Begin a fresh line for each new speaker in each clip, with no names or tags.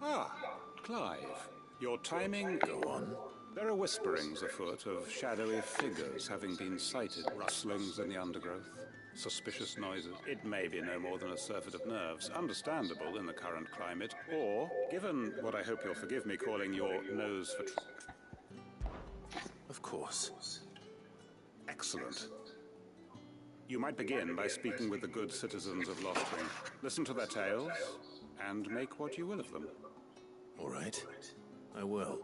Ah, Clive. Your timing...
Go on.
There are whisperings afoot of shadowy figures having been sighted, rustlings in the undergrowth, suspicious noises. It may be no more than a surfeit of nerves, understandable in the current climate, or, given what I hope you'll forgive me calling your nose for...
Of course.
Excellent. You might begin by speaking with the good citizens of Lostwing. Listen to their tales, and make what you will of them.
All right. I will.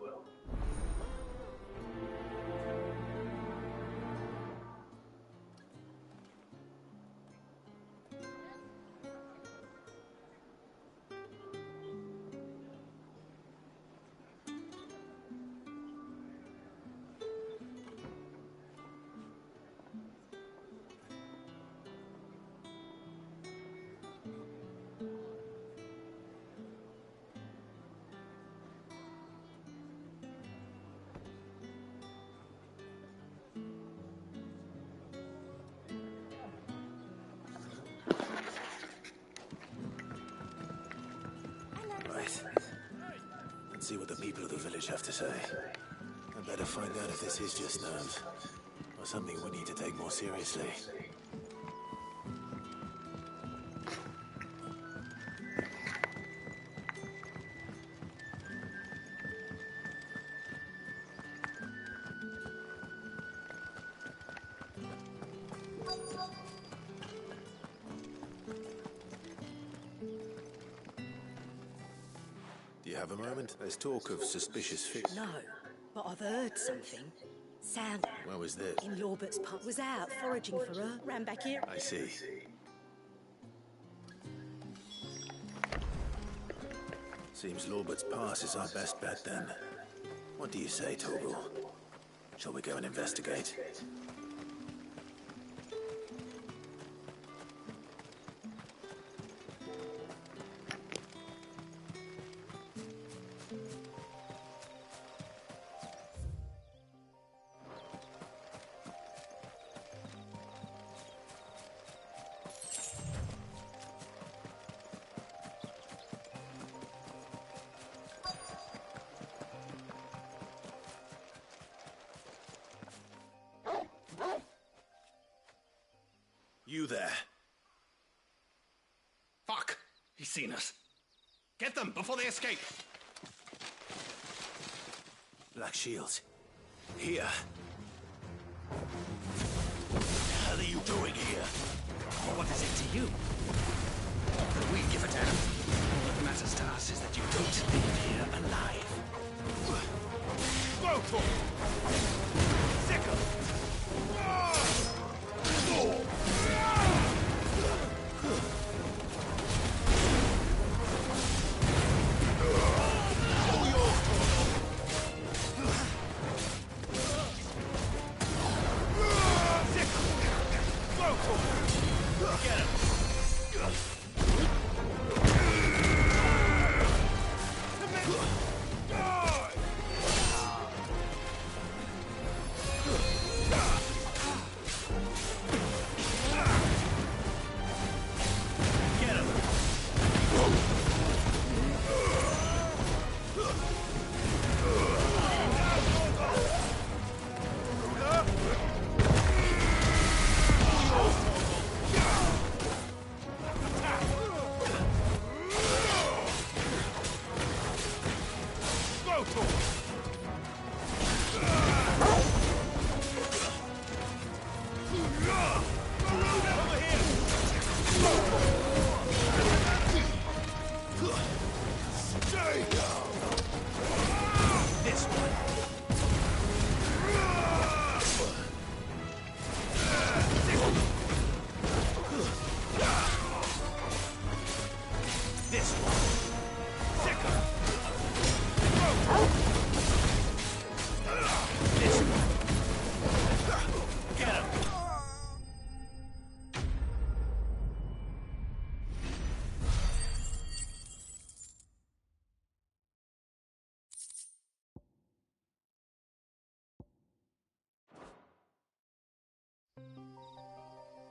Let's see what the people of the village have to say. I better find out if this is just nerves, or something we need to take more seriously. Have a moment? There's talk of suspicious figures.
No, but I've heard something. Sound.
Where was this?
In Lorbert's pub. Was out foraging for her. Ran back here.
I see. Seems Lorbert's Pass is our best bet then. What do you say, Torgal? Shall we go and investigate? You there.
Fuck! He's seen us. Get them before they escape!
Black Shields. Here.
What the hell are you doing here? What is it to you? We give a damn. What matters to us is that you don't leave here alive. Go for it! Sickle!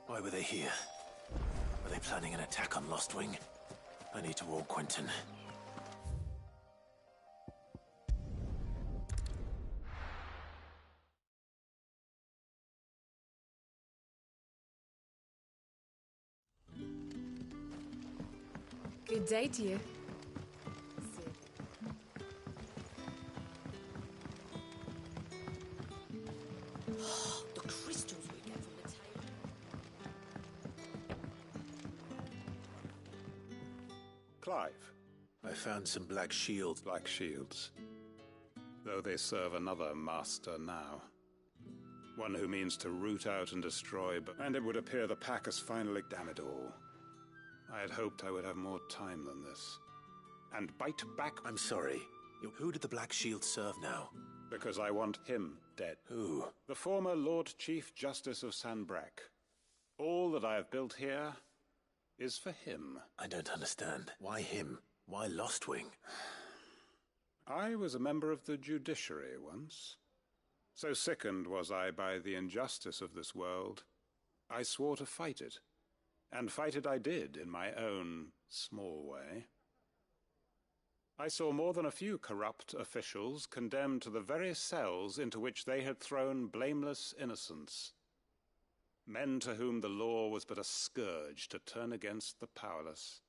Why were they here? Were they planning an attack on Lostwing? I need to warn Quentin.
Good day to you.
The crystals we get from the table.
Clive.
I found some black shields.
Black shields. Though they serve another master now. One who means to root out and destroy, and it would appear the pack has finally damn it all. I had hoped I would have more time than this. And bite back.
I'm sorry. Who did the black shield serve now?
Because I want him dead.
Who?
The former Lord Chief Justice of Sanbreque. All that I have built here is for him.
I don't understand. Why him? Why Lostwing?
I was a member of the judiciary once. So sickened was I by the injustice of this world, I swore to fight it. And fight it I did in my own small way. I saw more than a few corrupt officials condemned to the very cells into which they had thrown blameless innocents. Men to whom the law was but a scourge to turn against the powerless.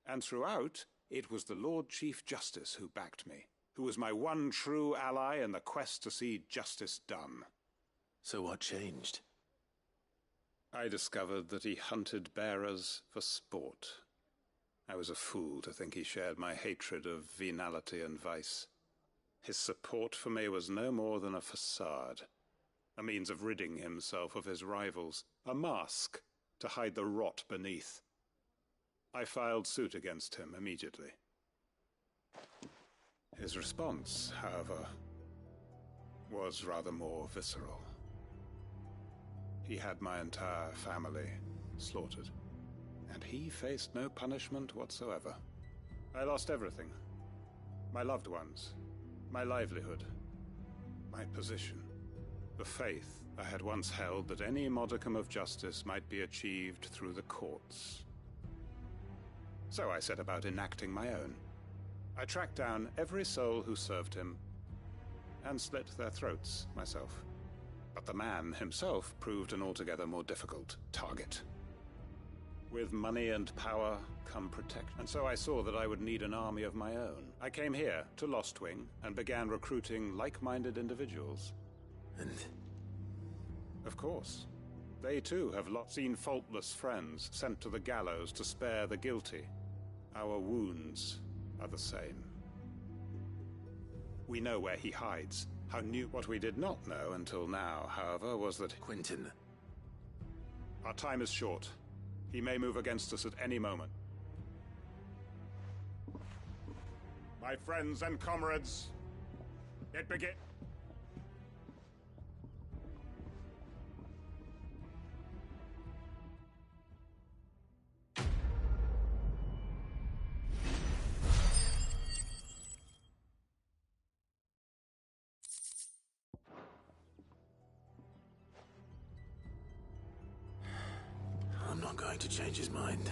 And throughout, it was the Lord Chief Justice who backed me, who was my one true ally in the quest to see justice done.
So what changed?
I discovered that he hunted bearers for sport. I was a fool to think he shared my hatred of venality and vice. His support for me was no more than a facade, a means of ridding himself of his rivals, a mask to hide the rot beneath. I filed suit against him immediately. His response, however, was rather more visceral. He had my entire family slaughtered, and he faced no punishment whatsoever. I lost everything. My loved ones, my livelihood, my position, the faith I had once held that any modicum of justice might be achieved through the courts. So I set about enacting my own. I tracked down every soul who served him, and slit their throats myself. But the man himself proved an altogether more difficult target. With money and power come protection, and so I saw that I would need an army of my own. I came here to Lostwing and began recruiting like-minded individuals.
And?
Of course. They too have seen faultless friends sent to the gallows to spare the guilty. Our wounds are the same. We know where he hides. What we did not know until now, however, was that
Quentin.
Our time is short. He may move against us at any moment. My friends and comrades, it begins.
I'm not going to change his mind.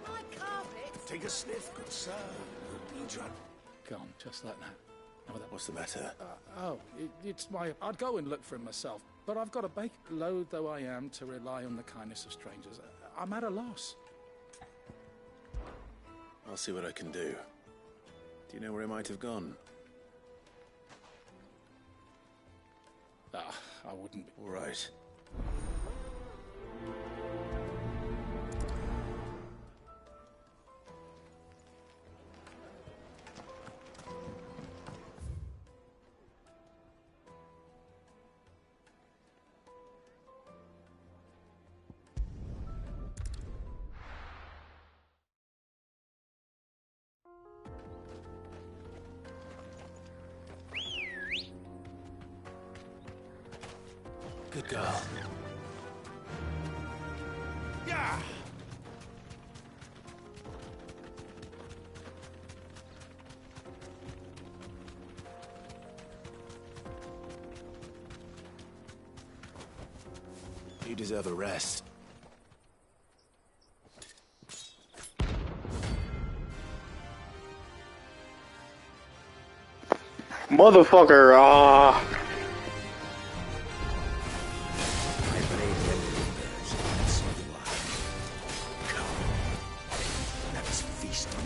My carpet.
Take a sniff, good sir. You try.
gone, just like that. Oh,
What's the matter?
It's my... I'd go and look for him myself, but I've got to bake, loath though I am to rely on the kindness of strangers. I'm at a loss.
I'll see what I can do. Do you know where he might have gone?
I wouldn't be...
All right. Good girl.
Yeah!
You deserve a rest.
Motherfucker,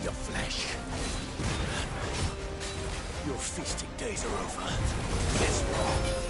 Your flesh. Your feasting days are over. It's wrong.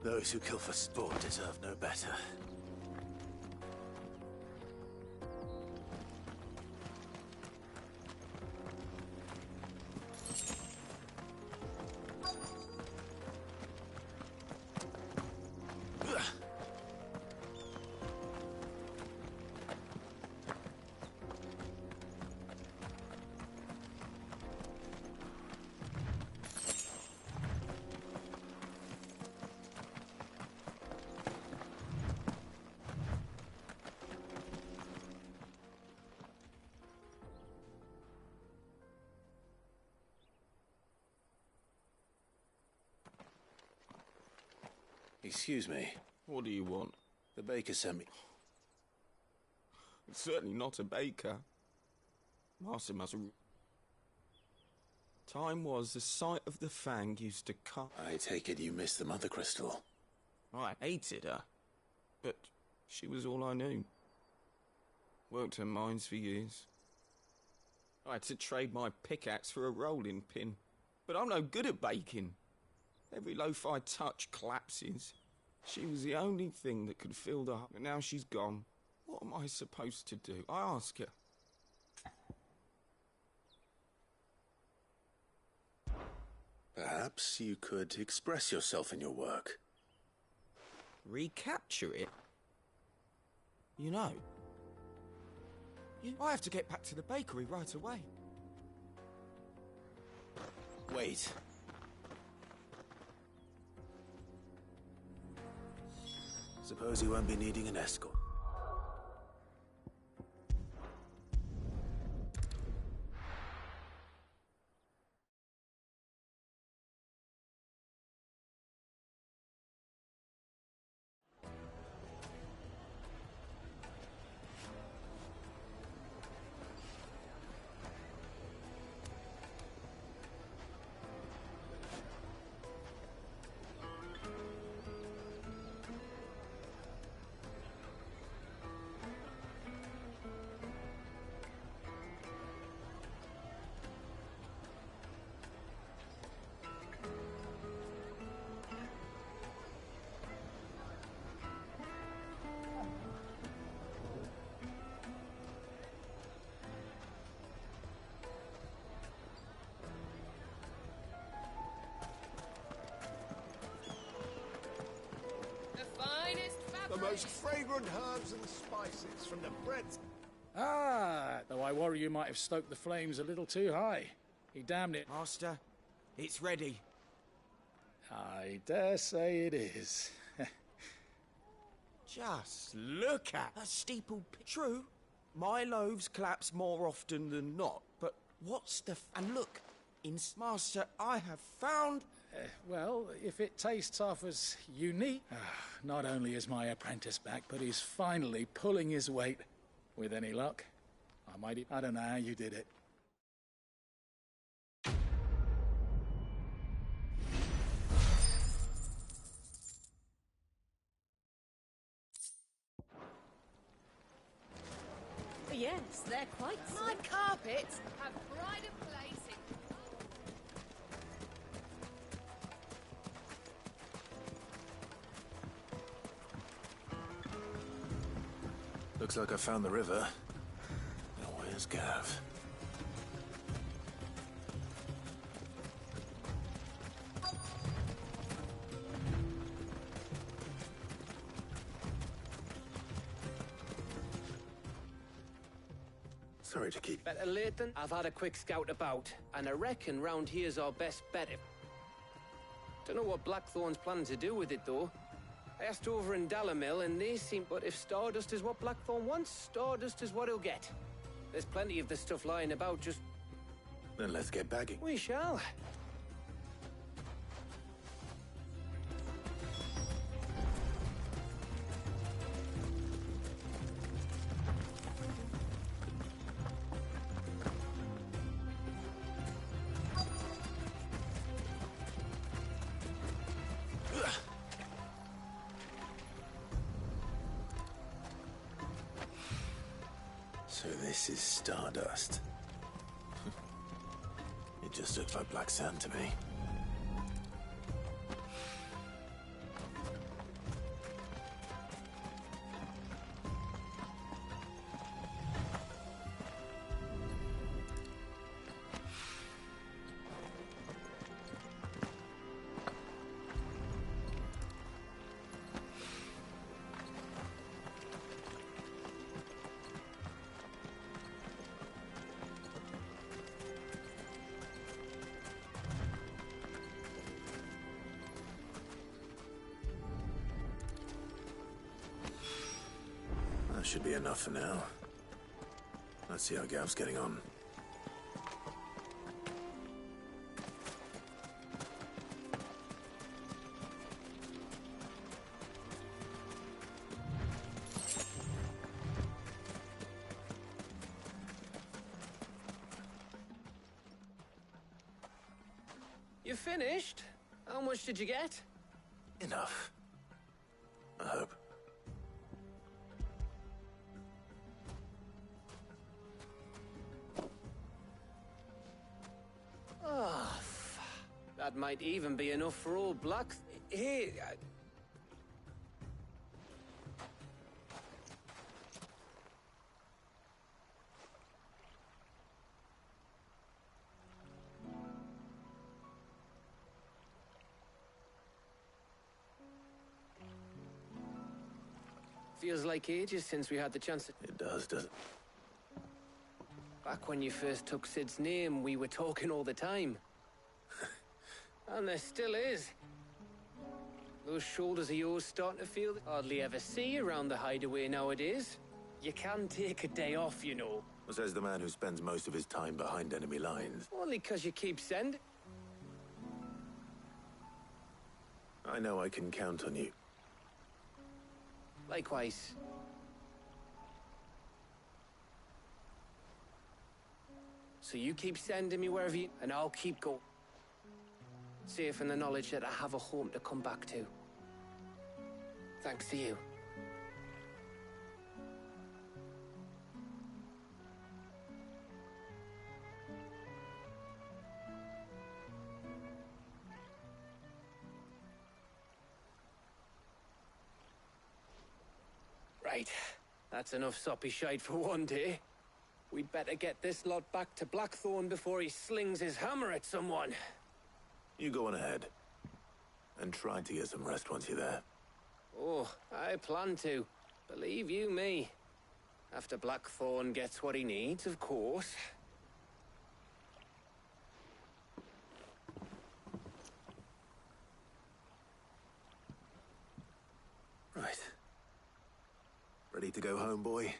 Those who kill for sport deserve no better. Excuse me.
What do you want?
The baker sent me.
It's certainly not a baker. Master must... Time was the sight of the Fang used to cut...
I take it you missed the Mother Crystal.
I hated her. But she was all I knew. Worked her mines for years. I had to trade my pickaxe for a rolling pin. But I'm no good at baking. Every loaf I touch collapses. She was the only thing that could fill the hut, and now she's gone. What am I supposed to do? I ask her.
Perhaps you could express yourself in your work.
Recapture it? You know, I have to get back to the bakery right away.
Wait. Suppose you won't be needing an escort.
The most fragrant herbs and spices from the breads.
Ah, though I worry you might have stoked the flames a little too high. He damned it.
Master, it's ready.
I dare say it is.
Just look at that steeple. True, my loaves collapse more often than not, but what's the... And look, Master, I have found...
Well, if it tastes half as unique... Not only is my apprentice back, but he's finally pulling his weight. With any luck, I don't know how you did it.
Yes, they're quite
My carpets have pride of place in...
Looks like I found the river. Now where's Gav? Sorry to keep...
Better late than... I've had a quick scout about, and I reckon round here's our best bet. Don't know what Blackthorn's planning to do with it, though. I asked over in Dalamil, and they seem... But if Stardust is what Blackthorn wants, Stardust is what he'll get. There's plenty of this stuff lying about, just...
Then let's get bagging.
We shall.
So this is Stardust. It just looks like black sand to me. should be enough for now. Let's see how Gav's getting on.
You finished? How much did you get?
Enough. I hope.
Oh, that might even be enough for all Black... Here... Feels like ages since we had the chance to...
It does, doesn't it?
Back when you first took Sid's name, we were talking all the time. And there still is. Those shoulders of yours starting to feel... Hardly ever see you around the hideaway nowadays. You can take a day off, you know.
Says the man who spends most of his time behind enemy lines.
Only 'cause you keep sending...
I know I can count on you.
Likewise. So you keep sending me wherever you... And I'll keep going. Safe in the knowledge that I have a home to come back to. Thanks to you. Right. That's enough soppy shite for one day. We'd better get this lot back to Blackthorn before he slings his hammer at someone.
You go on ahead. And try to get some rest once you're there.
Oh, I plan to. Believe you me. After Blackthorn gets what he needs, of course.
Right. Ready to go home, boy?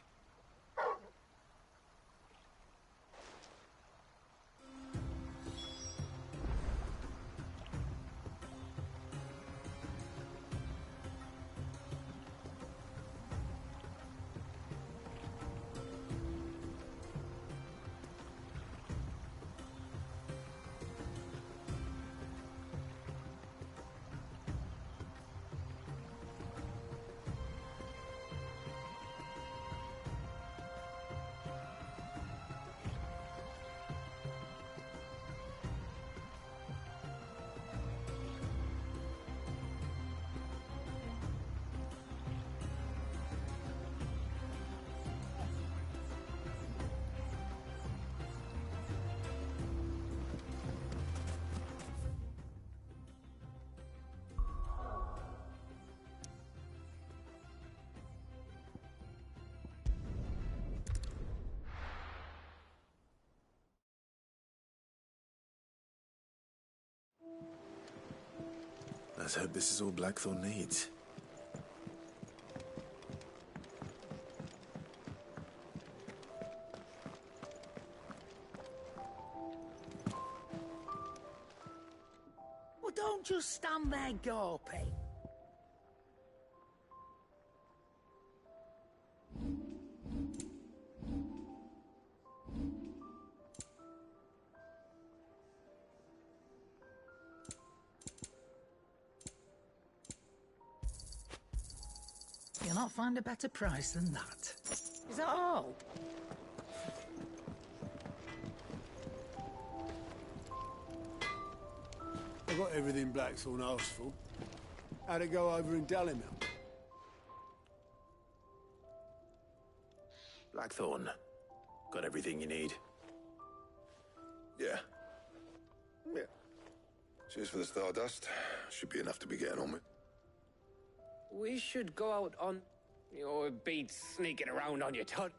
Let's hope this is all Blackthorn needs.
Well, don't just stand there gawping. You'll not find a better price than that. Is that all?
I got everything Blackthorn asked for. How'd it go over in Dalimil?
Blackthorn. Got everything you need?
Yeah. Cheers for the Stardust. Should be enough to be getting on with.
We should go out on... Your beat sneaking around on your tongue.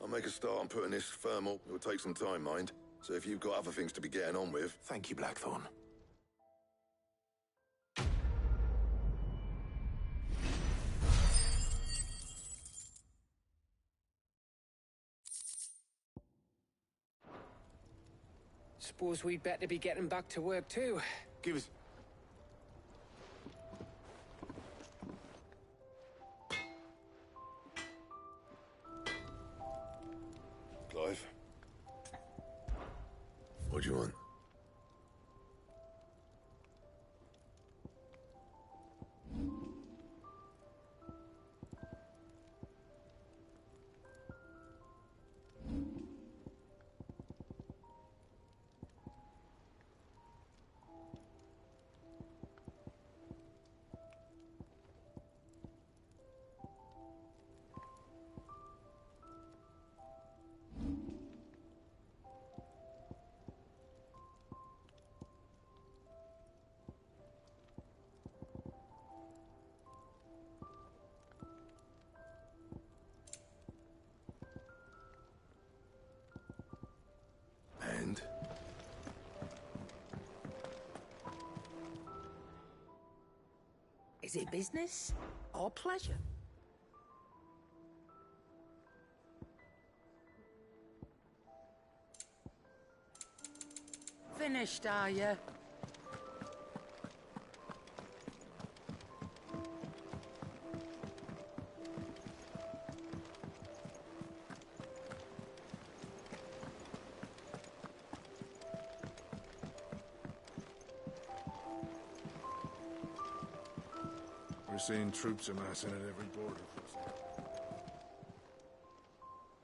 I'll make a start on putting this firm up. It'll take some time, mind. So if you've got other things to be getting on with...
Thank you, Blackthorn.
Suppose we'd better be getting back to work too.
Give us...
Clive? What do you want? And?
Is it business or pleasure? Finished, are you?
We're seeing troops amassing at every border.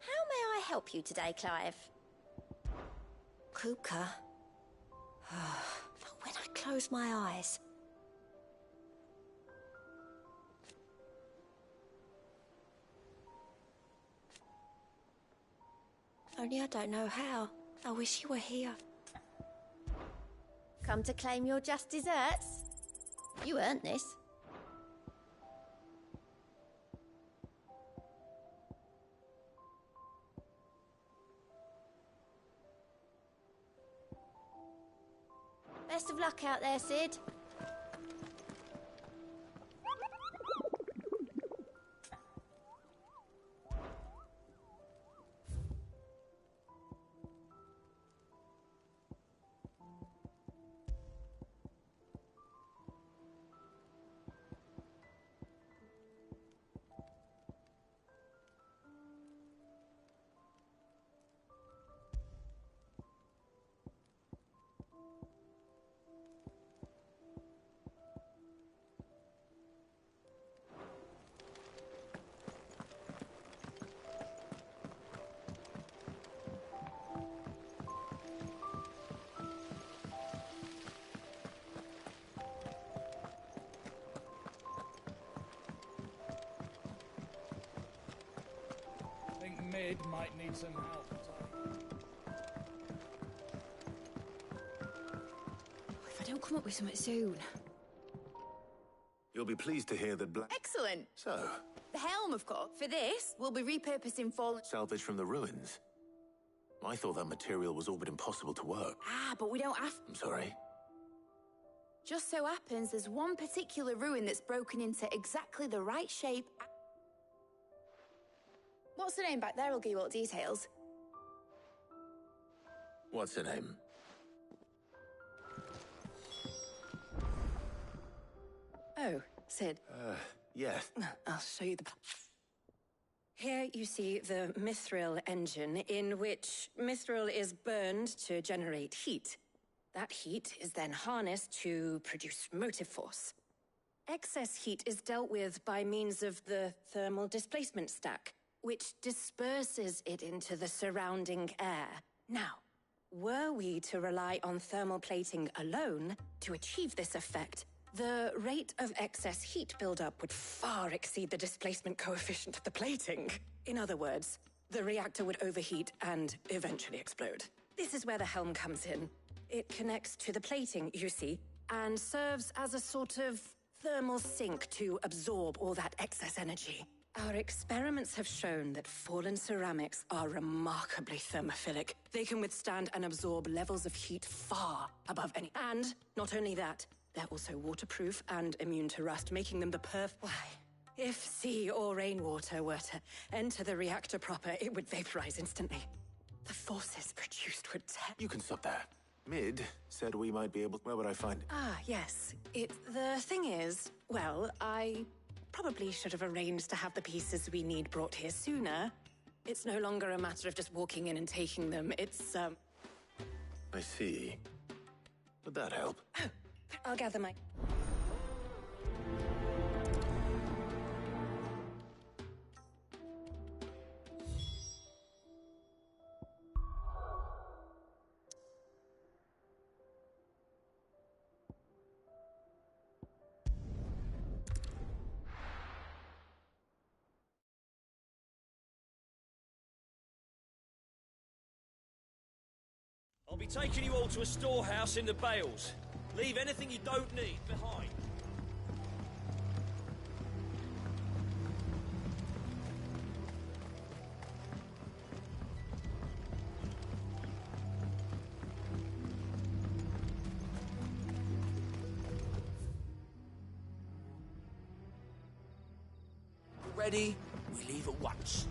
How may I help you today, Clive? Kupka. When I close my eyes. Only I don't know how. I wish you were here. Come to claim your just desserts? You earned this. Best of luck out there, Sid.
Mid might need some help.
If I don't come up with something soon.
You'll be pleased to hear that
Excellent.
So,
The helm, of course. For this, we'll be repurposing fallen...
salvage from the ruins. I thought that material was all but impossible to work.
Ah, but we don't have...
I'm sorry.
Just so happens there's one particular ruin that's broken into exactly the right shape. What's the name back there? I'll give you all the details.
What's her name?
Oh, Sid.
Yes.
I'll show you the... Here you see the Mithril engine, in which Mithril is burned to generate heat. That heat is then harnessed to produce motive force. Excess heat is dealt with by means of the thermal displacement stack, which disperses it into the surrounding air. Now, were we to rely on thermal plating alone to achieve this effect, the rate of excess heat buildup would far exceed the displacement coefficient of the plating. In other words, the reactor would overheat and eventually explode. This is where the helm comes in. It connects to the plating, you see, and serves as a sort of thermal sink to absorb all that excess energy. Our experiments have shown that fallen ceramics are remarkably thermophilic. They can withstand and absorb levels of heat far above any. And not only that, they're also waterproof and immune to rust, making them the Why, if sea or rainwater were to enter the reactor proper, it would vaporize instantly. The forces produced would tear...
You can stop there. Mid said we might be able... Where would I find...
Ah, yes. The thing is, well, I probably should have arranged to have the pieces we need brought here sooner. It's no longer a matter of just walking in and taking them. It's,
I see. Would that help?
Oh, I'll gather my...
I'll be taking you all to a storehouse in the Bales. Leave anything you don't need behind. Ready? We leave at once.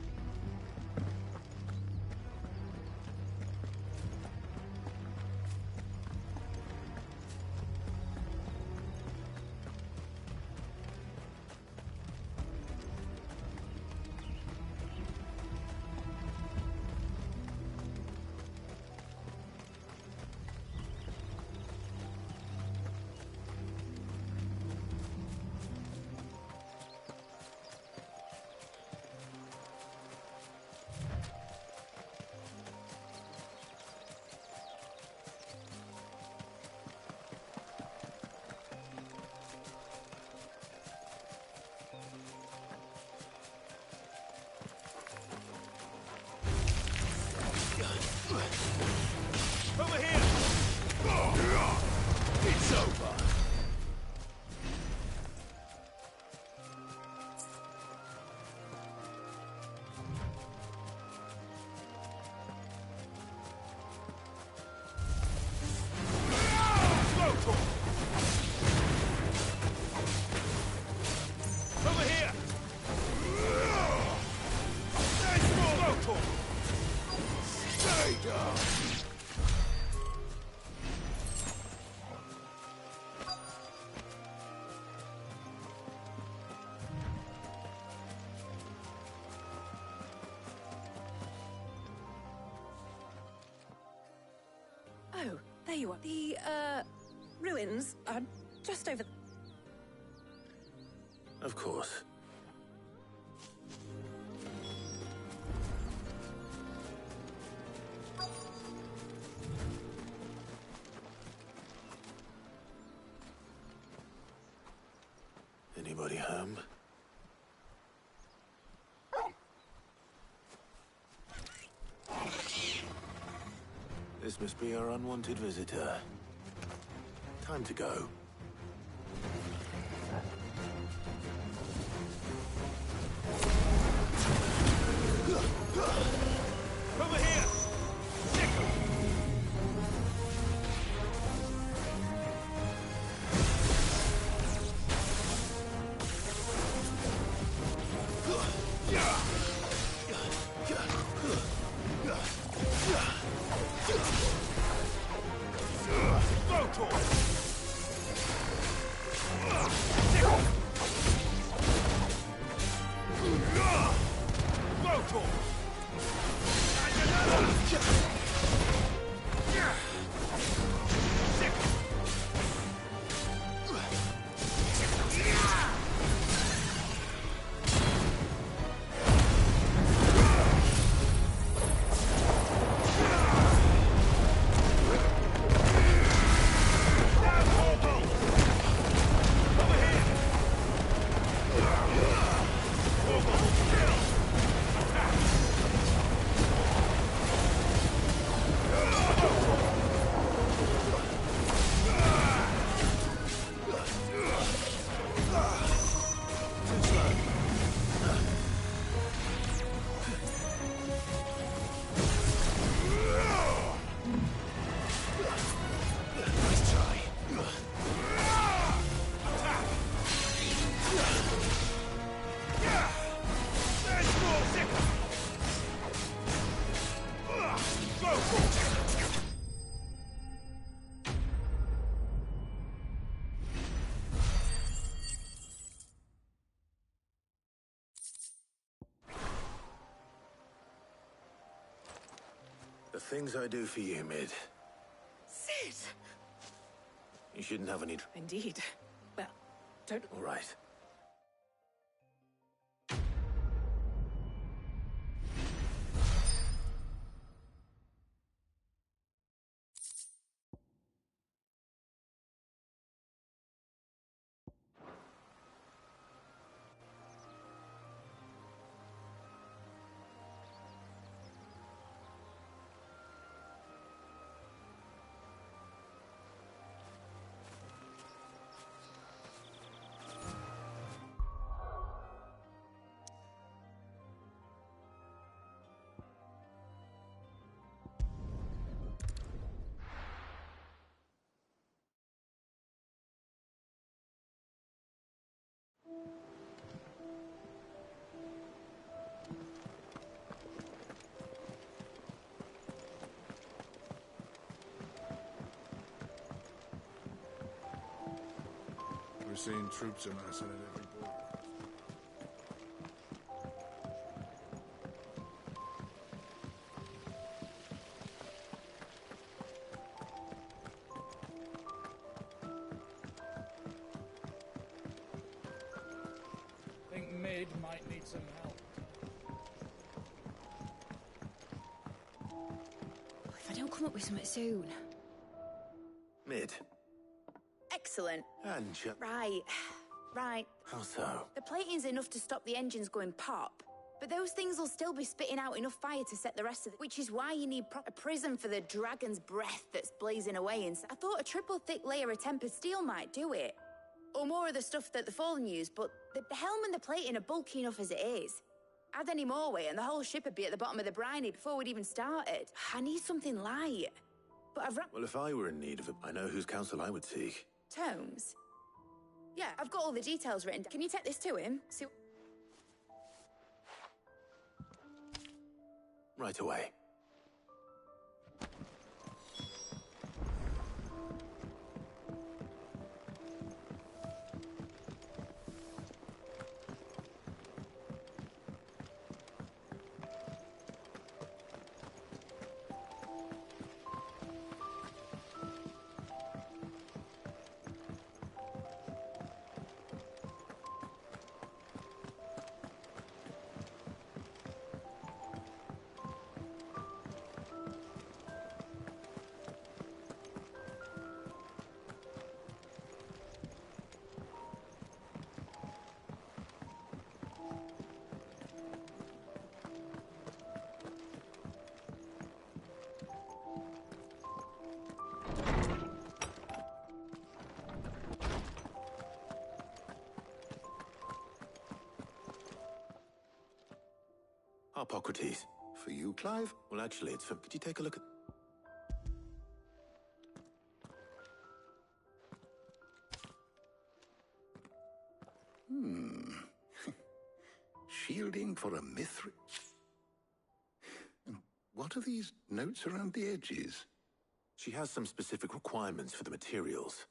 Over here! It's over! Over here! There's more local! Stay down!
Oh, there you are. The, ruins are just over...
Of course. Anybody home? This must be our unwanted visitor. Time to go.
Over here!
The things I do for you, Mid.
Sid!
You shouldn't have any...
Indeed. Well, don't...
All right.
We're seeing troops amassing at every border.
Think Mid might need some help.
If I don't come up with something soon.
Mid.
Excellent.
And
Right.
How so?
The plating's enough to stop the engines going pop, but those things will still be spitting out enough fire to set the rest of it, which is why you need a prism for the dragon's breath that's blazing away inside. I thought a triple thick layer of tempered steel might do it. Or more of the stuff that the Fallen use, but the helm and the plating are bulky enough as it is. Add any more weight and the whole ship would be at the bottom of the briny before we'd even started. I need something light. But
Well, if I were in need of it, I know whose counsel I would seek.
Tomes? Yeah, I've got all the details written down. Can you take this to him? See...
Right away. Hippocrates.
For you, Clive?
Well, actually, it's for... Could you take a look at...
Shielding for a Mithril. What are these notes around the edges?
She has some specific requirements for the materials.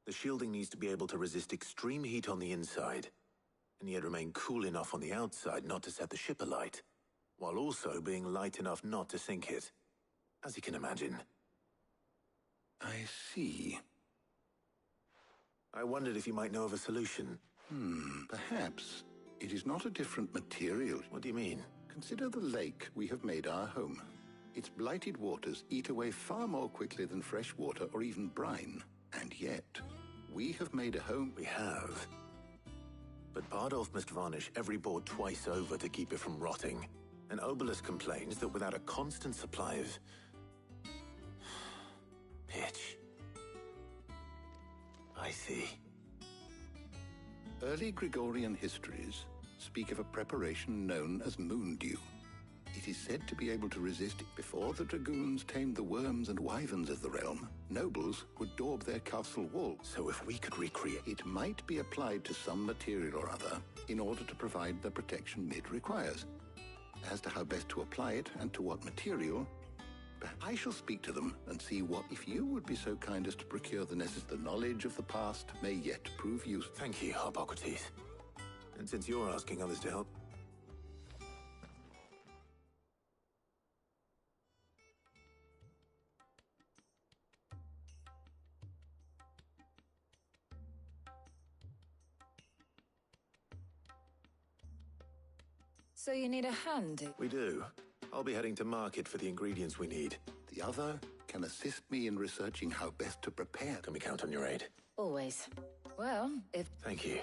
The shielding needs to be able to resist extreme heat on the inside, and yet remain cool enough on the outside not to set the ship alight, while also being light enough not to sink it, as you can imagine.
I see.
I wondered if you might know of a solution.
Perhaps. It is not a different material.
What do you mean?
Consider the lake we have made our home. Its blighted waters eat away far more quickly than fresh water or even brine. And yet, we have made a home...
We have. But Bardolph must varnish every board twice over to keep it from rotting. And Obelus complains that without a constant supply of... pitch... I see.
Early Gregorian histories speak of a preparation known as Moondew. It is said to be able to resist it. Before the dragoons tamed the worms and wyverns of the realm, nobles would daub their castle walls.
So if we could recreate...
It might be applied to some material or other in order to provide the protection Mid requires. As to how best to apply it and to what material, I shall speak to them and see what, if you would be so kind as to procure the necessary knowledge of the past, may yet prove useful.
Thank you, Hippocrates. And since you're asking others to help...
So you need a hand?
We do. I'll be heading to market for the ingredients we need.
The other can assist me in researching how best to prepare.
Can we count on your aid?
Always.
Well, if...
Thank you.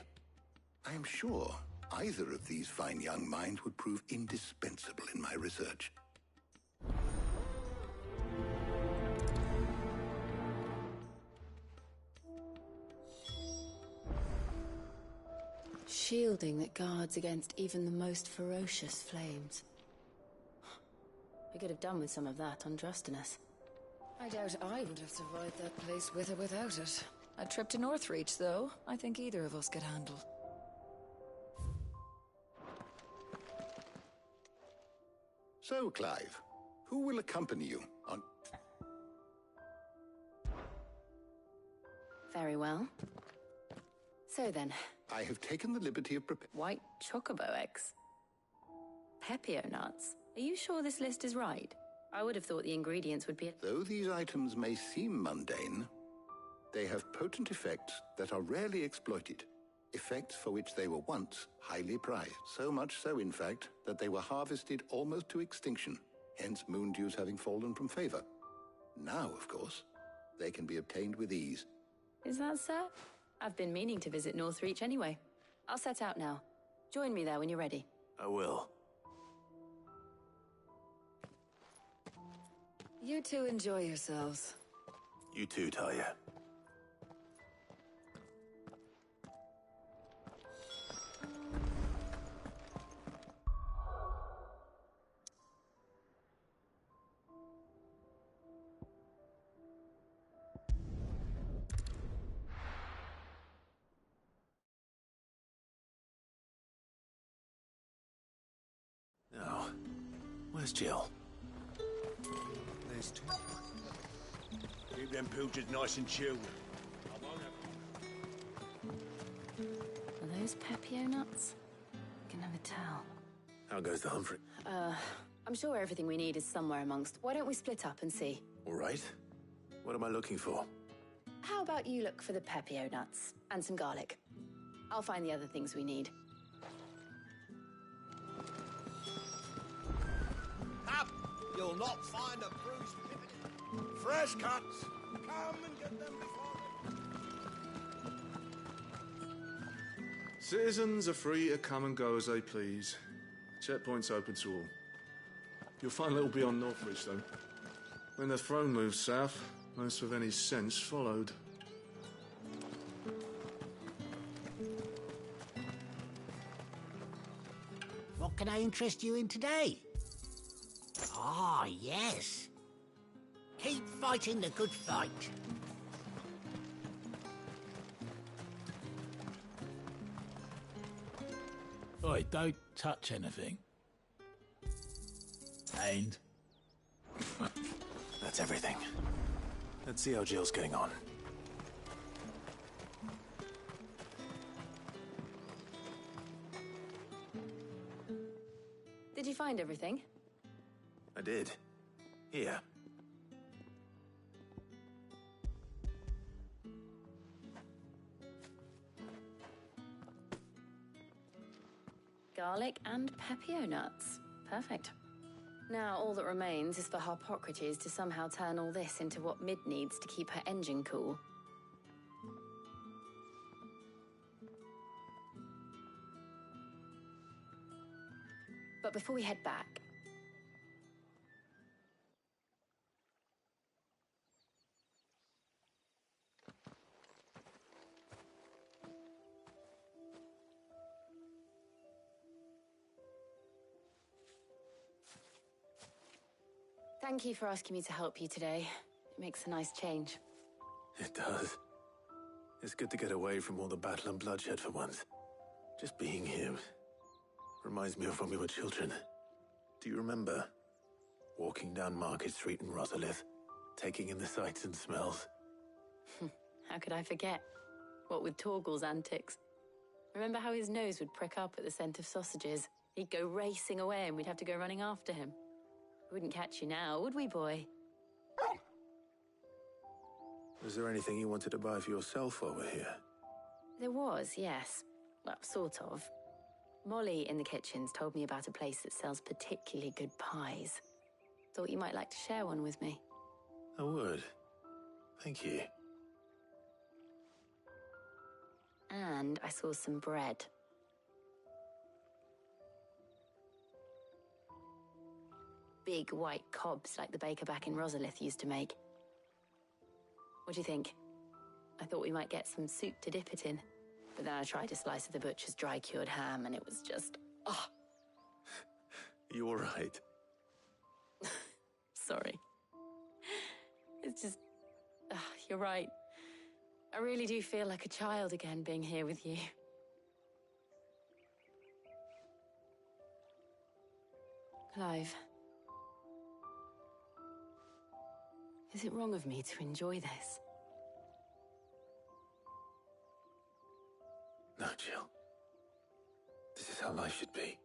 I am sure either of these fine young minds would prove indispensable in my research.
Shielding that guards against even the most ferocious flames. We could have done with some of that on Drustinus.
I doubt I would have survived that place with or without it. A trip to Northreach, though, I think either of us could handle.
So, Clive, who will accompany you on...
Very well. So then...
I have taken the liberty of
White chocobo eggs. Pepio nuts. Are you sure this list is right? I would have thought the ingredients would be...
Though these items may seem mundane, they have potent effects that are rarely exploited. Effects for which they were once highly prized. So much so, in fact, that they were harvested almost to extinction, hence moon dews having fallen from favor. Now, of course, they can be obtained with ease.
Is that so? I've been meaning to visit Northreach anyway. I'll set out now. Join me there when you're ready.
I will.
You two enjoy yourselves.
You too, Talia. Now, where's Jill?
There's two. Keep them pilchards nice and chilled.
Are those Pepio nuts? I can never tell.
How goes the Humphrey?
I'm sure everything we need is somewhere amongst. Why don't we split up and see?
All right. What am I looking for?
How about you look for the Pepio nuts and some garlic? I'll find the other things we need.
Up! You'll not find a bruised pivot. Fresh cuts! Come and get them before
Citizens are free to come and go as they please. Checkpoint's open to all. You'll find little beyond Northreach, though. When the throne moved south, most with any sense followed.
What can I interest you in today? Ah, yes. Keep fighting the good fight.
Oi, don't touch anything. And?
That's everything. Let's see how Jill's getting on.
Did you find everything?
I did. Here.
Garlic and Pepio nuts. Perfect. Now all that remains is for Harpocrates to somehow turn all this into what Mid needs to keep her engine cool. But before we head back... Thank you for asking me to help you today. It makes a nice change.
It does. It's good to get away from all the battle and bloodshed for once. Just being here reminds me of when we were children. Do you remember? Walking down Market Street in Rosalith, taking in the sights and smells.
How could I forget? What with Torgal's antics. Remember how his nose would prick up at the scent of sausages? He'd go racing away and we'd have to go running after him. We wouldn't catch you now, would we, boy?
Was there anything you wanted to buy for yourself while we're here?
There was, yes. Well, sort of.
Molly in the kitchen's told me about a place that sells particularly good pies. Thought you might like to share one with me.
I would. Thank you.
And I saw some bread. Big white cobs like the baker back in Rosalith used to make. What do you think? I thought we might get some soup to dip it in. But then I tried a slice of the butcher's dry-cured ham and it was just... oh.
You all right?
Sorry. It's just... you're right. I really do feel like a child again being here with you. Clive. Is it wrong of me to enjoy this?
No, Jill. This is how life should be.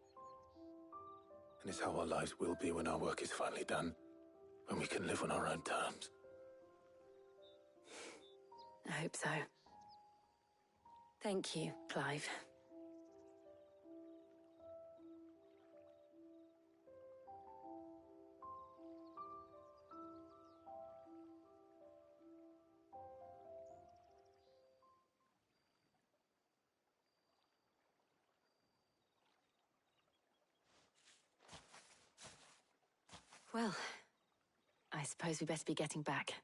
And it's how our lives will be when our work is finally done. When we can live on our own terms.
I hope so. Thank you, Clive. Well, I suppose we better be getting back.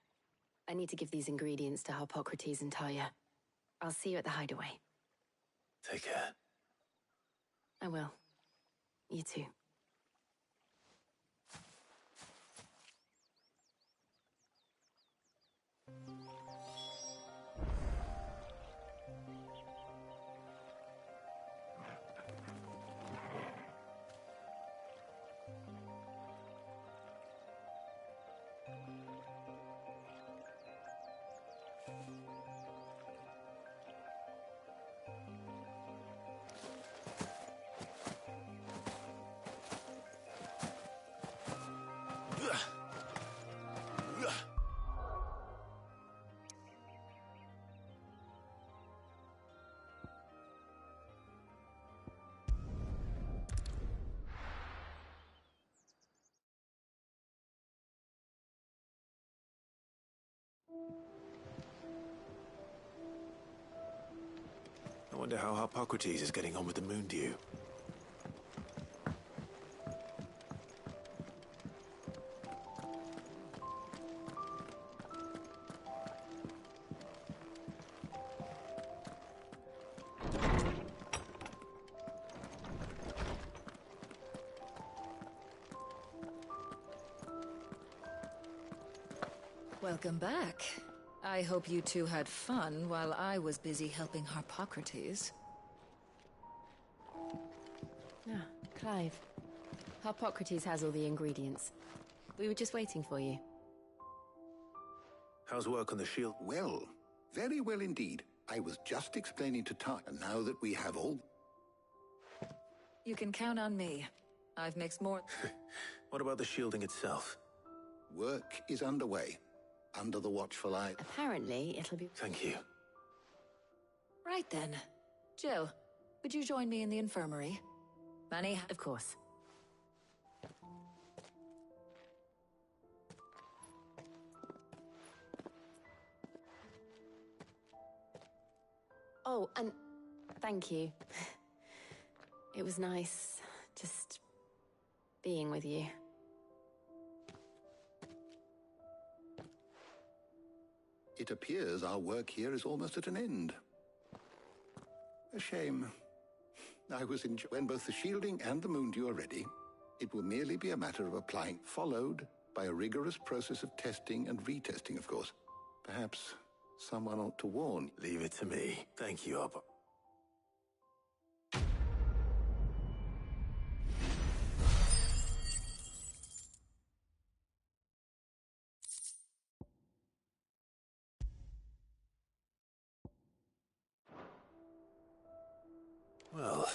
I need to give these ingredients to Harpocrates and Talia. I'll see you at the hideaway.
Take care.
I will. You too.
I wonder how Harpocrates is getting on with the Moondew.
Welcome back. I hope you two had fun while I was busy helping Harpocrates.
Ah, Clive. Harpocrates has all the ingredients. We were just waiting for you.
How's work on the shield?
Well, very well indeed. I was just explaining to Talia, now that we have all...
You can count on me. I've mixed more...
What about the shielding itself?
Work is underway. Under the watchful eye.
Apparently, it'll be...
Thank you.
Right then. Jill, would you join me in the infirmary? Manny?
Of course. Oh, and thank you. It was nice just being with you.
It appears our work here is almost at an end. A shame. I was when both the shielding and the Moondew are ready, it will merely be a matter of applying, followed by a rigorous process of testing and retesting, of course. Perhaps someone ought to warn.
Leave it to me. Thank you, Harpo. Well,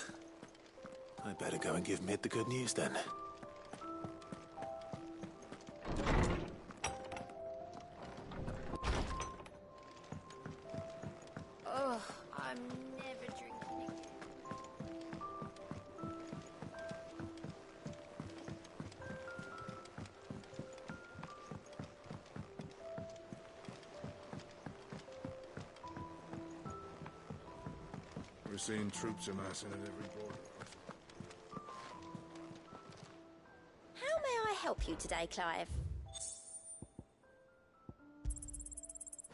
I better go and give Mid the good news then.
Oh, I'm never drinking again.
Never seen troops amassing at every border.
How may I help you today, Clive?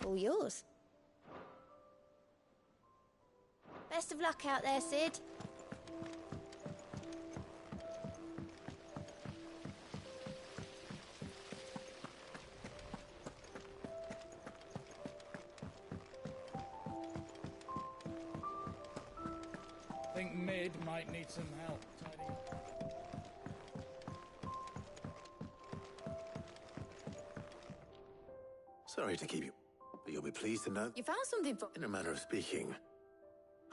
All yours. Best of luck out there, Sid.
I think Mid might need some help tidying.
Sorry to keep you, but you'll be pleased to know,
You found something for...
in a manner of speaking,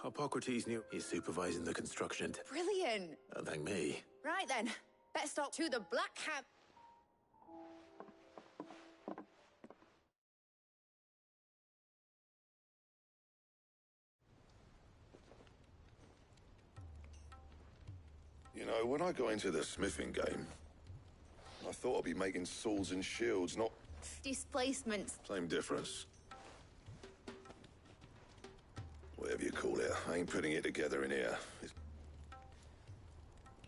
Hippocrates knew he's supervising the construction.
Brilliant!
Thank me.
Right then, let's talk to the Black Hat.
You know, when I got into the smithing game, I thought I'd be making swords and shields, not...
Displacements.
Same difference. Whatever you call it, I ain't putting it together in here.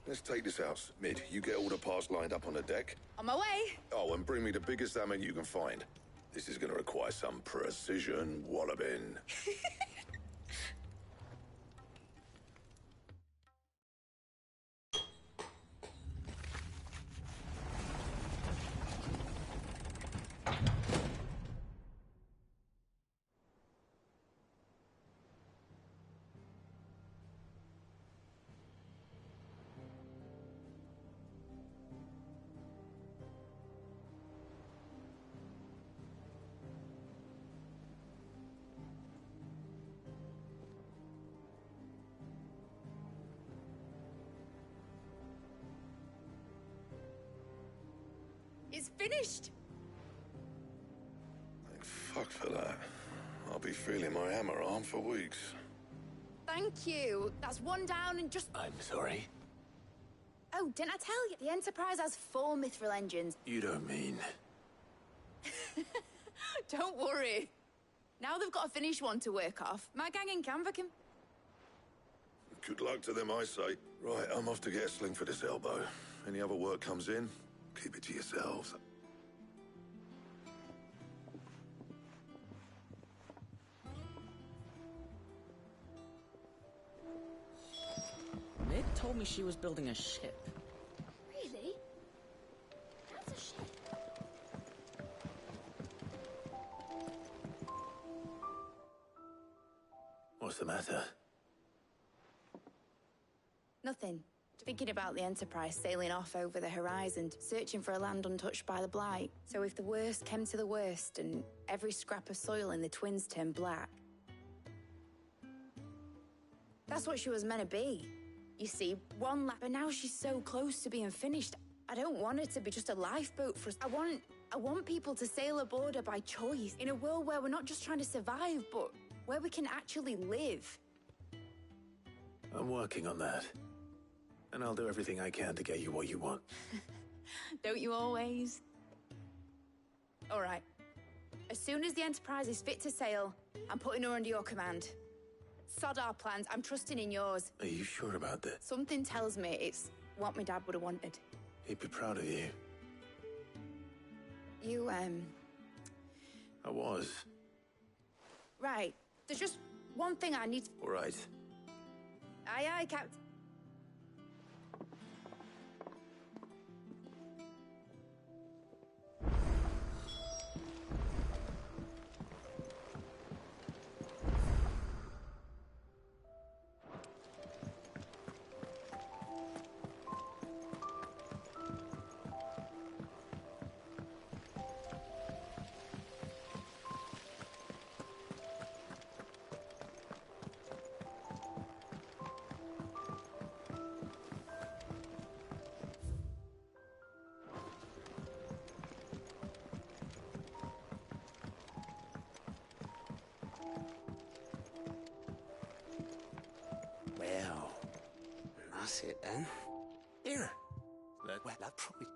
Let's take this house. Mid, you get all the parts lined up on the deck.
On my way.
Oh, and bring me the biggest hammer you can find. This is gonna require some precision walloping.
It's finished.
Thank fuck for that. I'll be feeling my hammer arm for weeks.
Thank you. That's one down and just...
I'm sorry.
Oh, didn't I tell you? The Enterprise has 4 mithril engines.
You don't mean...
Don't worry. Now they've got a finished one to work off. My gang in Canva can...
Good luck to them, I say. Right, I'm off to get a sling for this elbow. Any other work comes in, keep it to yourselves.
Mid told me she was building a ship.
Really? That's a ship.
What's the matter?
Nothing. Thinking about the Enterprise sailing off over the horizon, searching for a land untouched by the Blight. So if the worst came to the worst and every scrap of soil in the Twins turned black... That's what she was meant to be. You see, one lap, but now she's so close to being finished. I don't want it to be just a lifeboat for us. I want people to sail aboard her by choice, in a world where we're not just trying to survive, but where we can actually live.
I'm working on that. And I'll do everything I can to get you what you want.
Don't you always? All right. As soon as the Enterprise is fit to sail, I'm putting her under your command. Sod our plans. I'm trusting in yours.
Are you sure about that?
Something tells me it's what my dad would have wanted.
He'd be proud of you.
You,
I was.
Right. There's just one thing I need...
All right.
Aye, aye, Captain.
Well, that's it then. Here. Well, I probably...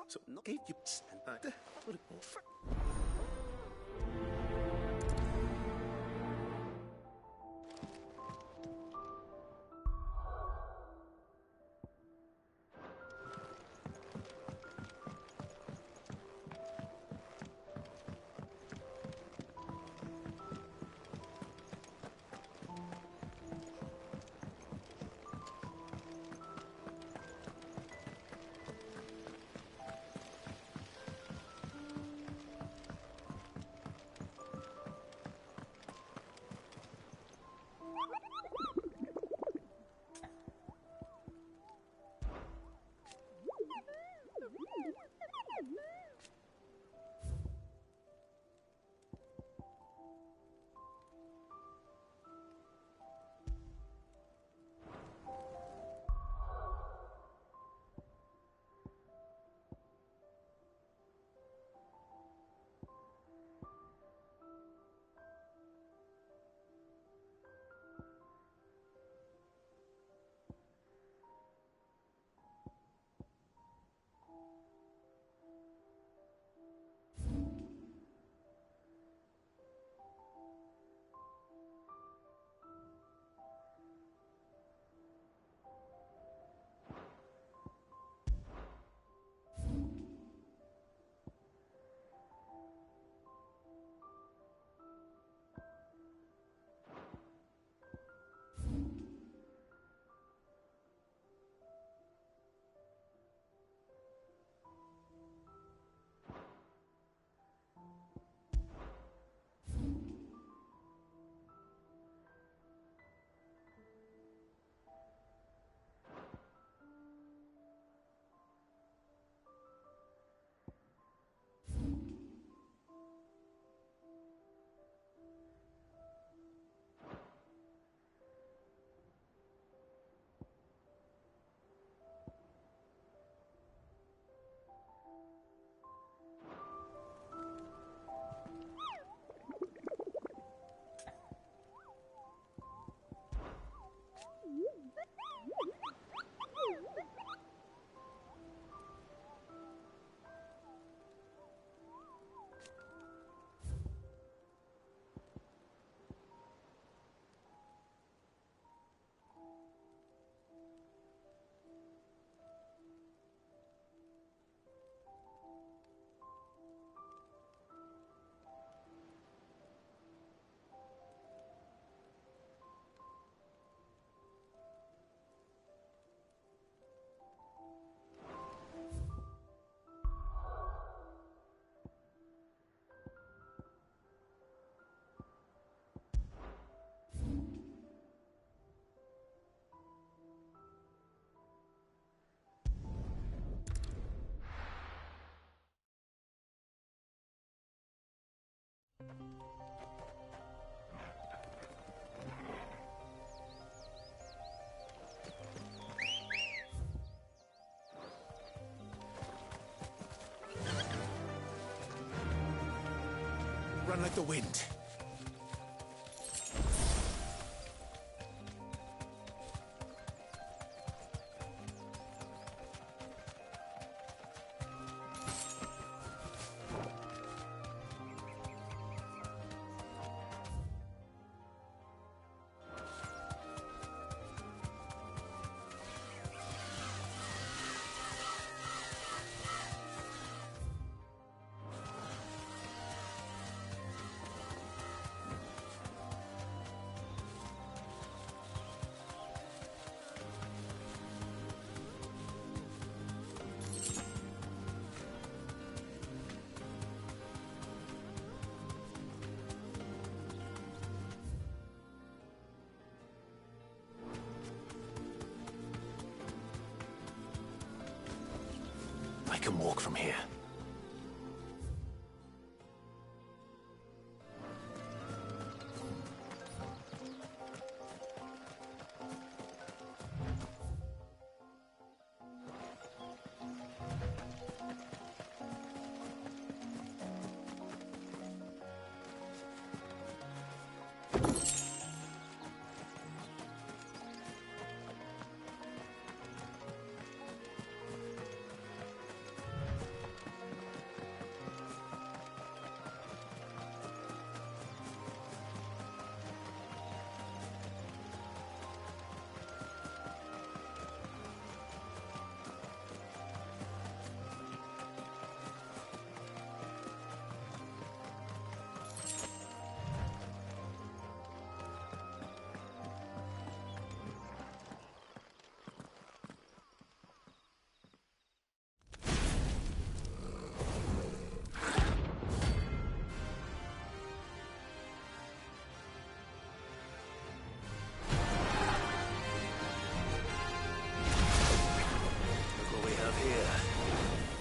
So not gave you...
Run like the wind. I can walk from here.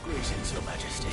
Greetings, Your Majesty.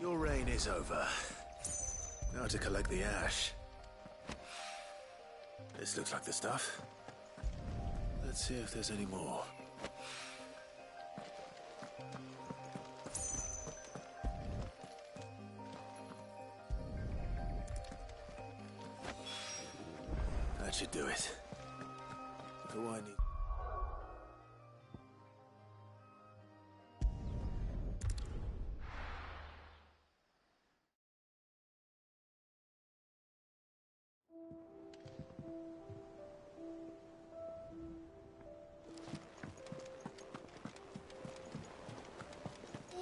Your reign is over. Now to collect the ash. This looks like the stuff. Let's see if there's any more. That should do it. What do I need?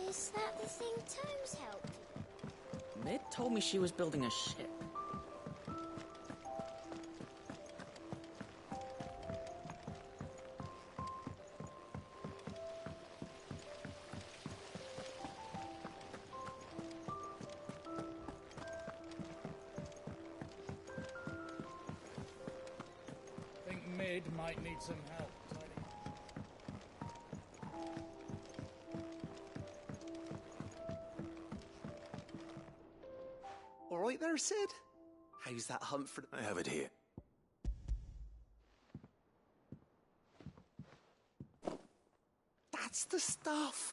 Is that the thing Tomes helped?
Mid told me she was building a ship.
I think Mid might need some help.
All right there, Sid? How's that hunt for...
I have it here.
That's the stuff!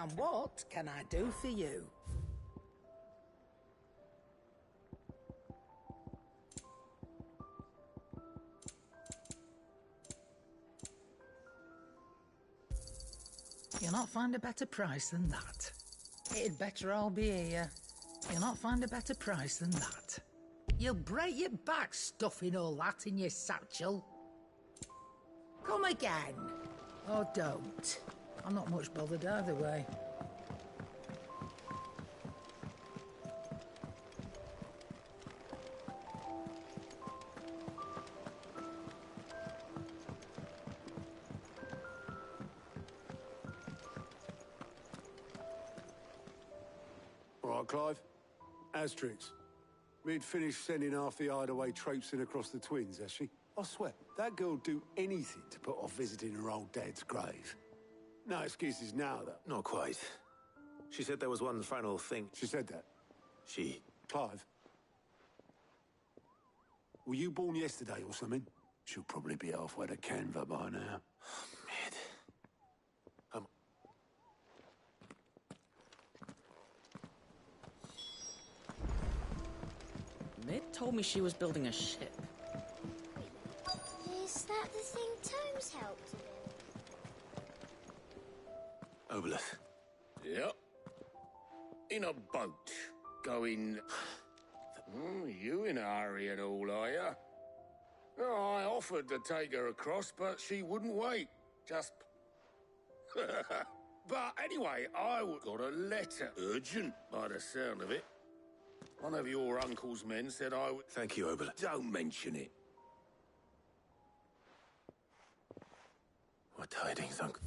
And what can I do for you? You'll not find a better price than that. It'd better all be here. You'll not find a better price than that. You'll break your back stuffing all that in your satchel. Come again. Or don't. I'm not much bothered either way.
All right, Clive. Astrix. Mid finished sending half the hideaway traipsing across the twins, has she? I swear, that girl'd do anything to put off visiting her old dad's grave. No excuses now, though.
Not quite. She said there was one final thing.
She said that?
She...
Clive? Were you born yesterday or something? She'll probably be halfway to Canva by now.
Mid.
Mid told me she was building a ship.
Is that the thing Tomes helped with?
Obolus.
Yep. In a boat. Going... you in a hurry and all, are you? No, I offered to take her across, but she wouldn't wait. Just... But anyway, got a letter. Urgent, by the sound of it. One of your uncle's men said I would...
Thank you, Obolus.
Don't mention it.
What tidings, Uncle?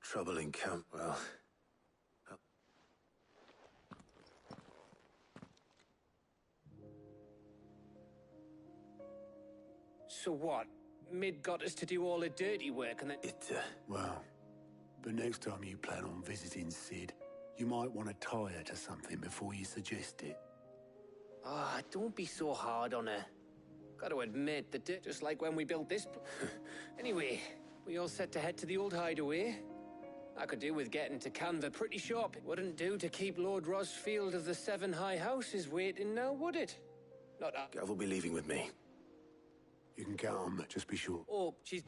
Trouble in camp, well...
So what? Mid got us to do all the dirty work and then...
Well, but next time you plan on visiting Sid, you might want to tie her to something before you suggest it.
Ah, don't be so hard on her. Gotta admit that just like when we built this... Anyway, we all set to head to the old hideaway. I could do with getting to Canva pretty sharp. It wouldn't do to keep Lord Rosfield of the Seven High Houses waiting now, would it? Not
Gav will be leaving with me.
You can count on that, just be sure.
Oh, she's...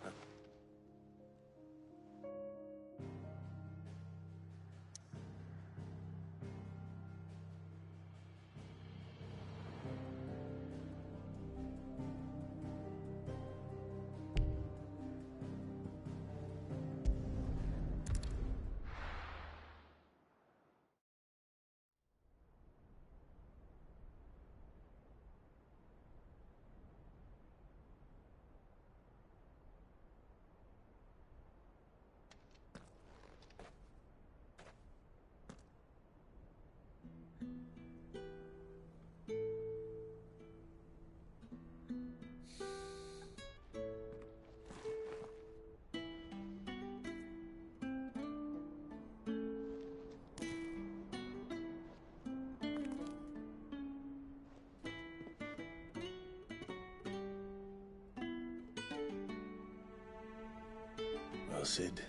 Well, Sid,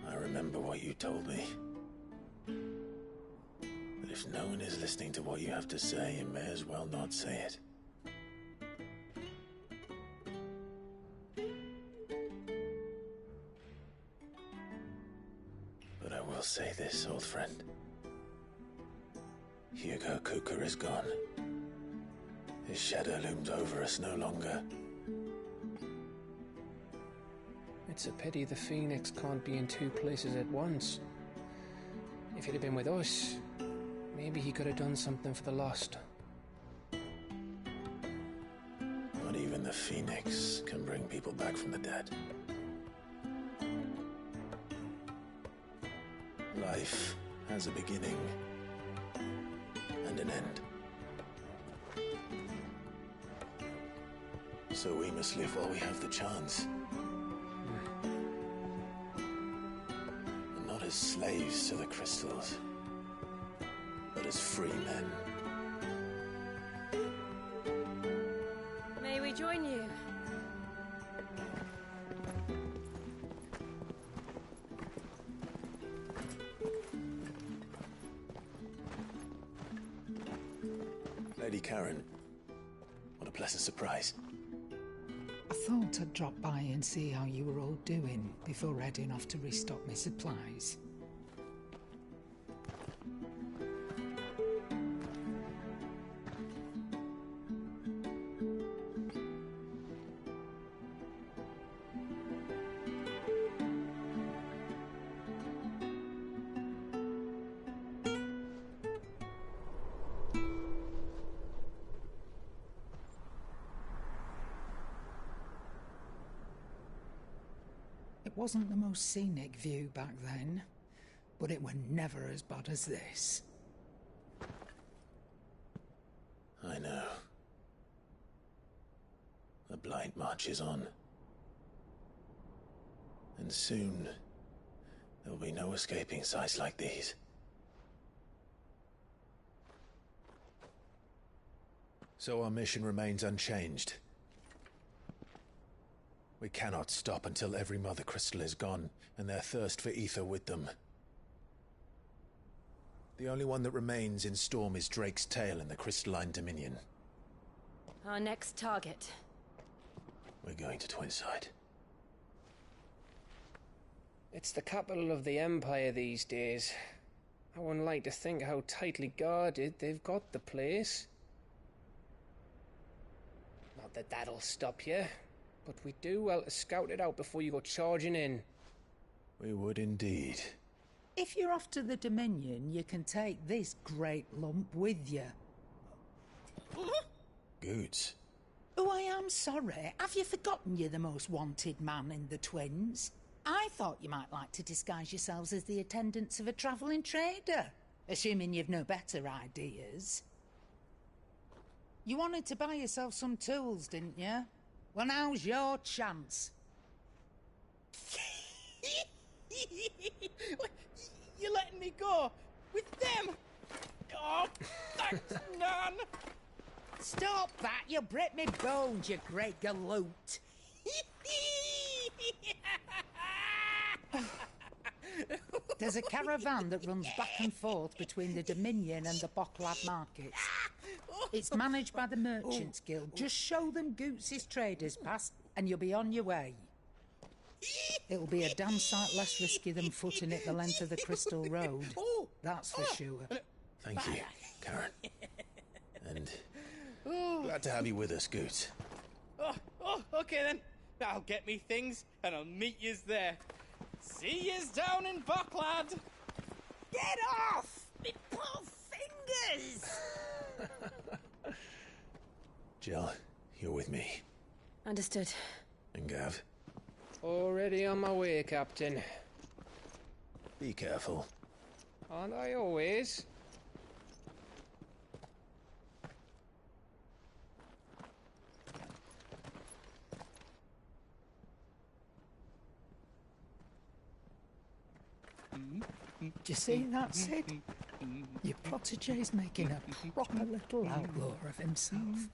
I remember what you told me. That if no one is listening to what you have to say, you may as well not say it. But I will say this, old friend. Hugo Cooker is gone. His shadow looms over us no longer.
It's a pity the Phoenix can't be in two places at once. If he'd have been with us, maybe he could have done something for the Lost.
Not even the Phoenix can bring people back from the dead. Life has a beginning and an end. So we must live while we have the chance. And not as slaves to the crystals, but as free men.
May we join you?
Lady Karen, what a pleasant surprise.
I thought I'd drop by and see how you were all doing before heading off to restock my supplies. It wasn't the most scenic view back then, but it were never as bad as this.
I know. The Blight marches on. And soon, there'll be no escaping sights like these. So our mission remains unchanged. We cannot stop until every Mother Crystal is gone, and their thirst for ether with them. The only one that remains in Storm is Drake's Tail in the Crystalline Dominion.
Our next target.
We're going to Twinside.
It's the capital of the Empire these days. I wouldn't like to think how tightly guarded they've got the place. Not that that'll stop you. But we do well to scout it out before you go charging in.
We would indeed.
If you're off to the Dominion, you can take this great lump with you.
Goods.
Oh, I am sorry. Have you forgotten you're the most wanted man in the Twins? I thought you might like to disguise yourselves as the attendants of a travelling trader, assuming you've no better ideas. You wanted to buy yourself some tools, didn't you? Well, now's your chance.
You're letting me go? With them? Oh, thanks, Nan!
Stop that! You'll break me bones, you great galoot! There's a caravan that runs back and forth between the Dominion and the Bocklad markets. It's managed by the Merchants Guild. Just show them Goots' traders past and you'll be on your way. It'll be a damn sight less risky than footing it the length of the Crystal Road. That's for sure.
Thank you, Karen. And glad to have you with us, Goots.
Okay then. I'll get me things and I'll meet yous there. See yous down in Bocklad.
Get off! Me poor fingers!
Jill, you're with me.
Understood.
And Gav,
Already on my way, Captain.
be careful.
Aren't I always?
Do you see that, Sid? Your protégé's making a proper little outlaw of himself.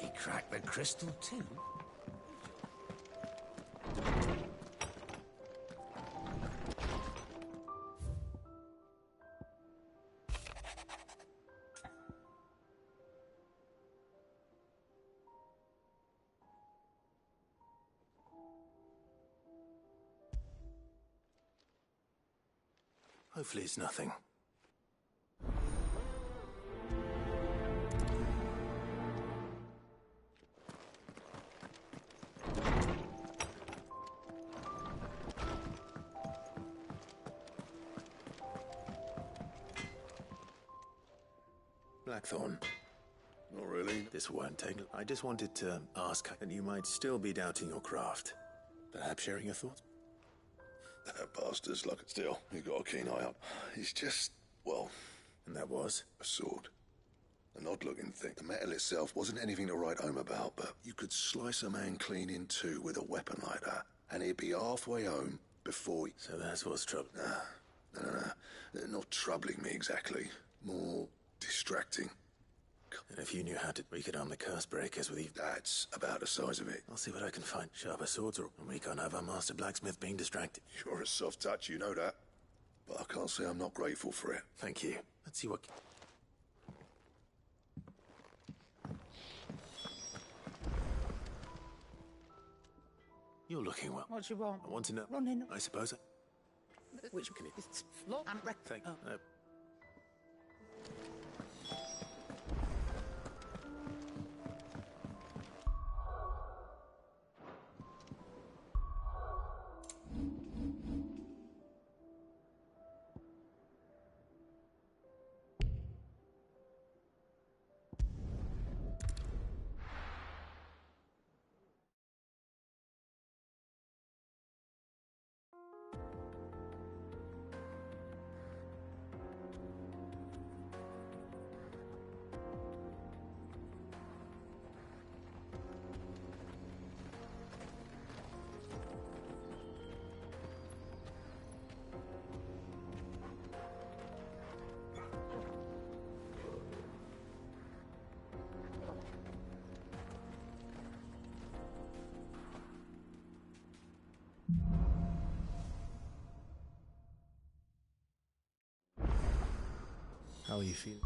He cracked the crystal too?
Hopefully it's nothing. Blackthorn.
Not really.
This won't take. I just wanted to ask, and you might still be doubting your craft. Perhaps sharing your thoughts?
That bastard's like still. You got a keen eye out. He's just, well...
And that was?
A sword. An odd-looking thing. The metal itself wasn't anything to write home about, but you could slice a man clean in two with a weapon like that, and he'd be halfway home before he...
So that's what's troubling.
No. Not troubling me exactly. More distracting.
And if you knew how to, we could arm the curse breakers with you.
That's about the size of it.
I'll see what I can find. Sharper swords, or we can't have our master blacksmith being distracted.
You're a soft touch, you know that. But I can't say I'm not grateful for it.
Thank you. Let's see what... You're looking well.
What do you want?
I want to know.
Run in.
I suppose.
Which can it? Look, I'm
Thank.
How are you feeling?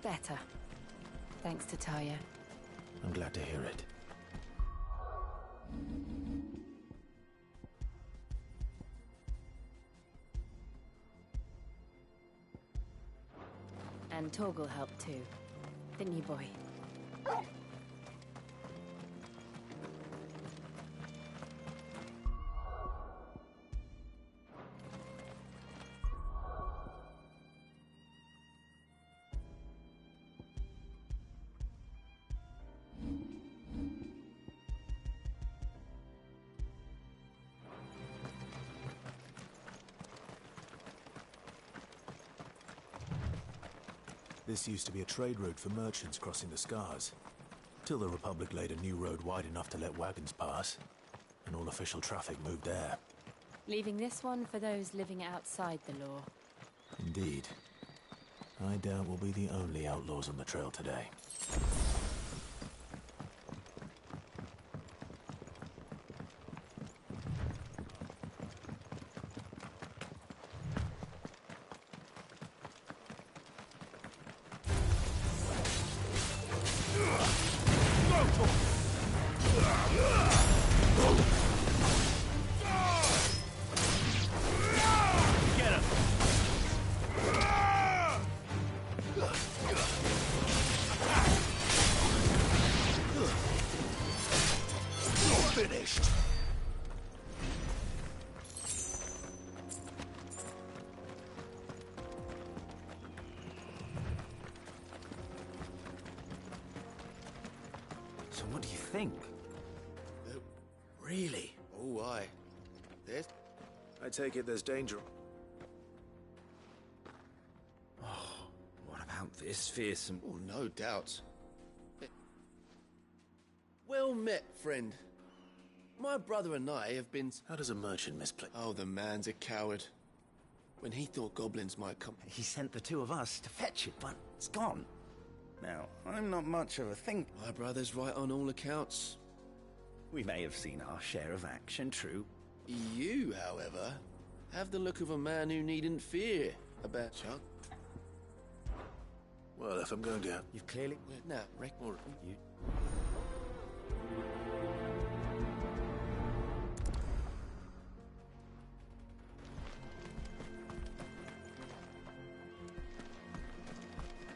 Better. Thanks to Talia.
I'm glad to hear it.
And Torgal helped too. Didn't you, boy?
This used to be a trade route for merchants crossing the Scars, till the Republic laid a new road wide enough to let wagons pass, and all official traffic moved there.
Leaving this one for those living outside the law.
Indeed. I doubt we'll be the only outlaws on the trail today.
So what do you think?
Really?
Oh, aye. There's...
I take it there's danger.
Oh, what about this fearsome... Oh, no doubt. Well met, friend. My brother and I have been...
How does a merchant misplay?
Oh, the man's a coward. When he thought goblins might come...
He sent the two of us to fetch it, but it's gone. Now, I'm not much of a thinker.
My brother's right on all accounts.
We may have seen our share of action, true.
You, however, have the look of a man who needn't fear about Chuck.
Well, if I'm going to...
You've clearly...
Now, record you...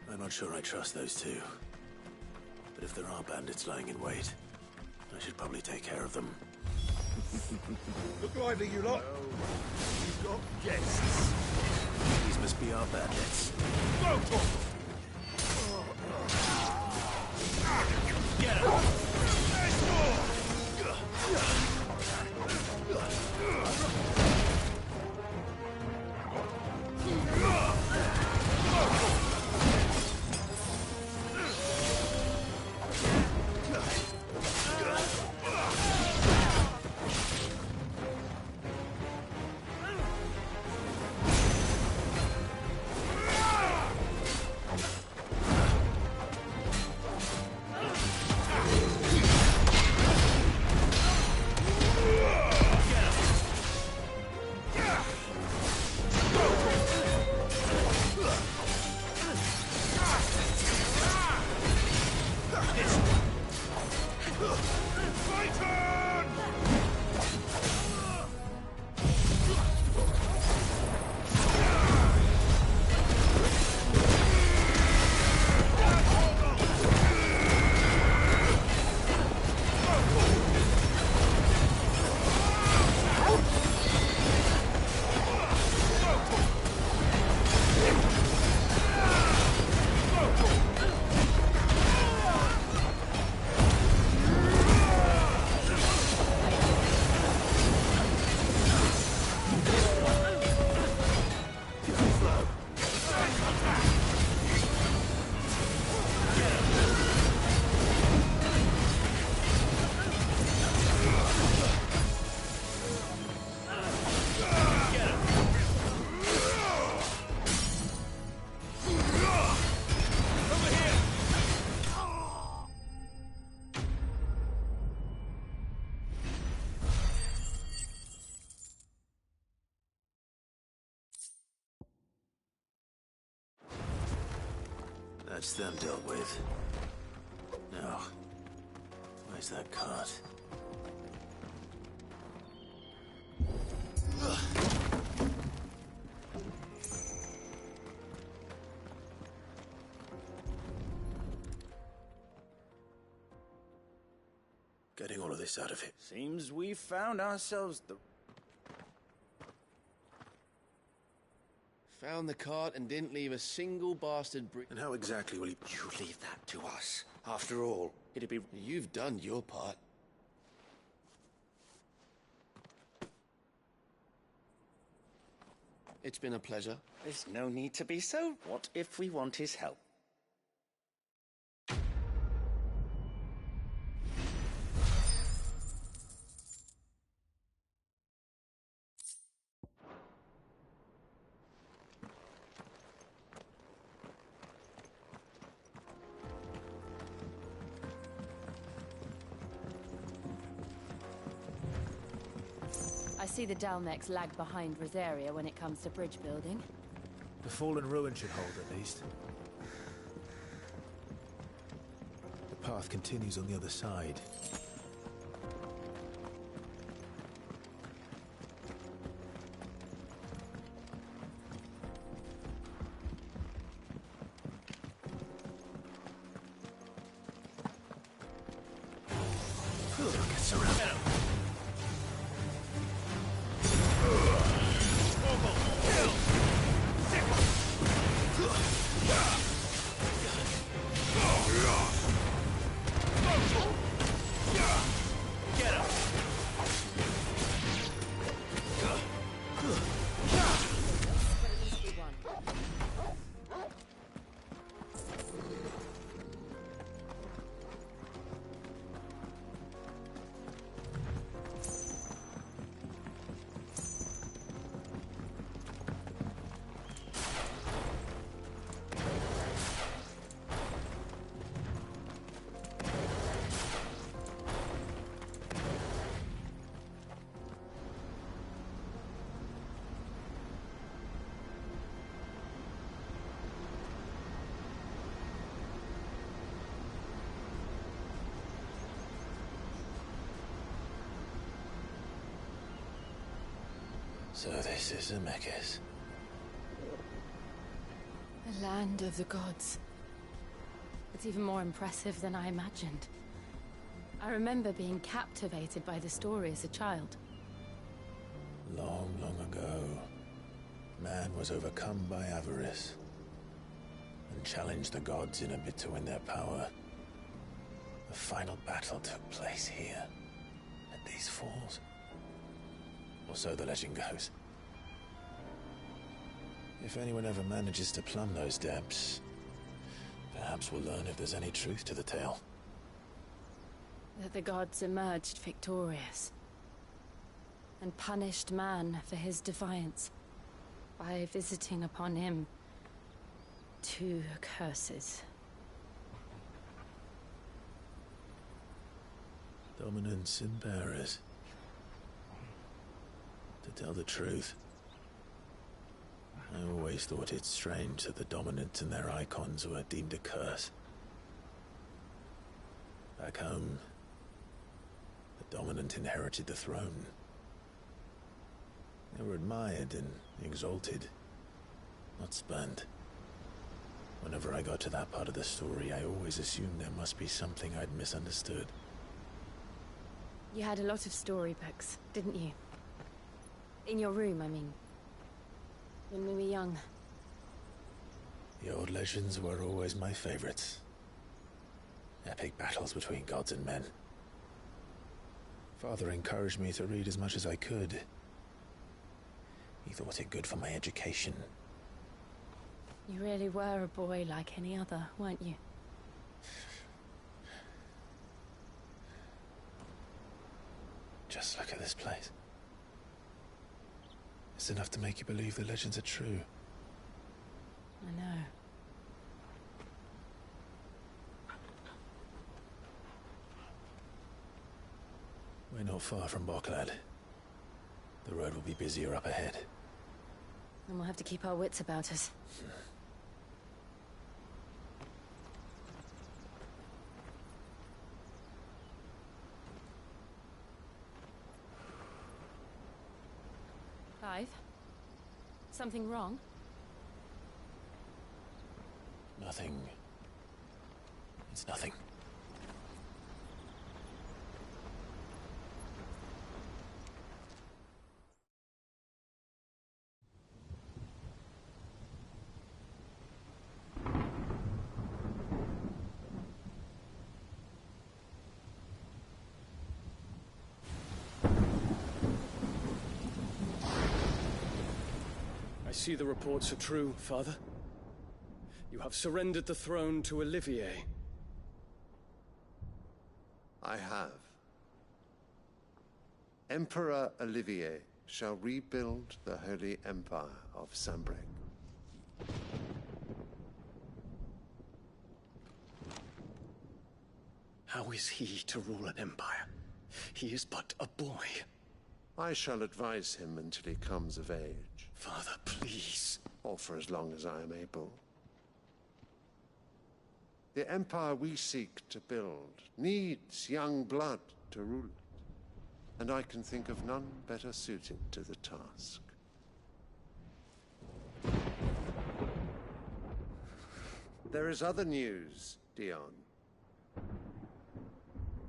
I'm not sure I trust those two. But if there are bandits lying in wait, I should probably take care of them.
Look lively, you lot. You've got guests.
These must be our bandits.
Go, Tom!
Get him! That's them dealt with. Now, where's that cart? Getting all of this out of it.
Seems we found ourselves the...
Found the cart and didn't leave a single bastard brick.
And how exactly will he...
You leave that to us. After all, it'd be...
You've done your part. It's been a pleasure.
There's no need to be so. What if we want his help?
I see the Dalmex lag behind Rosaria when it comes to bridge building.
The fallen ruin should hold, at least. The path continues on the other side.
So this is Zemeckis.
The land of the gods. It's even more impressive than I imagined. I remember being captivated by the story as a child.
Long, long ago, man was overcome by avarice and challenged the gods in a bid to win their power. The final battle took place here, at these falls. Or so the legend goes. If anyone ever manages to plumb those depths, perhaps we'll learn if there's any truth to the tale.
That the gods emerged victorious and punished man for his defiance by visiting upon him 2 curses.
Dominance and bearers. To tell the truth, I always thought it strange that the dominant and their icons were deemed a curse. Back home, the dominant inherited the throne. They were admired and exalted, not spurned. Whenever I got to that part of the story, I always assumed there must be something I'd misunderstood.
You had a lot of storybooks, didn't you? In your room, I mean. When we were young.
The old legends were always my favorites. Epic battles between gods and men. Father encouraged me to read as much as I could. He thought it good for my education.
You really were a boy like any other, weren't you?
Just look at this place. It's enough to make you believe the legends are true.
I know.
We're not far from Boklad. The road will be busier up ahead.
And we'll have to keep our wits about us.
Clive? Something wrong?
Nothing. It's nothing.
I see the reports are true, Father. You have surrendered the throne to Olivier.
I have. Emperor Olivier shall rebuild the Holy Empire of Sanbreque.
How is he to rule an empire? He is but a boy.
I shall advise him until he comes of age.
Father, please.
Or for as long as I am able. The empire we seek to build needs young blood to rule it, and I can think of none better suited to the task. There is other news, Dion.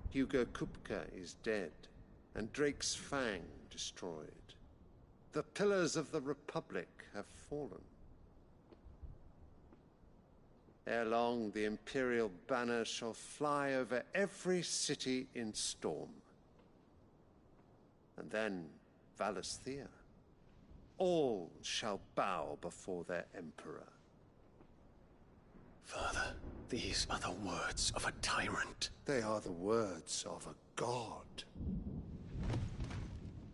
Hugo Kupka is dead, and Drake's Fang destroyed. The pillars of the Republic have fallen. Ere long, the Imperial banner shall fly over every city in Storm. And then Valisthea. All shall bow before their Emperor.
Father, these are the words of a tyrant.
They are the words of a god.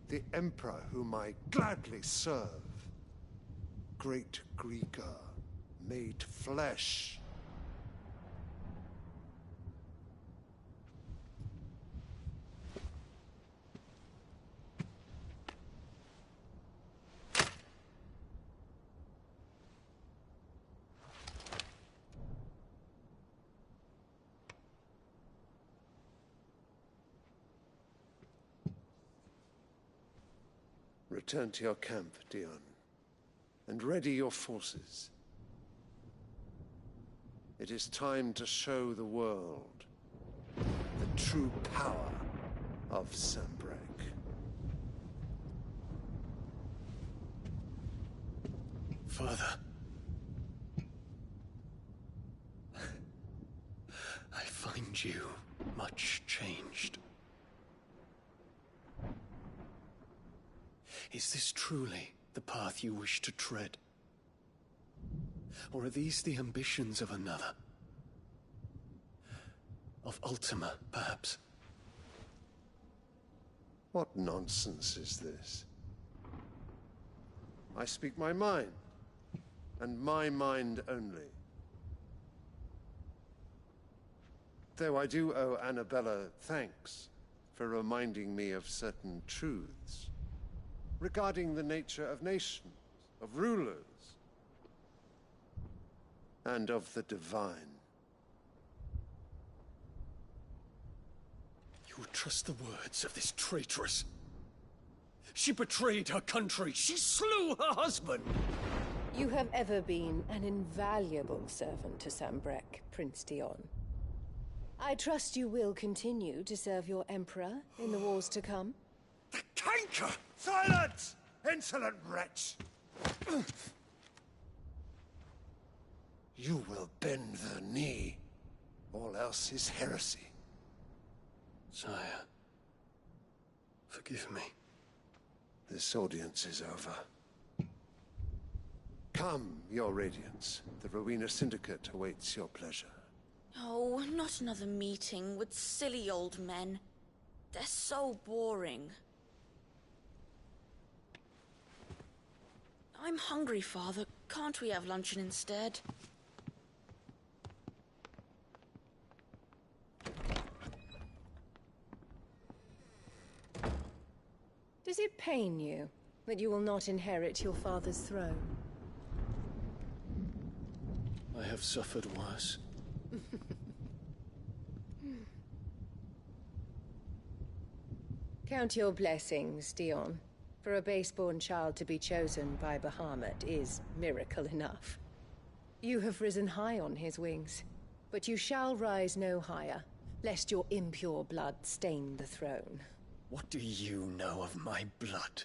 The Emperor whom I gladly serve. Great Greagor, made flesh. Return to your camp, Dion, and ready your forces. It is time to show the world the true power of Sanbreque.
Father. I find you much changed. Is this truly the path you wish to tread? Or are these the ambitions of another? Of Ultima, perhaps?
What nonsense is this? I speak my mind, and my mind only. Though I do owe Annabella thanks for reminding me of certain truths regarding the nature of nations, of rulers, and of the divine.
You would trust the words of this traitress? She betrayed her country. She slew her husband.
You have ever been an invaluable servant to Sanbreque, Prince Dion. I trust you will continue to serve your Emperor in the wars to come.
The canker! Silence! Insolent wretch! You will bend the knee. All else is heresy.
Sire, forgive me.
This audience is over. Come, your Radiance. The Rowena Syndicate awaits your pleasure.
Oh, not another meeting with silly old men. They're so boring. I'm hungry, Father. Can't we have luncheon instead?
Does it pain you that you will not inherit your father's throne?
I have suffered worse.
Count your blessings, Dion. For a base-born child to be chosen by Bahamut is miracle enough. You have risen high on his wings, but you shall rise no higher, lest your impure blood stain the throne.
What do you know of my blood?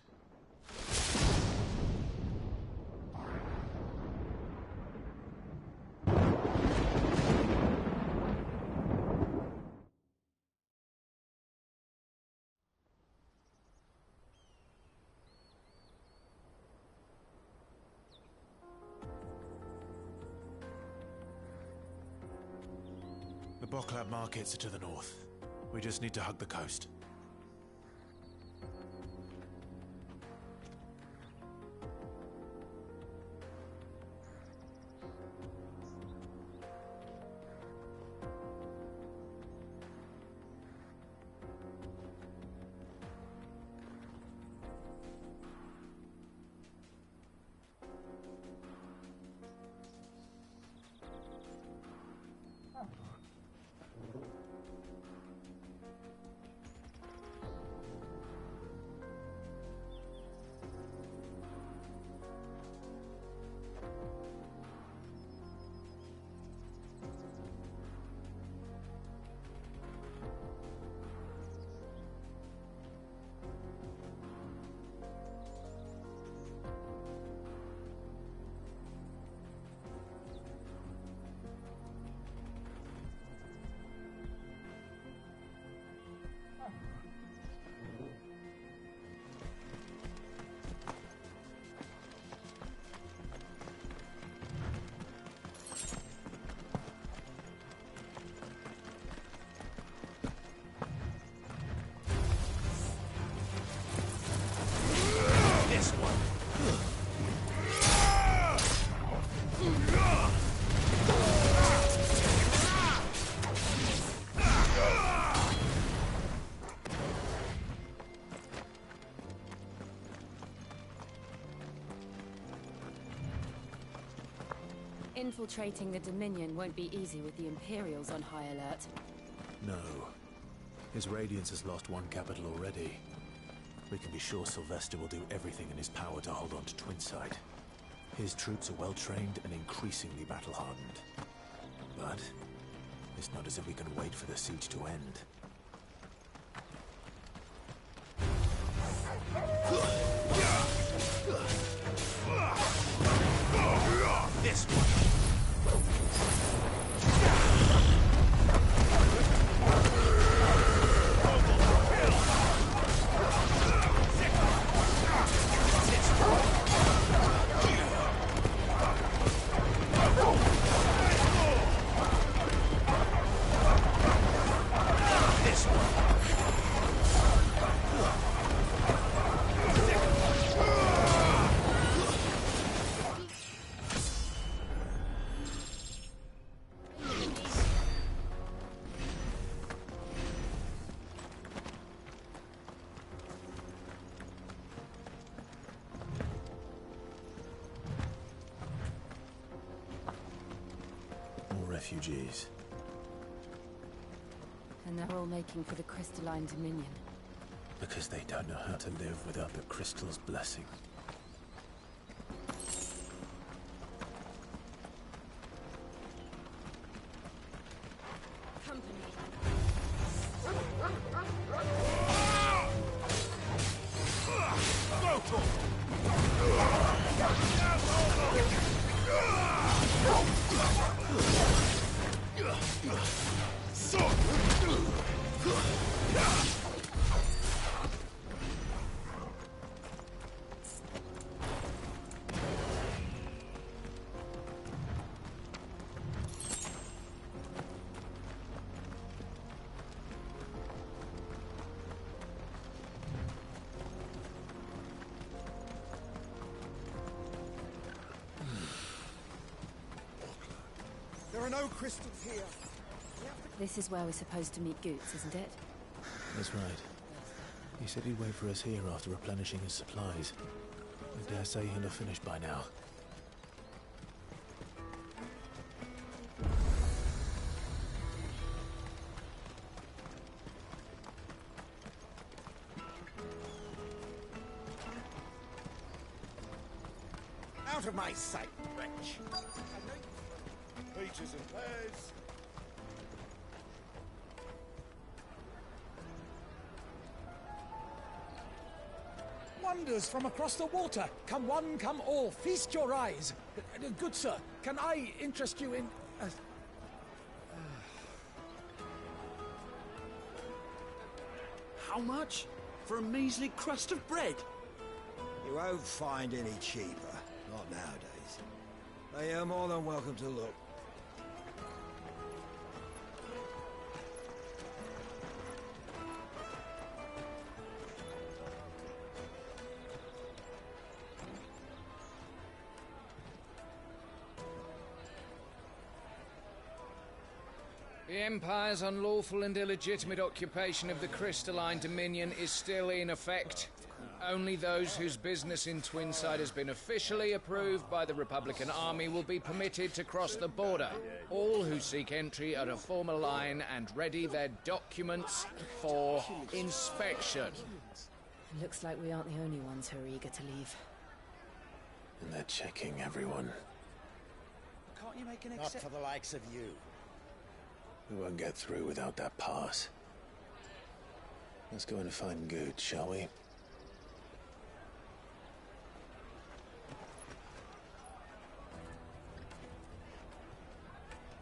The Boklab markets are to the north. We just need to hug the coast.
Infiltrating the Dominion won't be easy with the Imperials on high alert.
No. His Radiance has lost one capital already. We can be sure Sylvester will do everything in his power to hold on to Twinside. His troops are well-trained and increasingly battle-hardened. But it's not as if we can wait for the siege to end.
This one.
Refugees.
And they're all making for the Crystalline Dominion.
Because they don't know how to live without the Crystal's blessing.
There are no crystals here.
This is where we're supposed to meet Goots, isn't it?
That's right. He said he'd wait for us here after replenishing his supplies. I dare say he'll have finished by now.
Out of my sight, wretch! Peaches and pears.
Wonders from across the water. Come one, come all. Feast your eyes. Good sir, can I interest you in...
How much? For a measly crust of bread?
You won't find any cheaper. Not nowadays. But you're more than welcome to look.
The Empire's unlawful and illegitimate occupation of the Crystalline Dominion is still in effect. Only those whose business in Twinside has been officially approved by the Republican Army will be permitted to cross the border. All who seek entry are to form a line and ready their documents for inspection.
Looks like we aren't the only ones who are eager to leave.
And they're checking everyone.
Can't you make an
Not for the likes of you.
We won't get through without that pass. Let's go and find Good, shall we?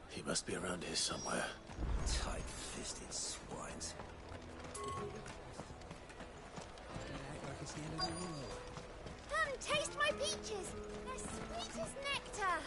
He must be around here somewhere.
Tight-fisted swines. Act like it's the end of the world.
Come, taste my peaches. They're sweet as nectar.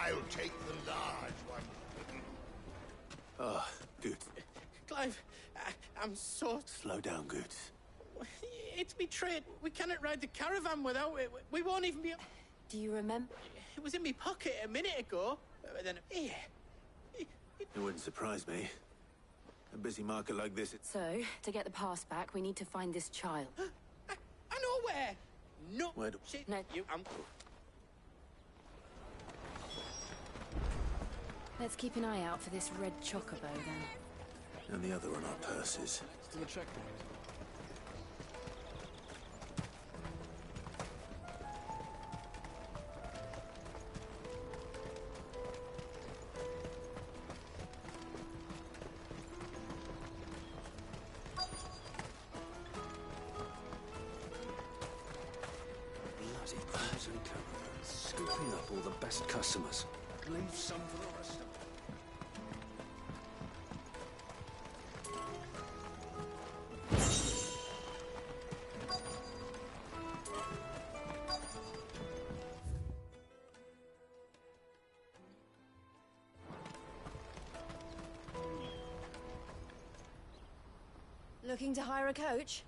I'll take the large one.
Ah, Good.
Clive, I'm so...
Slow down, Good.
It's me trade. We cannot ride the caravan without it. We won't even be...
Do you remember?
It was in my pocket a minute ago. Then, here.
It wouldn't surprise me. A busy market like this, it's...
So, to get the pass back, we need to find this child.
I know where. No.
Where do...
Shit.
No.
You,
Let's keep an eye out for this red chocobo, then.
And the other on our purses.
Still a checkpoint.
Bloody cruising caravan, scooping up all the best customers. Leave some for the rest of them.
Looking to hire a coach?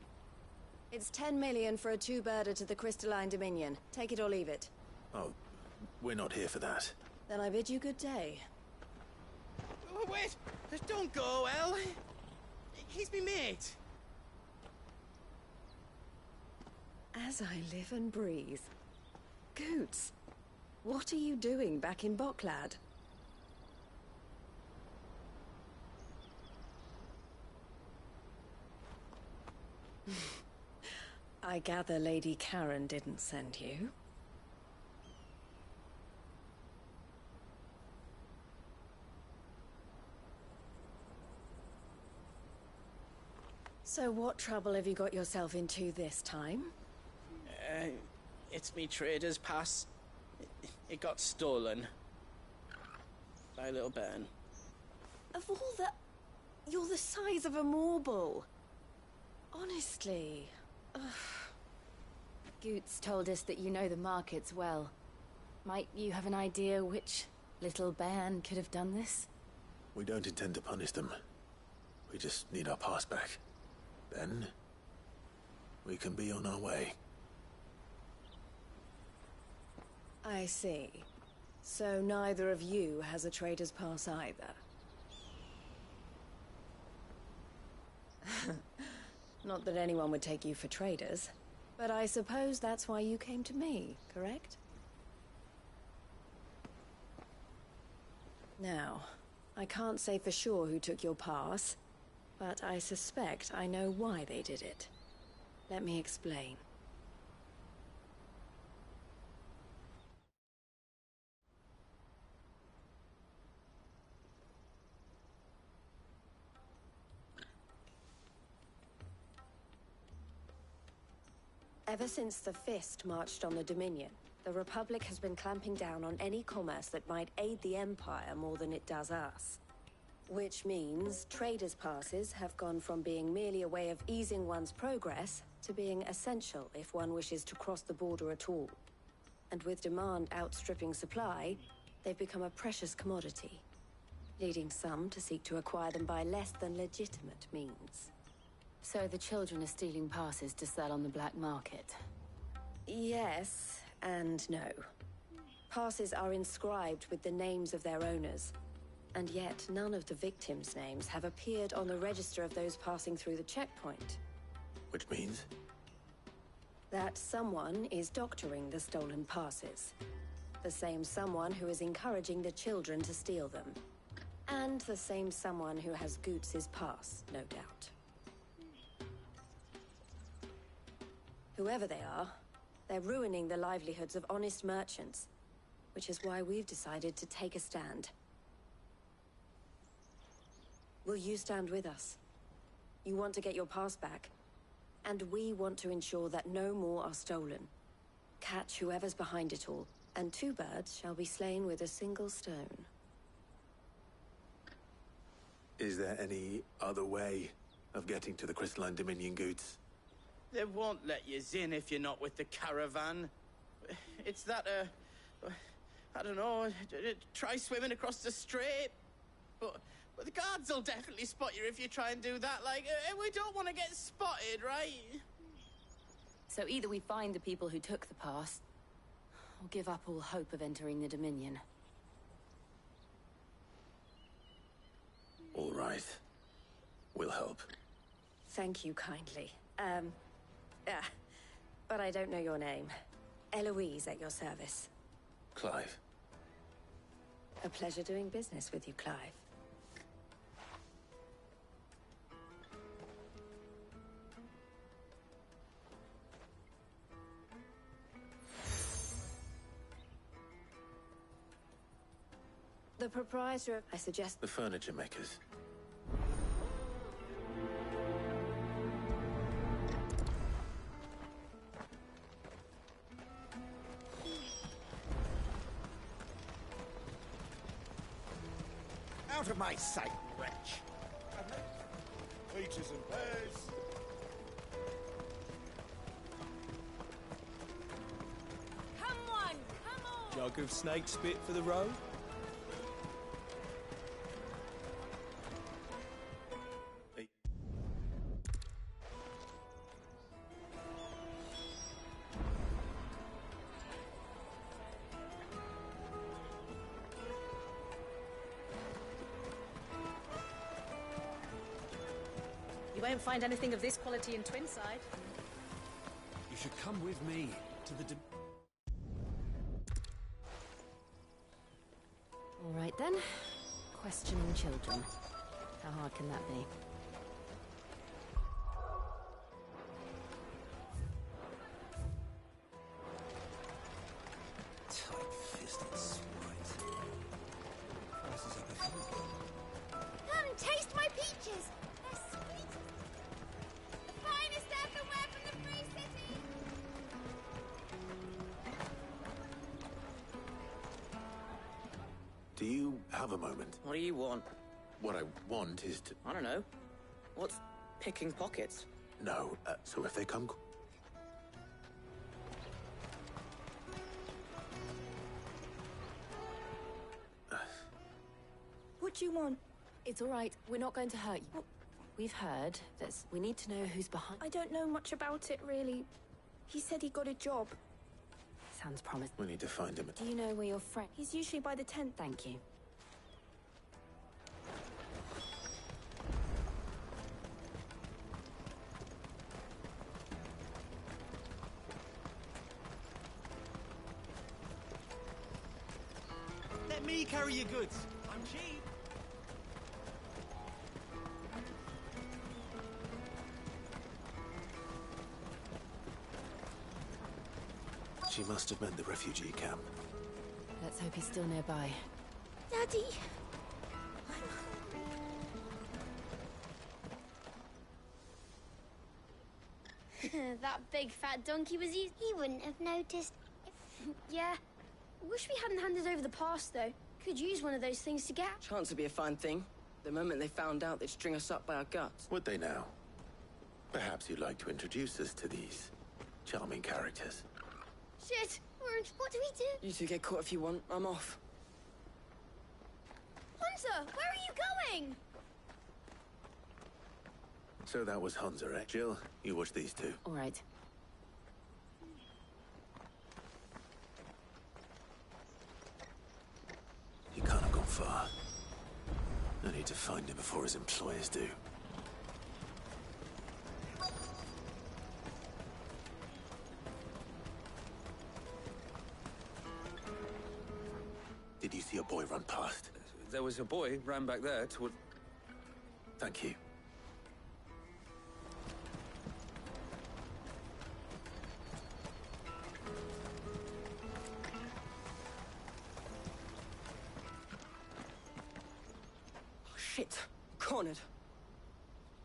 It's 10 million for a two-birder to the Crystalline Dominion. Take it or leave it.
Oh, we're not here for that.
Then I bid you good day.
Oh, wait. Don't go, El. He's me mate.
As I live and breathe. Goots, what are you doing back in Boklad? I gather Lady Karen didn't send you. So what trouble have you got yourself into this time?
It's me trader's pass. It got stolen. By little Ben.
Of all the... You're the size of a marble. Honestly. Ugh.
Goots told us that you know the markets well. Might you have an idea which little bairn could have done this?
We don't intend to punish them. We just need our pass back. Then, we can be on our way.
I see. So neither of you has a trader's pass either. Not that anyone would take you for traders, but I suppose that's why you came to me, correct? Now, I can't say for sure who took your pass, but I suspect I know why they did it. Let me explain. Ever since the Fist marched on the Dominion, the Republic has been clamping down on any commerce that might aid the Empire more than it does us. Which means traders' passes have gone from being merely a way of easing one's progress to being essential if one wishes to cross the border at all. And with demand outstripping supply, they've become a precious commodity, leading some to seek to acquire them by less than legitimate means.
So the children are stealing passes to sell on the black market?
Yes, and no. Passes are inscribed with the names of their owners, and yet none of the victims' names have appeared on the register of those passing through the checkpoint.
Which means?
That someone is doctoring the stolen passes. The same someone who is encouraging the children to steal them. And the same someone who has Goots's pass, no doubt. Whoever they are, they're ruining the livelihoods of honest merchants, which is why we've decided to take a stand. Will you stand with us? You want to get your pass back, and we want to ensure that no more are stolen. Catch whoever's behind it all, and two birds shall be slain with a single stone.
Is there any other way of getting to the Crystalline Dominion, Goots?
They won't let you in if you're not with the caravan. It's that, I don't know, try swimming across the strait. But the guards will definitely spot you if you try and do that. Like, we don't want to get spotted, right?
So either we find the people who took the pass, or give up all hope of entering the Dominion.
All right. We'll help.
Thank you kindly. But I don't know your name. Eloise at your service.
Clive.
A pleasure doing business with you, Clive. The proprietor of... I suggest...
The furniture makers.
Out of my sight, wretch!
Peaches and pears.
Come on, come on!
Jug of snake spit for the road?
You won't find anything of this quality in Twinside.
You should come with me to the...
All right then. Questioning children. How hard can that be?
Tight-fisted swine. Prices up a few.
Come, taste my peaches! They're sweet. The finest earthenware from the Free City!
Do you have a moment?
What do you want?
What I want is to...
I don't know. What's picking pockets?
No, so if they come...
What do you want?
It's all right. We're not going to hurt you. We've heard that we need to know who's behind...
I don't know much about it, really. He said he got a job.
Tan's promised.
We need to find him.
Do you know where your friend... He's usually by the tent, thank you.
Let me carry your goods. I'm cheap.
She must have meant the refugee camp.
Let's hope he's still nearby.
Daddy! That big fat donkey was easy. He wouldn't have noticed.
Yeah. Wish we hadn't handed over the pass, though. Could use one of those things to get...
Chance would be a fine thing. The moment they found out, they'd string us up by our guts.
Would they now? Perhaps you'd like to introduce us to these charming characters.
Shit! What do we do?
You two get caught if you want. I'm off.
Hunter, where are you going?
So that was Hunter, eh? Jill, you watch these two.
All right.
He can't have gone far. I need to find him before his employers do. Did you see a boy run past?
There was a boy ran back there toward...
Thank you.
Oh, shit. Cornered.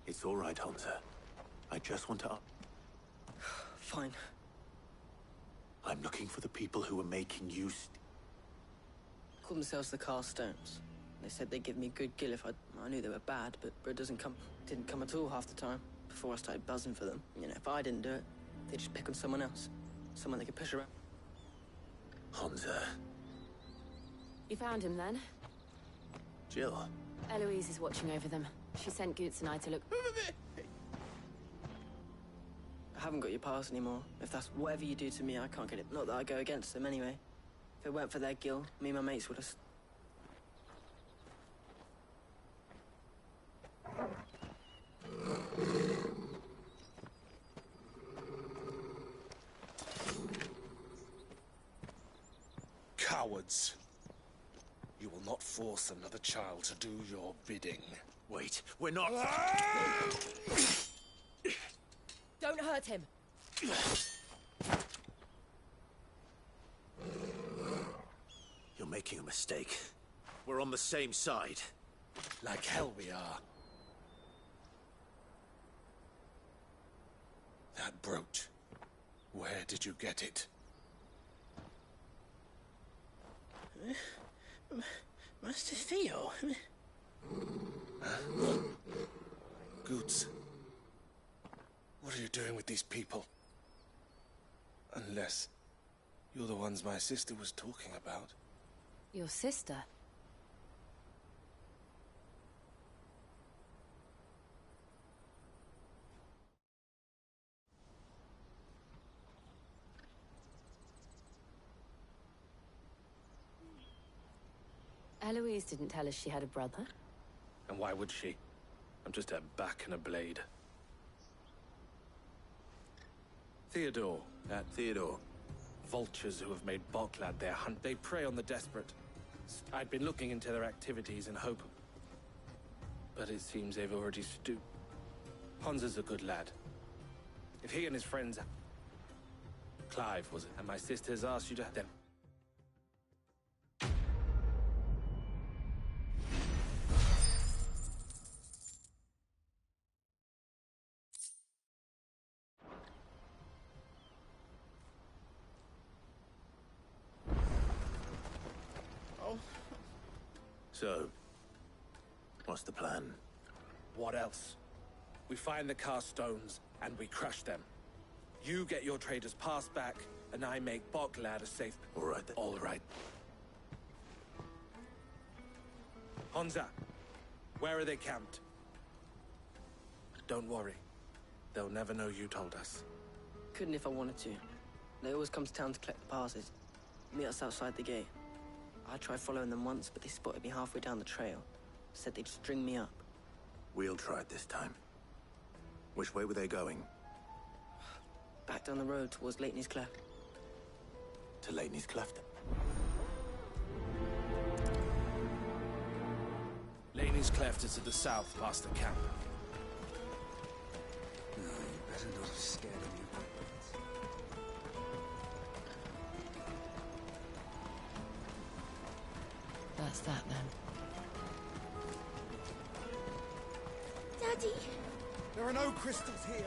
It's all right, Hunter. I just want to...
Fine.
I'm looking for the people who were making use...
Called themselves the Carstones. They said they'd give me good gill if I knew they were bad, but Brad didn't come at all half the time. Before I started buzzing for them. You know, if I didn't do it, they'd just pick on someone else. Someone they could push around.
Hunter.
You found him then?
Jill.
Eloise is watching over them. She sent Goots and I to look...
I haven't got your pass anymore. If that's whatever you do to me, I can't get it. Not that I go against them anyway. If it weren't for their gill, me and my mates would have...
Cowards. You will not force another child to do your bidding.
Wait, we're not...
Don't hurt him.
You're making a mistake. We're on the same side.
Like hell we are. That brooch. Where did you get it?
Master Theo?
Goots. What are you doing with these people? Unless you're the ones my sister was talking about.
Your sister? Eloise didn't tell us she had a brother.
And why would she? I'm just a back and a blade. Theodore.
Theodore.
Vultures who have made Boklad their hunt. They prey on the desperate. I'd been looking into their activities in hope. But it seems they've already stooped. Ponza's a good lad. If he and his friends... Clive, was it? And my sisters asked you to... Then...
So, what's the plan?
What else? We find the Carstones, and we crush them. You get your trader's pass back, and I make Boklad a safe...
All right, then.
All right. Honza, where are they camped? Don't worry. They'll never know you told us.
Couldn't if I wanted to. They always come to town to collect the passes. Meet us outside the gate. I tried following them once, but they spotted me halfway down the trail. Said they'd string me up.
We'll try it this time. Which way were they going?
Back down the road towards Leitney's Cleft.
To Leitney's Cleft?
Leitney's Cleft is to the south, past the camp.
No, you better not have scared any of my bullets.
That's that then.
Daddy!
There are no crystals here.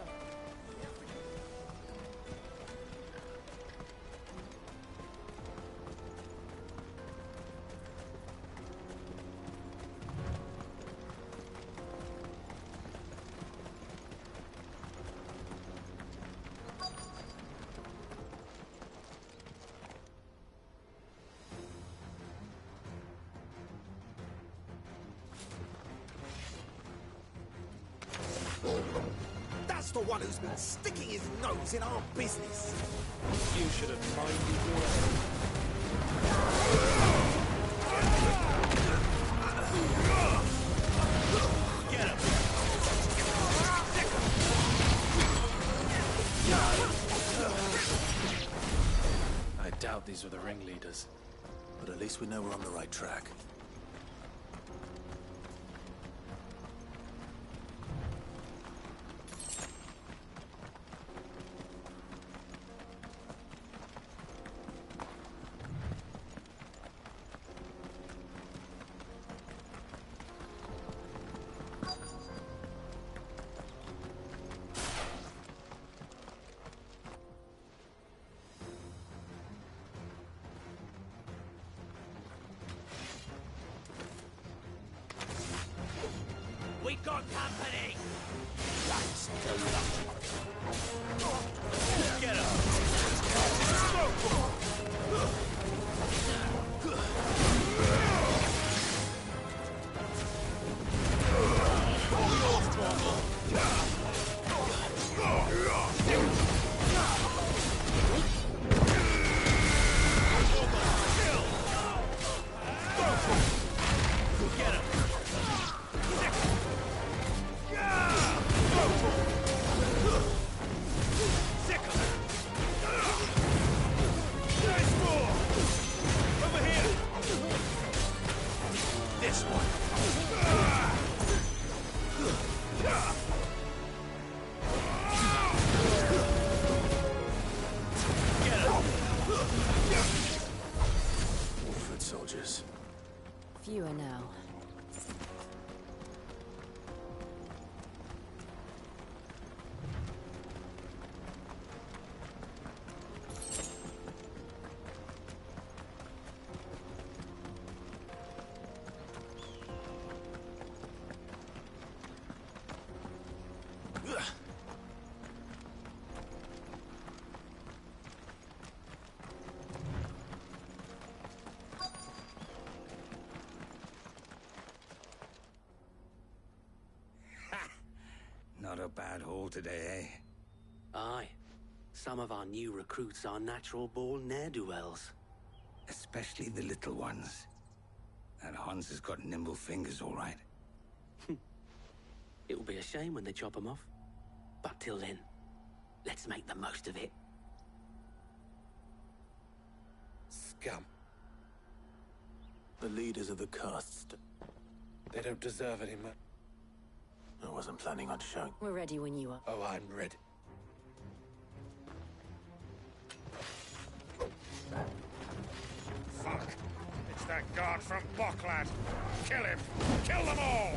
That's the one who's been sticking his nose in our business.
You should have minded your Get him! I doubt these were the ringleaders.
But at least we know we're on the right track.
We got company!
Get him!
Foot soldiers.
Fewer now.
Not a bad haul today, eh?
Aye. Some of our new recruits are natural-born ne'er-do-wells.
Especially the little ones. That Hans has got nimble fingers, all right.
It will be a shame when they chop them off. But till then, let's make the most of it.
Scum.
The leaders of the castes.
They don't deserve any much.
I wasn't planning on showing.
We're ready when you are.
Oh, I'm ready.
Fuck! It's that guard from Boklad! Kill him! Kill them all!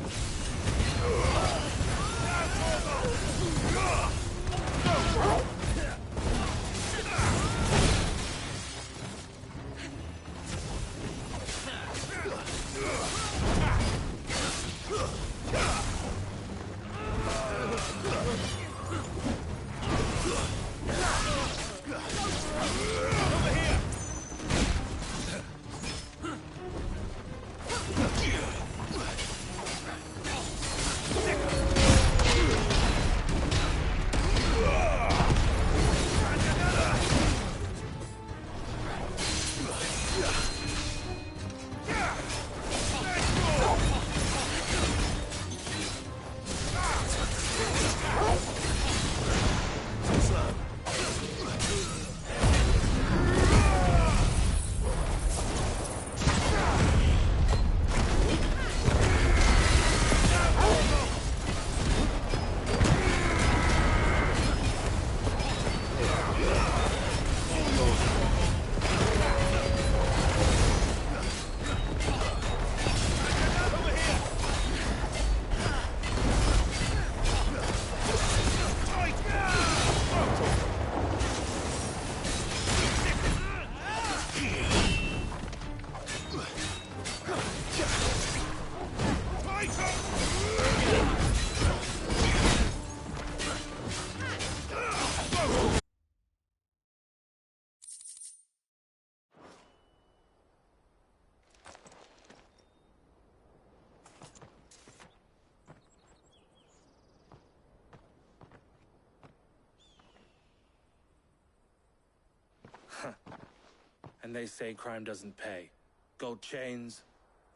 And they say crime doesn't pay. Gold chains,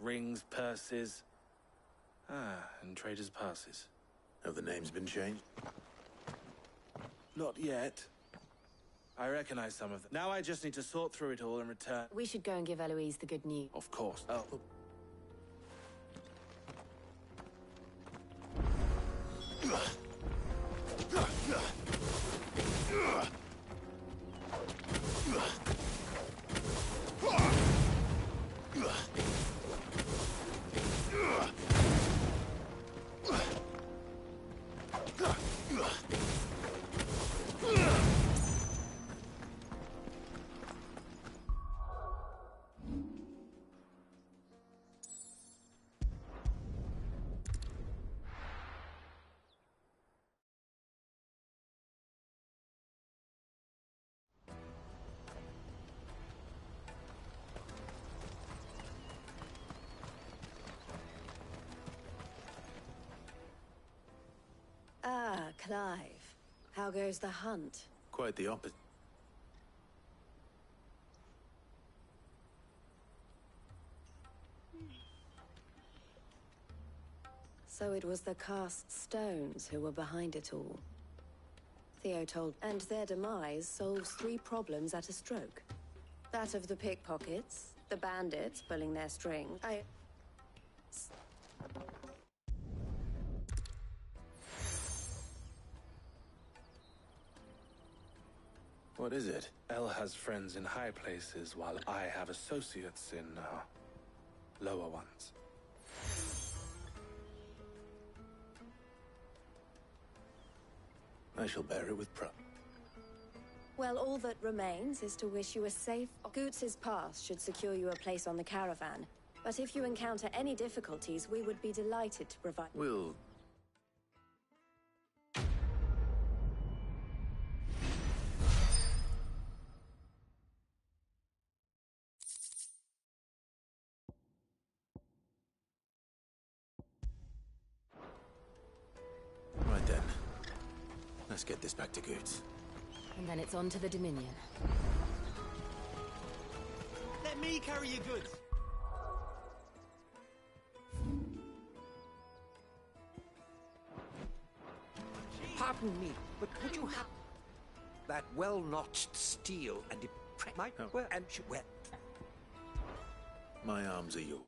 rings, purses. And traders' passes.
Have the names been changed?
Not yet. I recognize some of them. Now I just need to sort through it all and return.
We should go and give Eloise the good news.
Of course. Oh.
Ah, Clive. How goes the hunt?
Quite the opposite.
So it was the cast stones who were behind it all. Theo told, and their demise solves 3 problems at a stroke. That of the pickpockets, the bandits pulling their strings.
What is it?
Elle has friends in high places, while I have associates in, lower ones.
I shall bear it with pride.
Well, all that remains is to wish you a safe... Goots's pass should secure you a place on the caravan. But if you encounter any difficulties, we would be delighted to provide...
We'll... Right then. Let's get this back to Goots.
And then it's on to the Dominion.
Let me carry your goods.
Pardon me, but would you have that well-notched steel and my well, and well.
My arms are yours.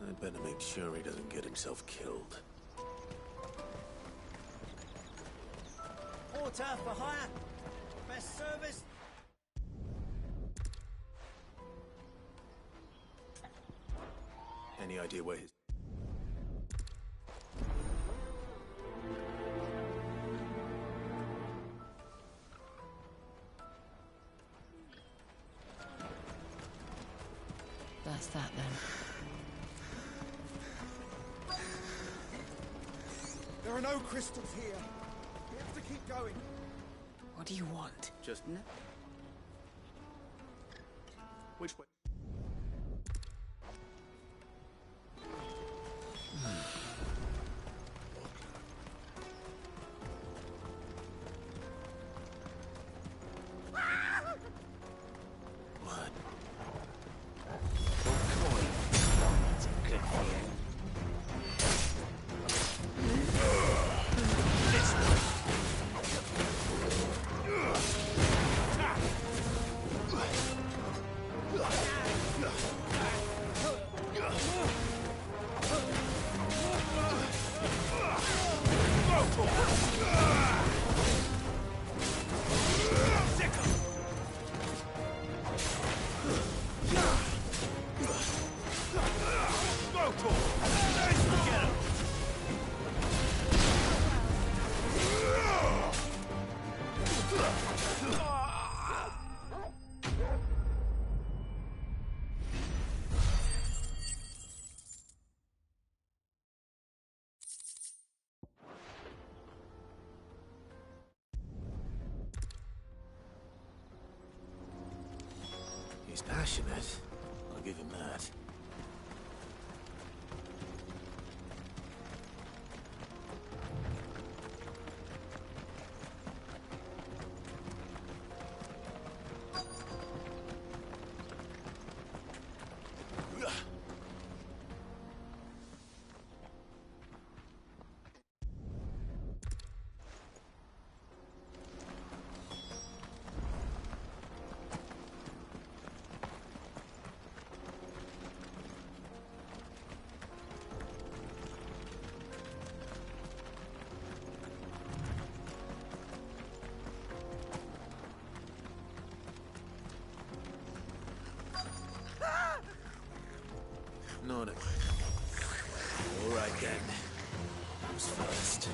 I'd better make sure he doesn't get himself killed.
Water for hire. Best service.
Any idea where his...
That's that then.
There are no crystals here. We have to keep going.
What do you want?
Just...
No.
Which way? He's passionate. I'll give him that.
again. Who's first?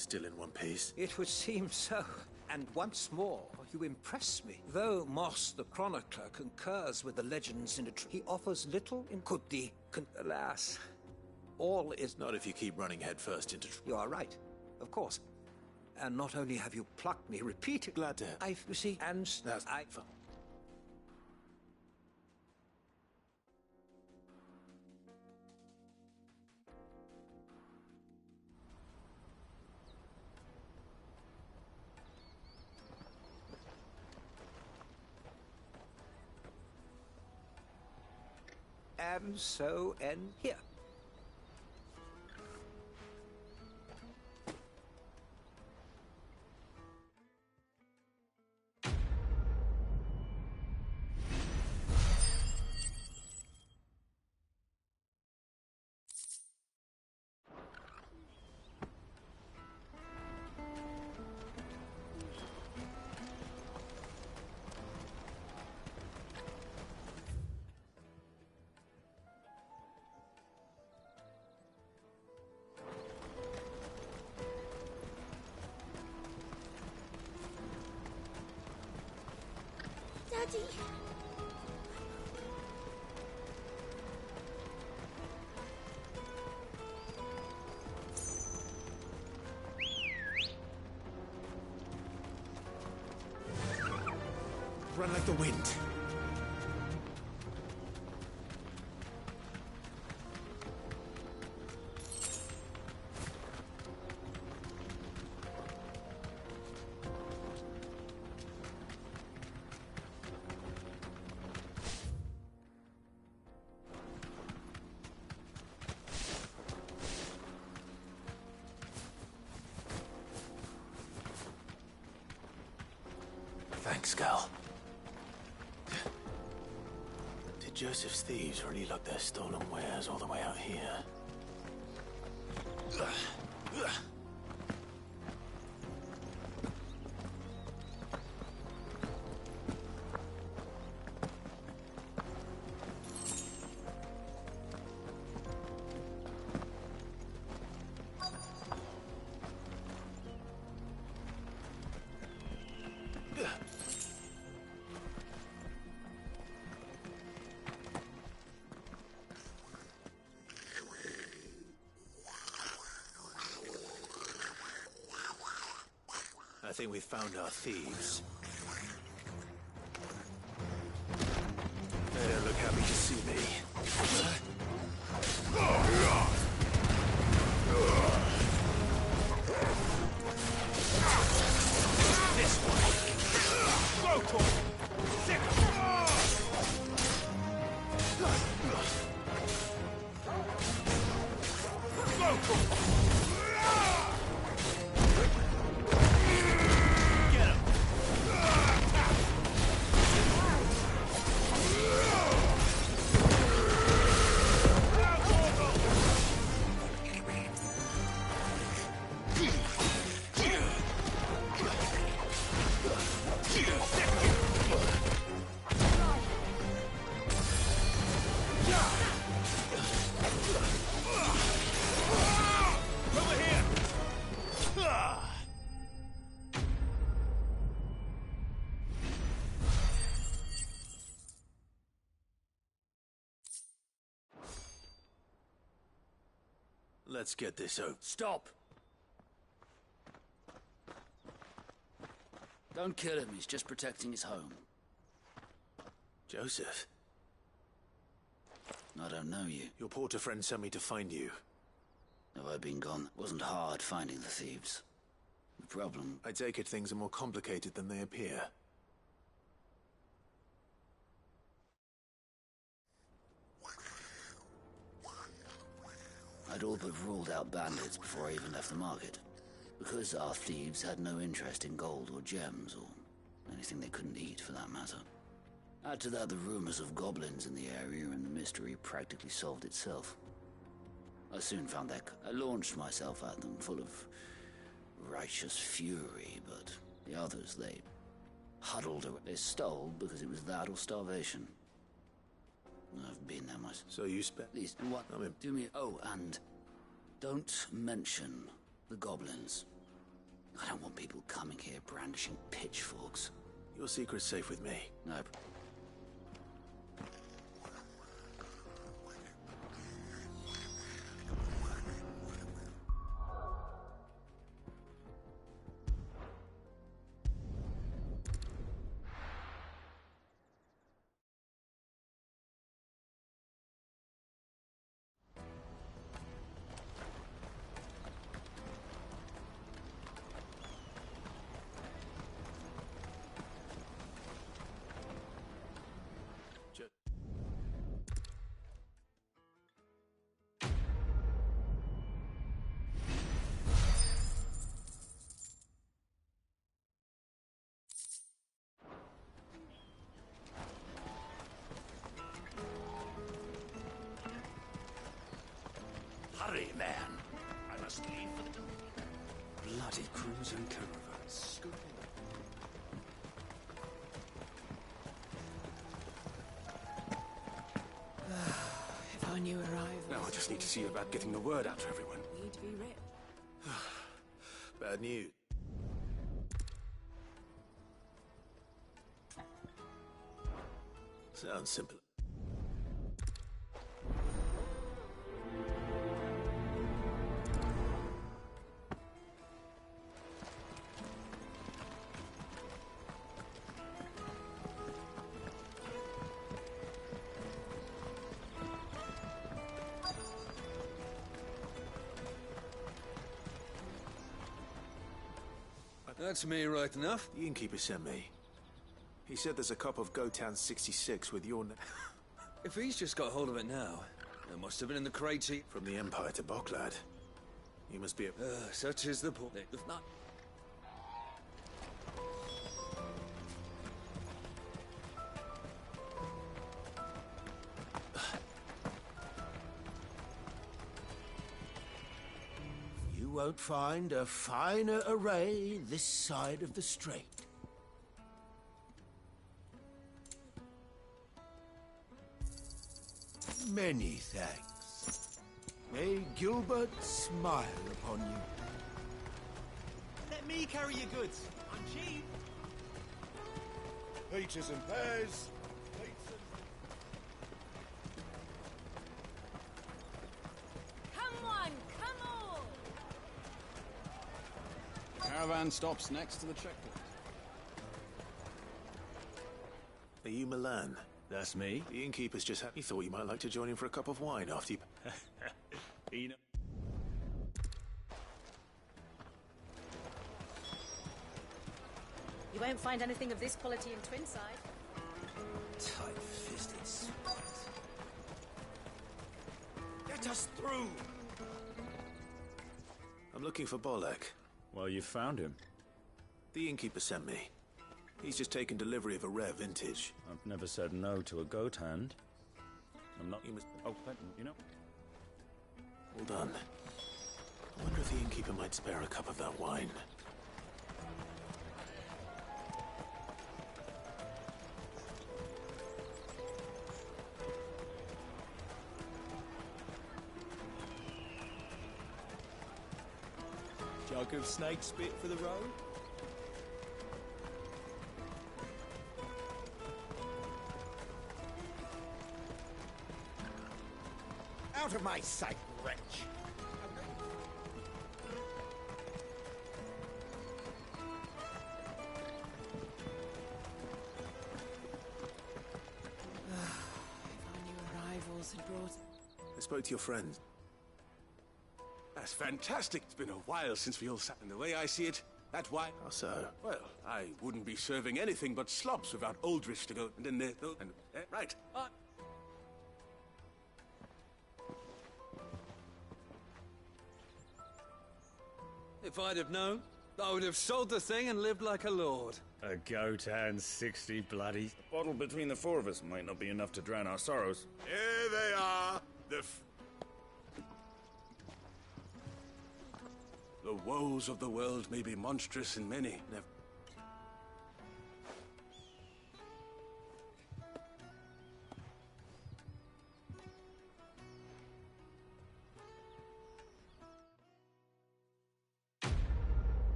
Still in one piece?
It would seem so. And once more, you impress me. Though Moss the Chronicler concurs with the legends in he offers little in alas, all is...
Not if you keep running headfirst into...
You are right, of course. And not only have you plucked me repeatedly...
Glad to...
you see, and...
That's...
And so end here.
Daddy.
Run like the wind.
Thanks, Gal. Did Joseph's thieves really lug their stolen wares all the way out here? I think we've found our thieves. They don't look happy to see me. This way. Go, Tor! Go, Tor! Let's get this over.
Stop! Don't kill him, he's just protecting his home.
Joseph?
I don't know you.
Your porter friend sent me to find you.
Have I been gone? It wasn't hard finding the thieves. The problem...
I take it things are more complicated than they appear.
I'd all but ruled out bandits before I even left the market. Because our thieves had no interest in gold or gems, or anything they couldn't eat for that matter. Add to that the rumors of goblins in the area, and the mystery practically solved itself. I soon found that I launched myself at them, full of righteous fury, but the others, they huddled around. They stole because it was that or starvation. I've been there myself.
So you spent...
At least what? Do me... Oh, and don't mention the goblins. I don't want people coming here brandishing pitchforks.
Your secret's safe with me.
No. Hurry, man. I must leave for the...
Bloody crimson caravans.
If I knew arrival...
Now I just need to see about getting the word out to everyone.
We'd be rich.
Bad news. Sounds simple.
That's me right enough.
The innkeeper sent me. He said there's a cop of Gotown 66 with your name.
If he's just got hold of it now, it must have been in the crates he...
From the Empire to Boklad. You must be a...
such is the point.
won't find a finer array this side of the strait. Many thanks. May Gilbert smile upon you.
Let me carry your goods. I'm cheap.
Peaches and pears.
Come one, come all!
Caravan stops next to the checkpoint.
Are you Milan?
That's me.
The innkeeper's just he thought you might like to join him for a cup of wine after you...
You know...
You won't find anything of this quality in Twinside.
Tight-fisted spies. Get us through!
I'm looking for Bolek.
Well, you found him.
The innkeeper sent me. He's just taken delivery of a rare vintage.
I've never said no to a goat hand. I'm not...
You must...
Oh, you know...
Well done. I wonder if the innkeeper might spare a cup of that wine.
Jug of snake spit for the road?
Out of my sight, wretch!
Arrivals had brought...
I spoke to your friend.
That's fantastic. It's been a while since we all sat in the way I see it. That wine...
How so?
Well, I wouldn't be serving anything but slops without Aldrich to go and in there, though. And, right.
If I'd have known, I would have sold the thing and lived like a lord.
A goat and 60 bloody...
A bottle between the four of us might not be enough to drown our sorrows.
Here they are.
The woes of the world may be monstrous in many.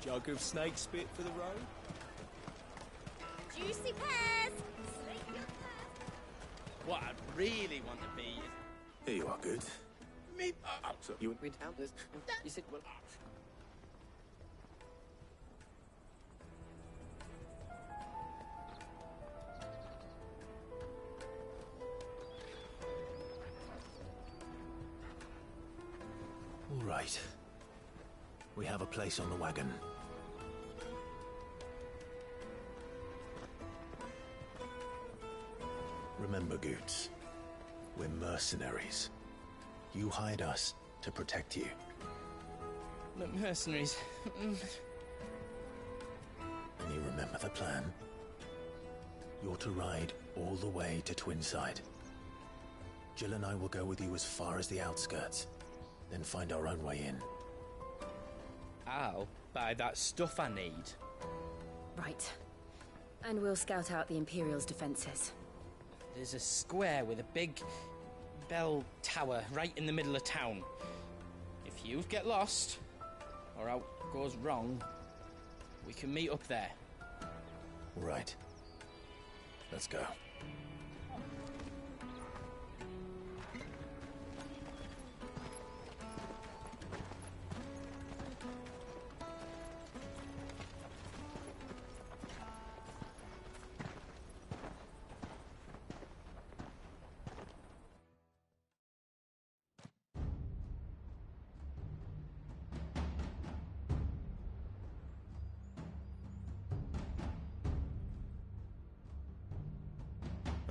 Jug of snake spit for the road?
Juicy pears! Slate your pears!
What I really want to be is...
Here you are, good.
Me...
So you...
We down this... You said... Well...
All right. We have a place on the wagon. Remember, Goots, we're mercenaries. You hired us to protect you.
But mercenaries...
And you remember the plan? You're to ride all the way to Twinside. Jill and I will go with you as far as the outskirts, then find our own way in.
I'll buy that stuff I need.
Right. And we'll scout out the Imperial's defenses.
There's a square with a big bell tower right in the middle of town. If you get lost, or out goes wrong, we can meet up there.
All right. Let's go.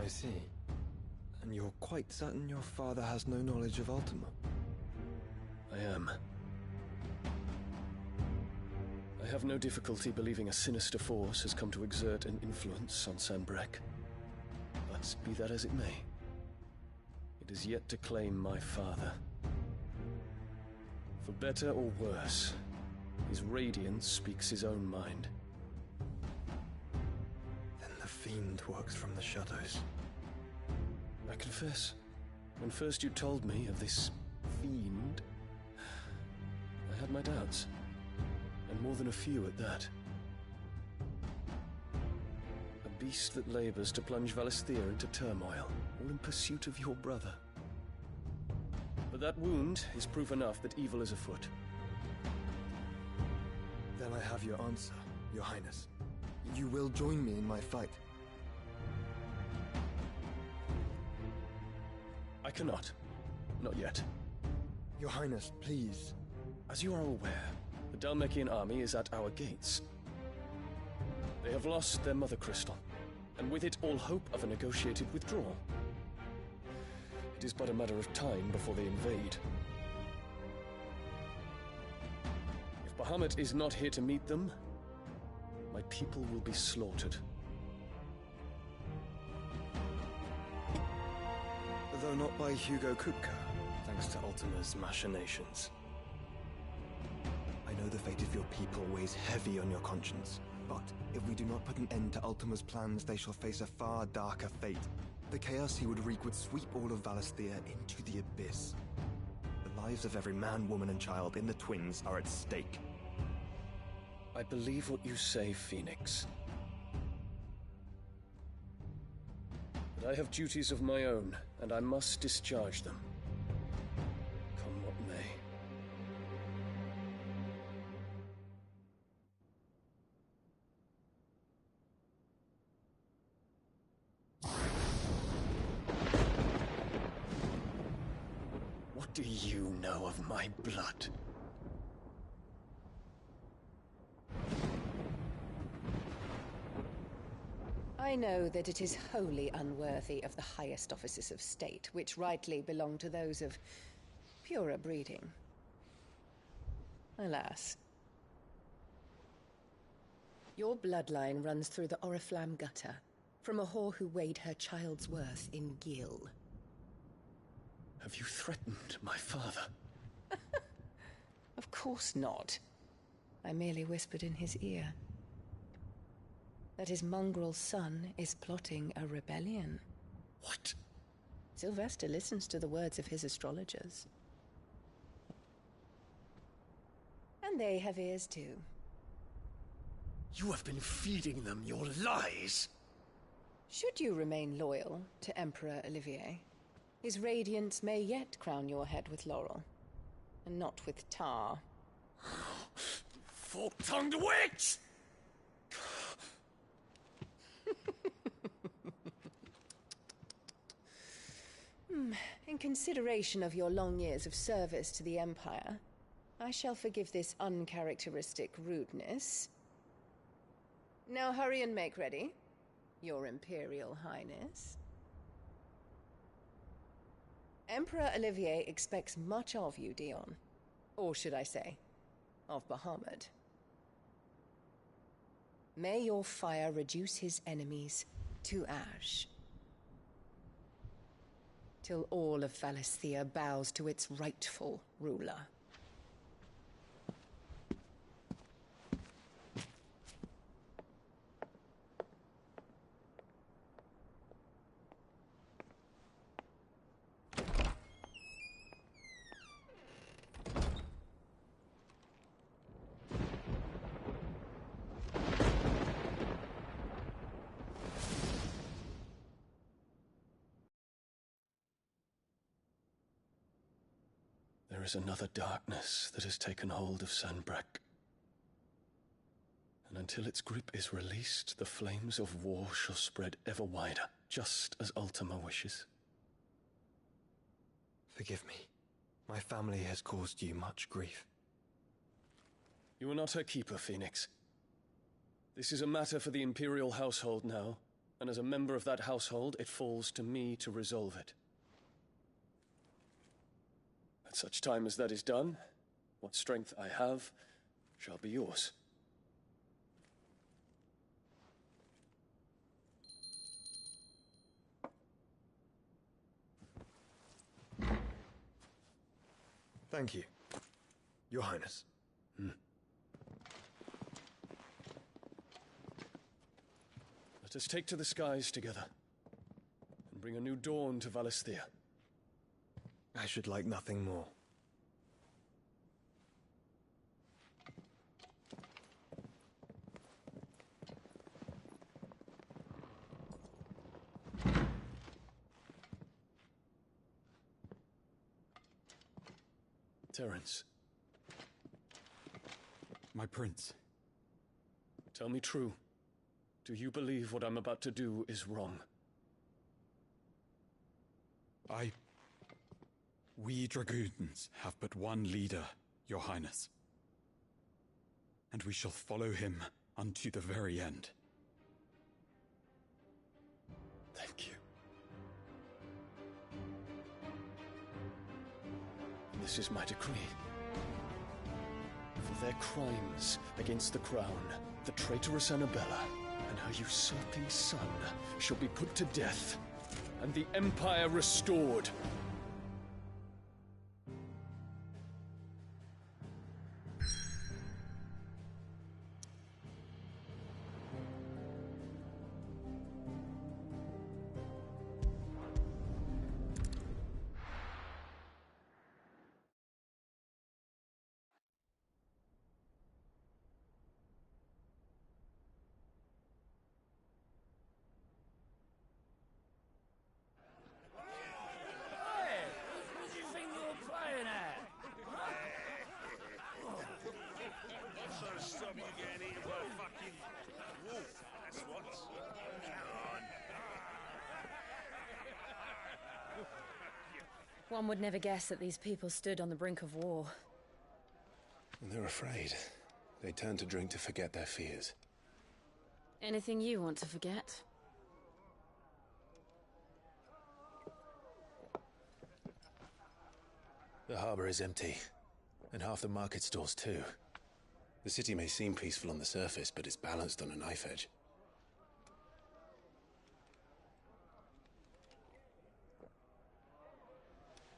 see. And you're quite certain your father has no knowledge of Ultima?
I am. I have no difficulty believing a sinister force has come to exert an influence on Sanbreque. But be that as it may, it is yet to claim my father. For better or worse, his radiance speaks his own mind.
Then the fiend works from the shadows.
I confess, when first you told me of this fiend, I had my doubts, and more than a few at that. A beast that labors to plunge Valisthea into turmoil, all in pursuit of your brother. But that wound is proof enough that evil is afoot.
Then I have your answer, Your Highness. You will join me in my fight.
I cannot. Not yet.
Your Highness, please.
As you are aware, the Dhalmekian army is at our gates. They have lost their mother crystal, and with it all hope of a negotiated withdrawal. It is but a matter of time before they invade. If Bahamut is not here to meet them, my people will be slaughtered.
Though not by Hugo Kupka, thanks to Ultima's machinations. I know the fate of your people weighs heavy on your conscience, but if we do not put an end to Ultima's plans, they shall face a far darker fate. The chaos he would wreak would sweep all of Valisthea into the abyss. The lives of every man, woman, and child in the Twins are at stake.
I believe what you say, Phoenix. But I have duties of my own, and I must discharge them. Come what may. What do you know of my blood?
I know that it is wholly unworthy of the highest offices of state, which rightly belong to those of purer breeding. Alas. Your bloodline runs through the Oriflamme gutter, from a whore who weighed her child's worth in gil.
Have you threatened my father?
Of course not. I merely whispered in his ear that his mongrel son is plotting a rebellion.
What?
Sylvester listens to the words of his astrologers. And they have ears too.
You have been feeding them your lies!
Should you remain loyal to Emperor Olivier, his radiance may yet crown your head with laurel, and not with tar.
Fork-tongued witch!
In consideration of your long years of service to the Empire, I shall forgive this uncharacteristic rudeness. Now hurry and make ready, Your Imperial Highness. Emperor Olivier expects much of you, Dion. Or should I say, of Bahamut. May your fire reduce his enemies to ash, till all of Valisthea bows to its rightful ruler.
There is another darkness that has taken hold of Sanbreque. And until its grip is released, the flames of war shall spread ever wider, just as Ultima wishes.
Forgive me. My family has caused you much grief.
You are not her keeper, Phoenix. This is a matter for the Imperial household now, and as a member of that household, it falls to me to resolve it. At such time as that is done, what strength I have shall be yours.
Thank you, Your Highness.
Let us take to the skies together, and bring a new dawn to Valisthea.
I should like nothing more.
Terence.
My prince.
Tell me true. Do you believe what I'm about to do is wrong?
We dragoons have but one leader, Your Highness. And we shall follow him unto the very end.
Thank you. This is my decree. For their crimes against the crown, the traitorous Annabella and her usurping son shall be put to death, and the Empire restored.
One would never guess that these people stood on the brink of war.
They're afraid. They turn to drink to forget their fears.
Anything you want to forget?
The harbor is empty, and half the market stalls too. The city may seem peaceful on the surface, but it's balanced on a knife edge.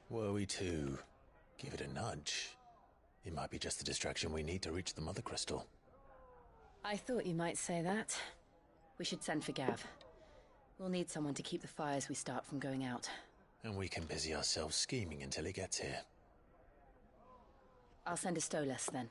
Were we to give it a nudge, it might be just the distraction we need to reach the Mother Crystal.
I thought you might say that. We should send for Gav. We'll need someone to keep the fires we start from going out.
And we can busy ourselves scheming until he gets here.
I'll send a Stolas then.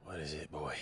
What is it, boy?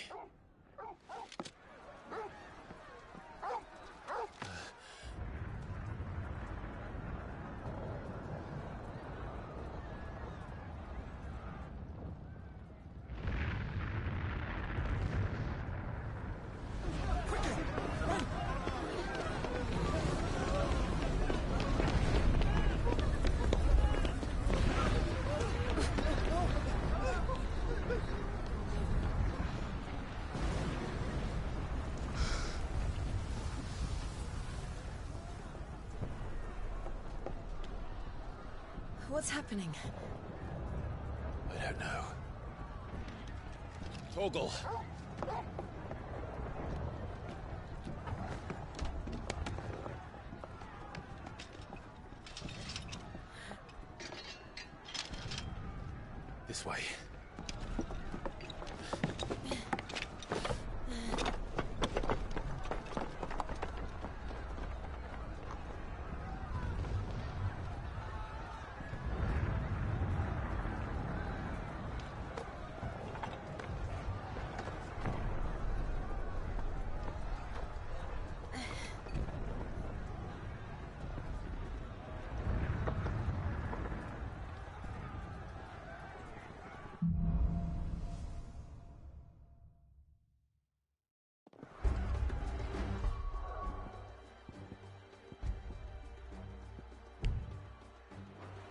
What's happening?
I don't know.
Torgal!
This way.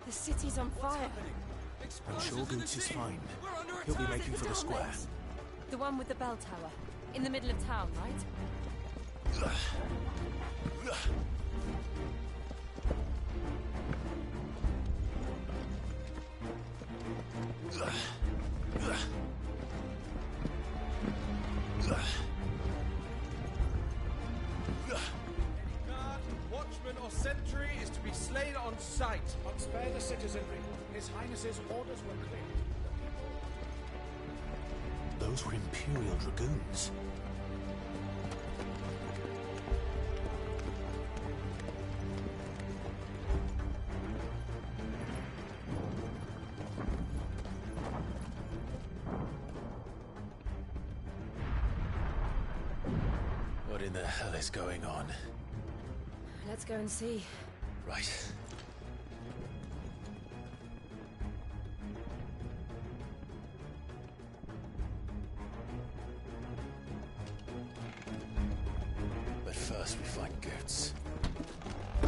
The city's on fire.
I'm sure Goots is fine. He'll be making for the square.
The one with the bell tower. In the middle of town, right?
Watchman or sentry is to be slain on sight.
But spare the citizenry. His Highness's orders were clear.
Those were Imperial Dragoons. What in the hell is going on?
Let's go and see.
Right. But first we find Goots.
I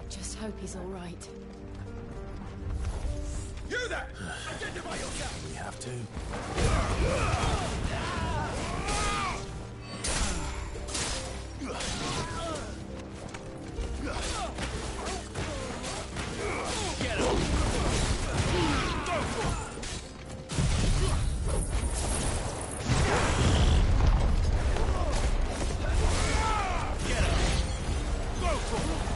just hope he's all right.
You there! Identify yourself!
We have to.
Get him! Go for it! Get him! Go for it!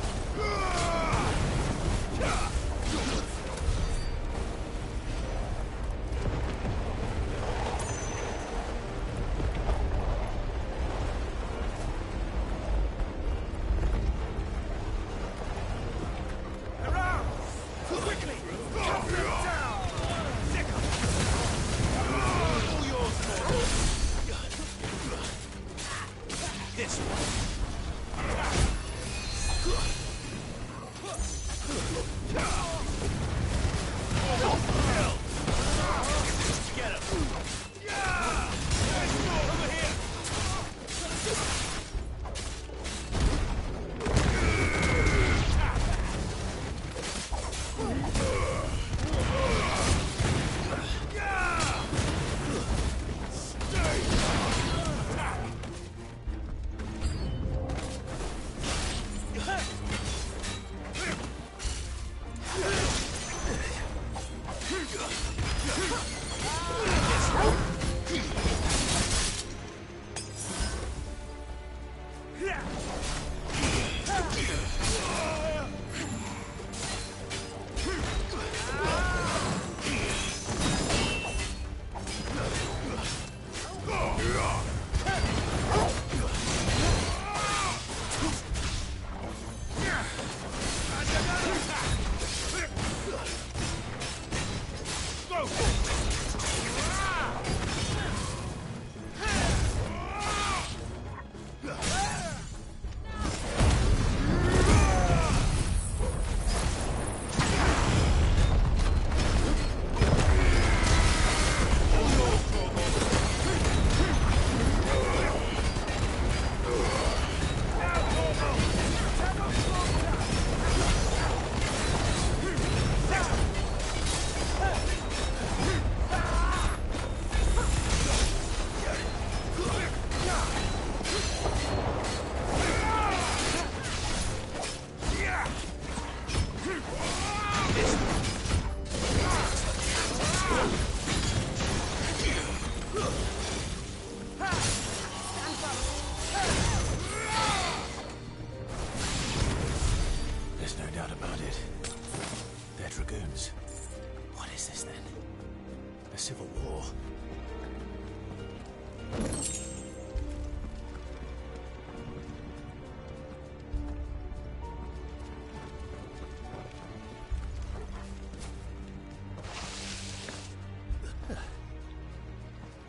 Civil War.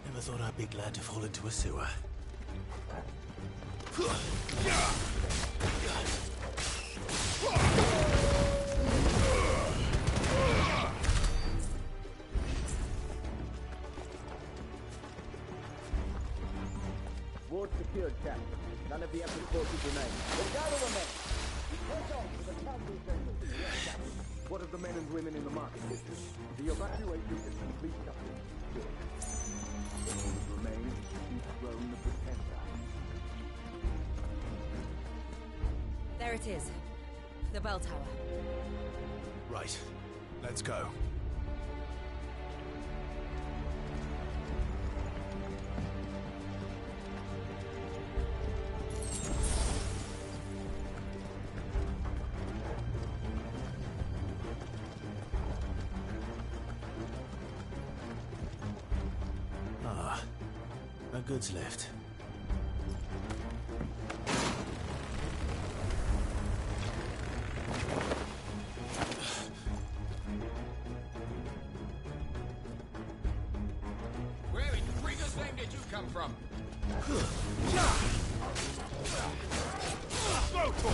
Never thought I'd be glad to fall into a sewer.
Ward secured, Captain. None of the Emperor's forces remain. Then gather the men. We
What of the men and women in the market district? The evacuation is complete, Captain. Good. Those remain to dethrone the Pretender.
There it is. The bell tower.
Right. Let's go. A goods lift.
Where in Trigger's name did you come from? Go for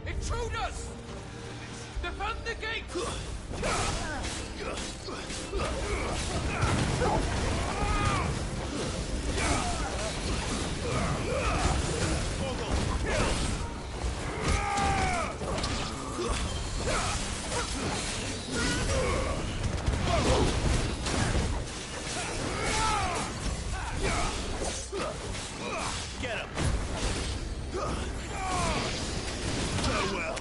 Intruders! Defend the gate!
Get him! Farewell!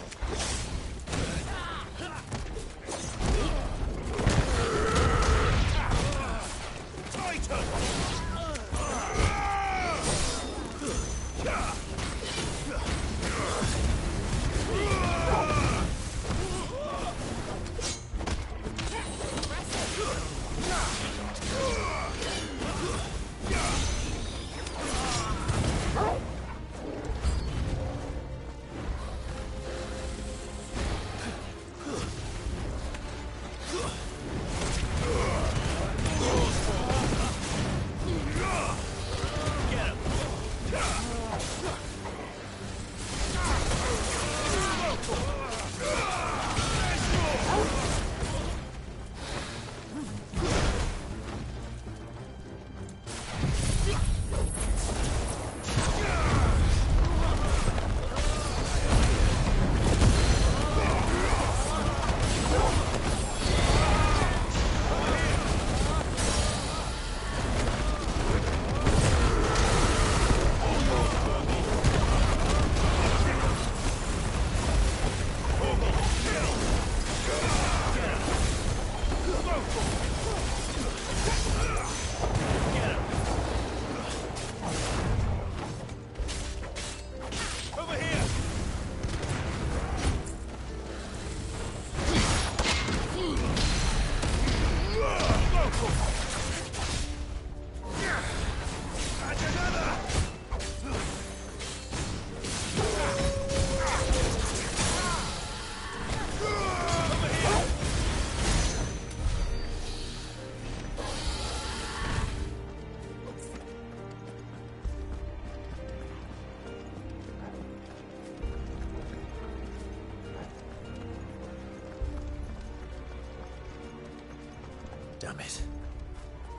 Damn it.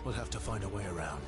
We'll have to find a way around.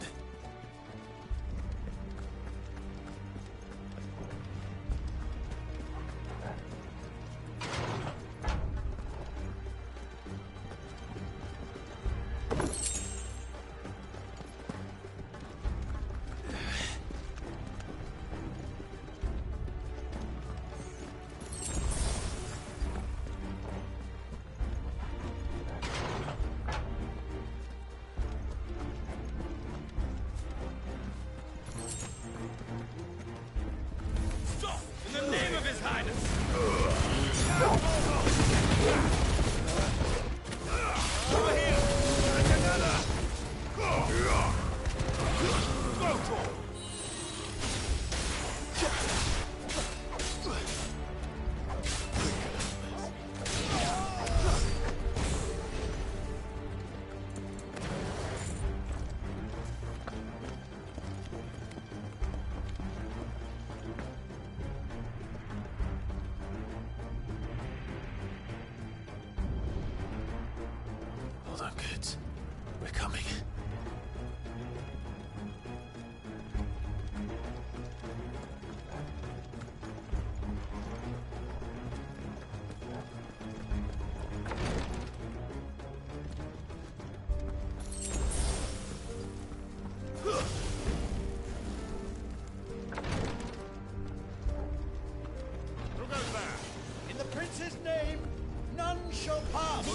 show path!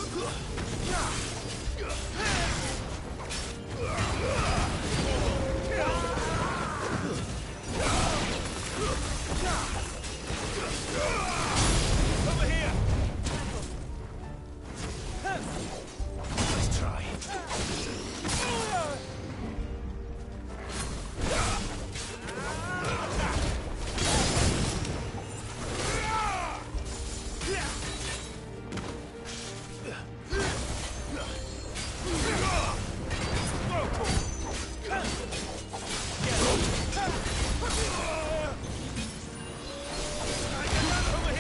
Over here!
Let's try.
Over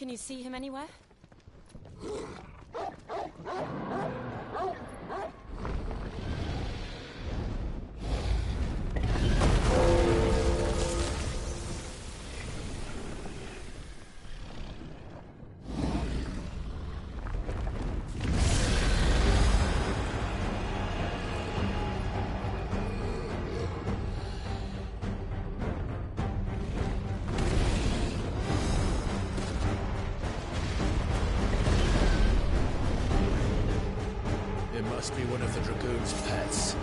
Can you see him anywhere?
It must be one of the Dragoon's pets.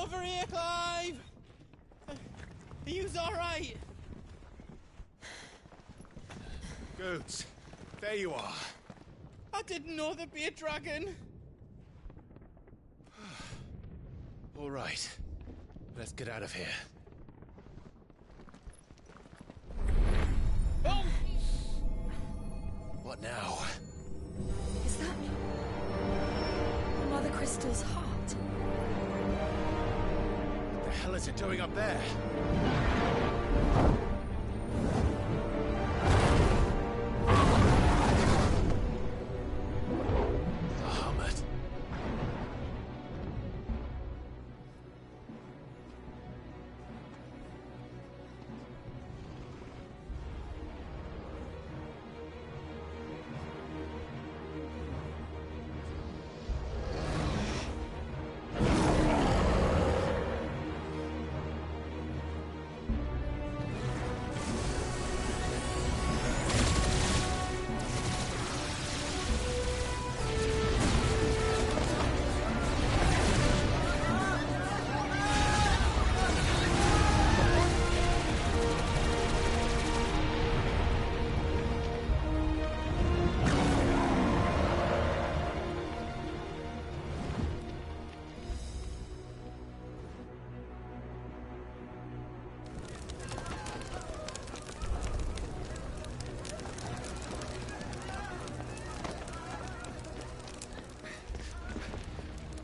over here, Clive! Are you alright?
Goods, there you are.
I didn't know there'd be a dragon.
All right, let's get out of here.
Oh!
What now?
Is that Mother Crystal's heart?
What the hell is it doing up there? Bahamut.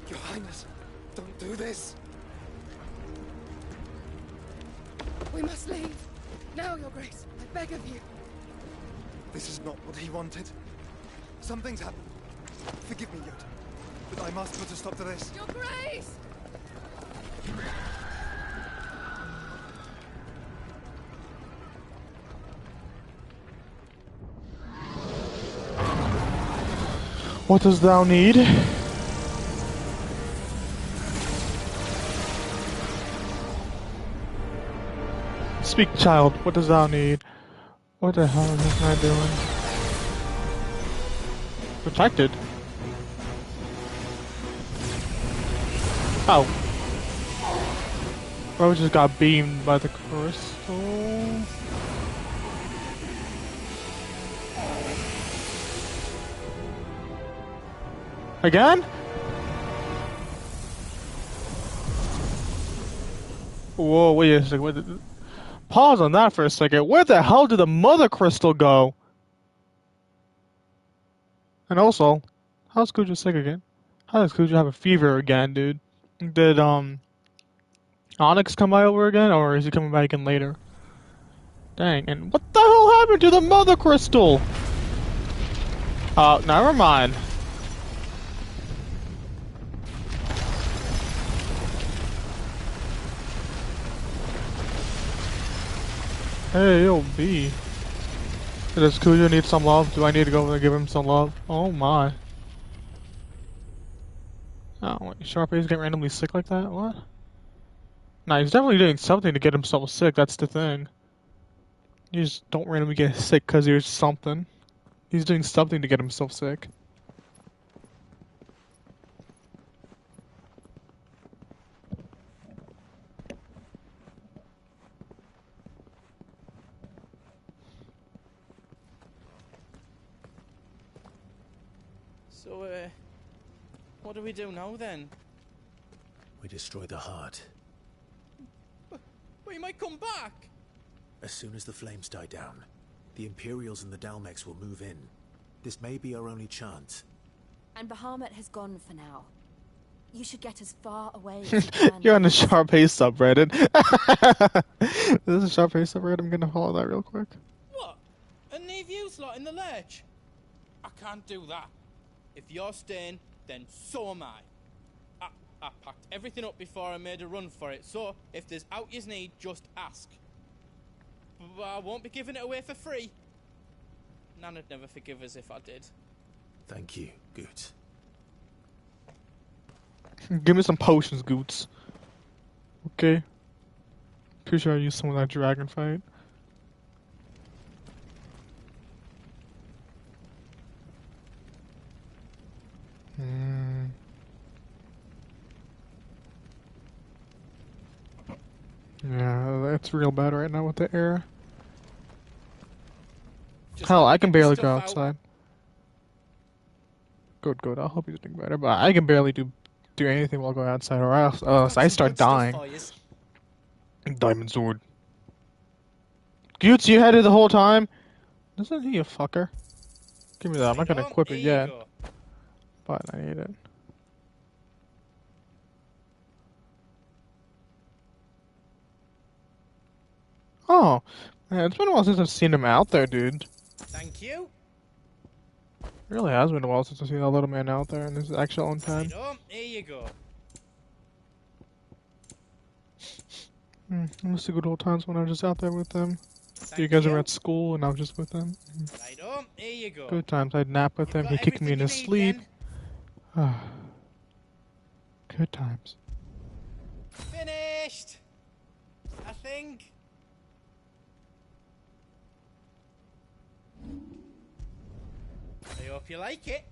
Your Highness, don't do this.
We must leave. Now, Your Grace. I beg of you.
This is not what he wanted. Something's happened. Forgive me, Yoda, but I must put a stop to this.
Your Grace!
What does thou need? Speak, child. What does thou need? What the hell is this guy doing? Protected? Oh. Bro just got beamed by the crystal. Again? Whoa, wait a second. Wait, pause on that for a second. Where the hell did the Mother Crystal go? And also, how's Cujo sick again? How does Cujo have a fever again, dude? Did, Onyx come by over again, or is he coming back in later? Dang, and what the hell happened to the Mother Crystal? Never mind. Hey, yo, B. Does Cujo need some love? Do I need to go over and give him some love? Oh my. Oh, wait, Sharpay's getting randomly sick like that? What? Nah, he's definitely doing something to get himself sick, that's the thing. You just don't randomly get sick because there's something. He's doing something to get himself sick.
So, what do we do now then?
We destroy the heart.
We might come back!
As soon as the flames die down, the Imperials and the Dalmex will move in. This may be our only chance.
And Bahamut has gone for now. You should get as far away as you can.
You're on the Sharpay subreddit. This is a Sharpay subreddit. I'm gonna follow that real quick.
What? And leave you slot in the lurch? I can't do that. If you're staying, then so am I. I packed everything up before I made a run for it, so if there's out you need, just ask. But I won't be giving it away for free. Nana'd never forgive us if I did.
Thank you, Goots.
Give me some potions, Goots. Okay. Pretty sure I used some of that dragon fight. It's real bad right now with the air. Hell, I can barely go outside. Good, good. I'll hope you're doing better, but I can barely do anything while going outside, or else I start dying. Diamond sword. Goots, you had it the whole time? Isn't he a fucker? Give me that. I'm not gonna equip it yet. But I need it. Oh, man, it's been a while since I've seen him out there, dude.
Thank you.
It really has been a while since I've seen that little man out there in his actual own time.
Here you go.
I miss the good old times when I was just out there with them. You guys were at school and I was just with them.
Here you go.
Good times. I'd nap with him. He'd kick me in his sleep. Good times.
Finished. I think. I hope you like it.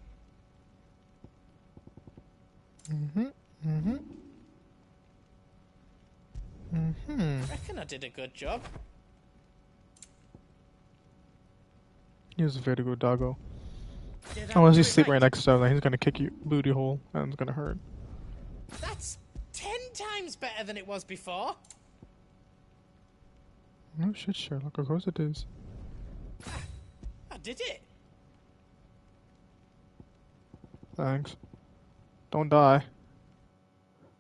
Reckon I did a good job.
He was a very good doggo. Unless you sleep right next to him, then he's gonna kick you booty hole and it's gonna hurt.
That's 10 times better than it was before.
Oh shit, Sherlock. Of course it is.
I did it.
Thanks. Don't die.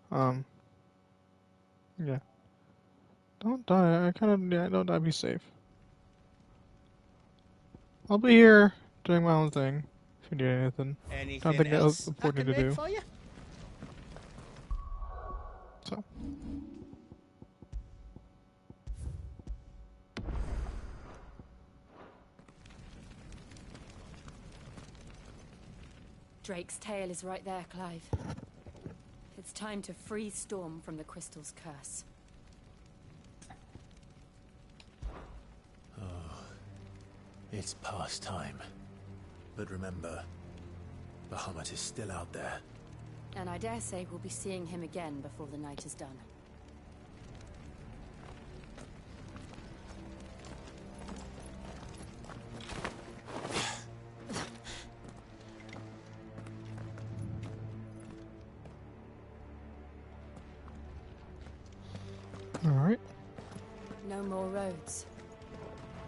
Yeah. Don't die. Don't die. Be safe. I'll be here doing my own thing. If you need anything. Don't think that was important to do. So.
Drake's tail is right there, Clive. It's time to free Storm from the Crystal's curse.
Oh, it's past time. But remember, Bahamut is still out there.
And I dare say we'll be seeing him again before the night is done.
Alright.
No more roads.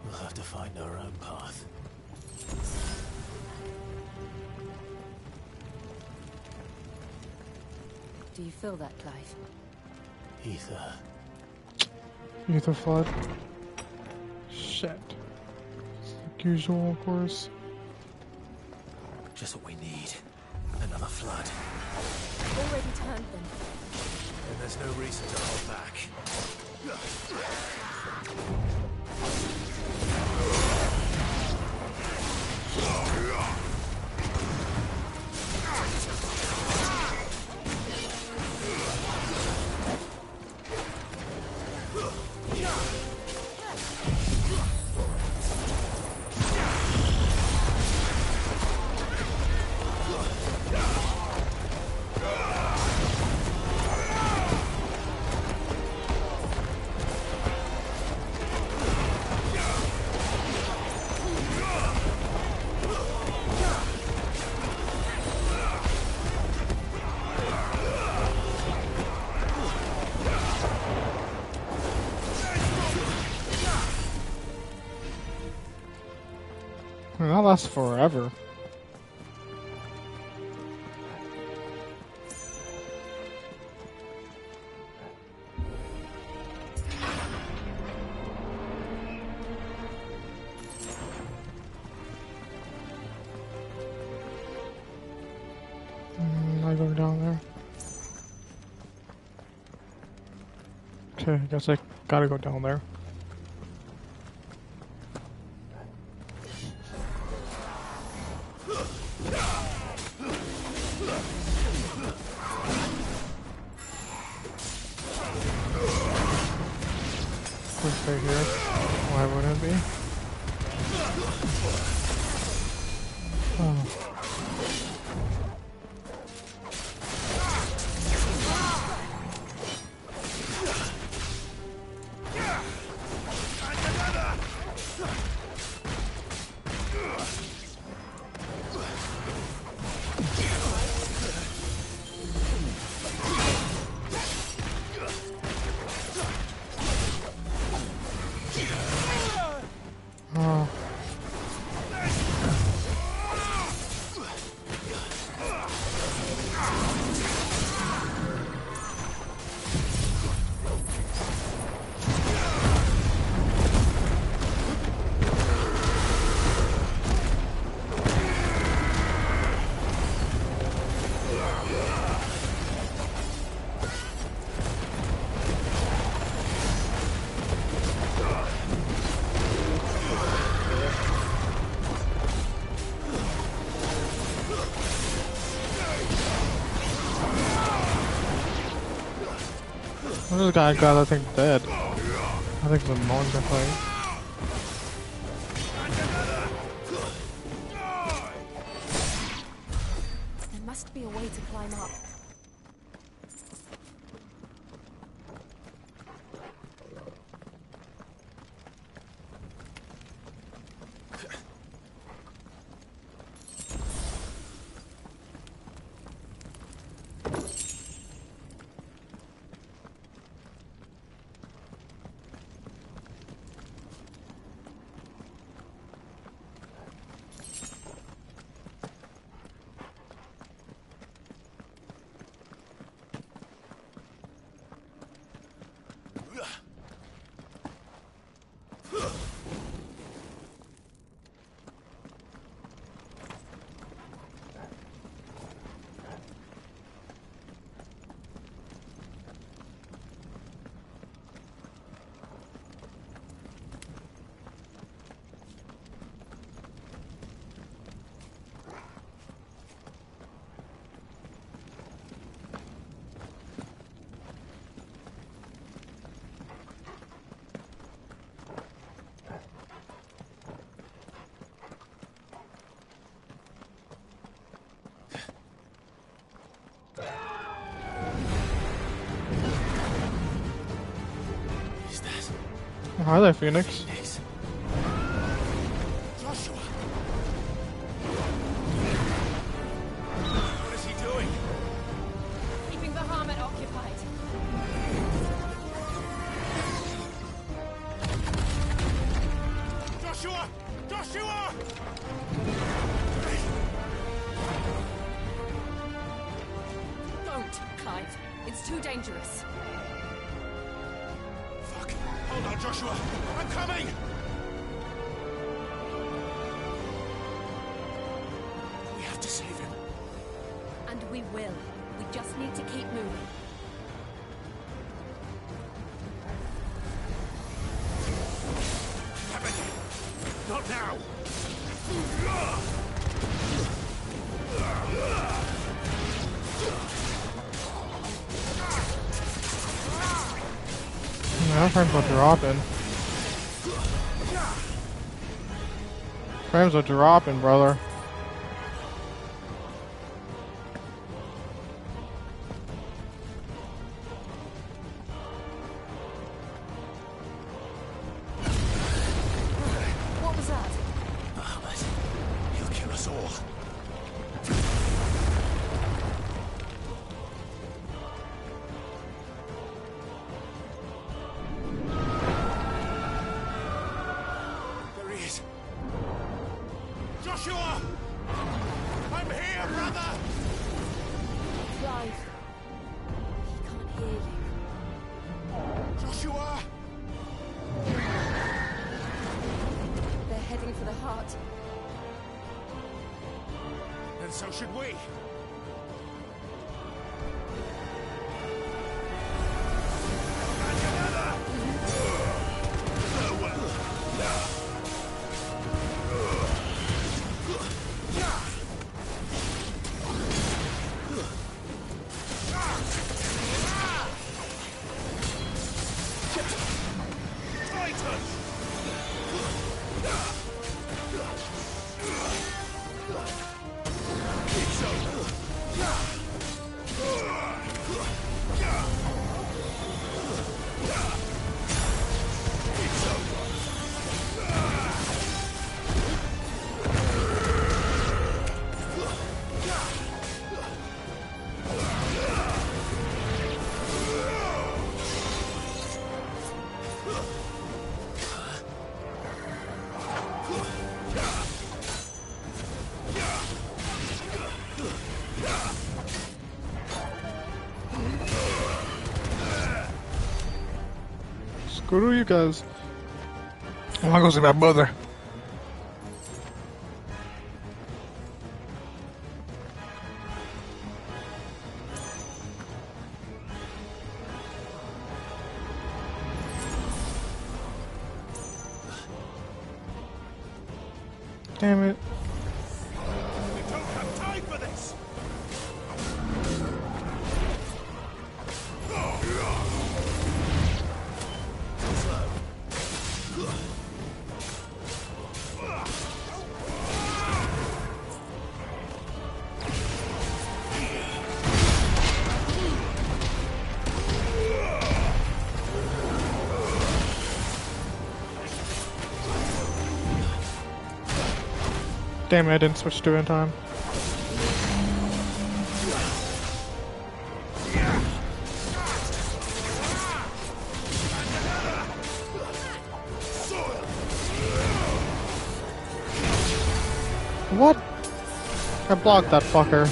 We'll have to find our own path.
Do you feel that, Clive?
Ether.
Ether flood. Shit. Like usual, of course.
Just what we need. Another flood.
Already turned them.
And there's no reason to hold back.
That lasts forever. I go down there. Okay, I guess I gotta go down there. Right here. Why would it be? Oh. This guy got, I think, dead. I think the monks are fighting.
There must be a way to climb up.
Hi there, Phoenix.
Joshua! What is he doing?
Keeping the Bahamut occupied.
Joshua! Joshua!
Don't, Clive. It's too dangerous.
Hold on, Joshua! I'm coming! We have to save him.
And we will. We just need to keep moving.
Not now!
Yeah, frames are dropping. Frames are dropping, brother.
What was that?
Bahamut. He'll kill us all. Joshua! I'm here, brother!
Clive. He can't hear you.
Joshua!
They're heading for the heart.
And so should we.
Screw you guys. I'm gonna go see my brother. Damn it.
We don't have time for this!
Damn it, I didn't switch to it in time. What? I blocked that fucker.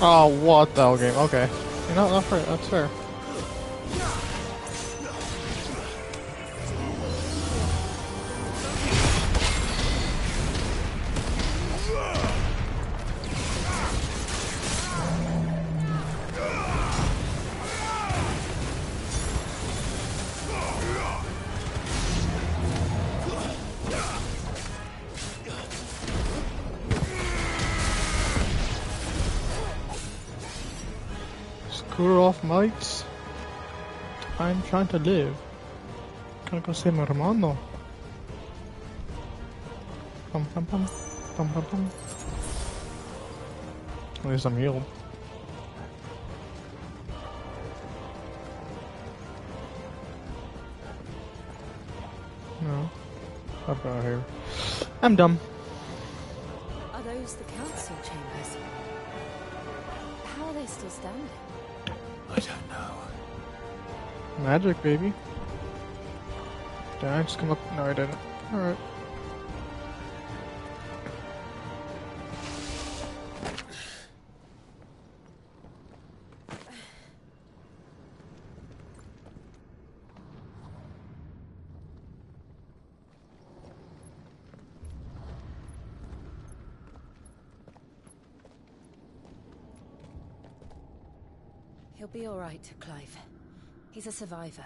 Oh, what the hell game? Okay. You know, that's fair. That's fair. Screw off, mates. I'm trying to live. Can I go see my hermano? Pum pum pum. Pum pum pum. At least I'm healed. No. I've got here. I'm dumb.
Are those the council chambers? How are they still standing?
I don't know.
Magic, baby. Did I just come up? No, I didn't. Alright.
He'll be all right, Clive. He's a survivor.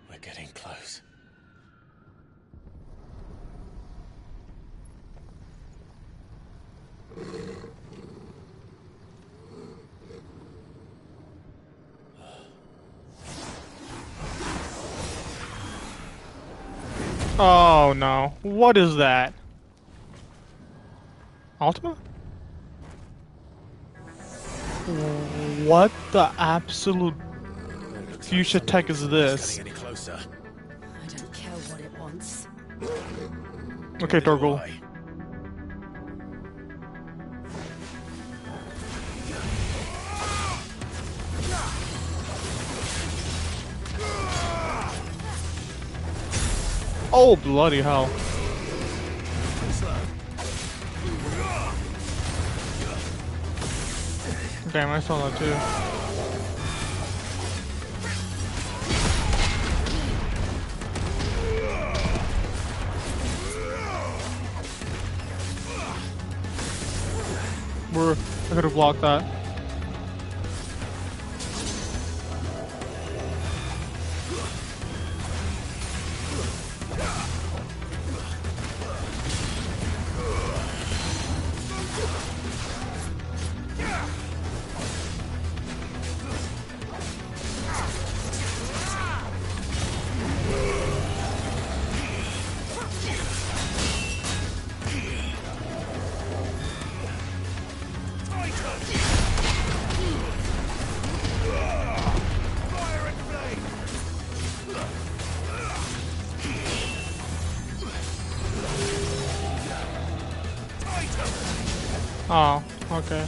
We're getting close.
Oh no. What is that? Ultima? What the absolute fuchsia tech is this?
I don't care what it wants.
Okay, Torgal. Oh, bloody hell. Damn, I saw that too. I could have blocked that. Oh, okay.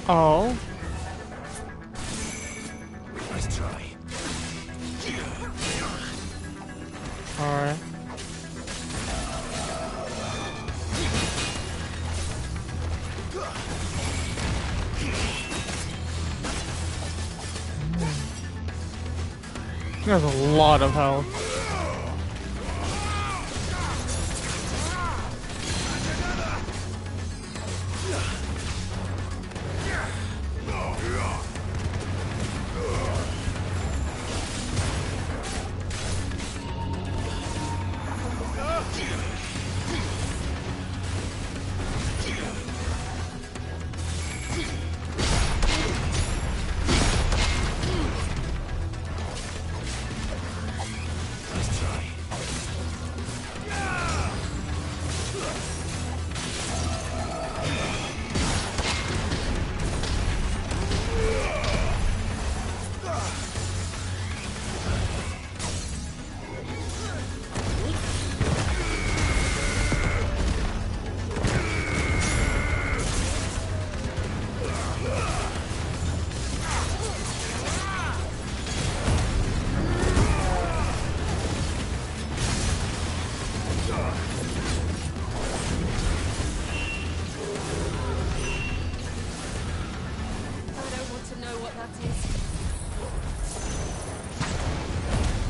Oh.
Nice try.
Alright. There's a lot of health.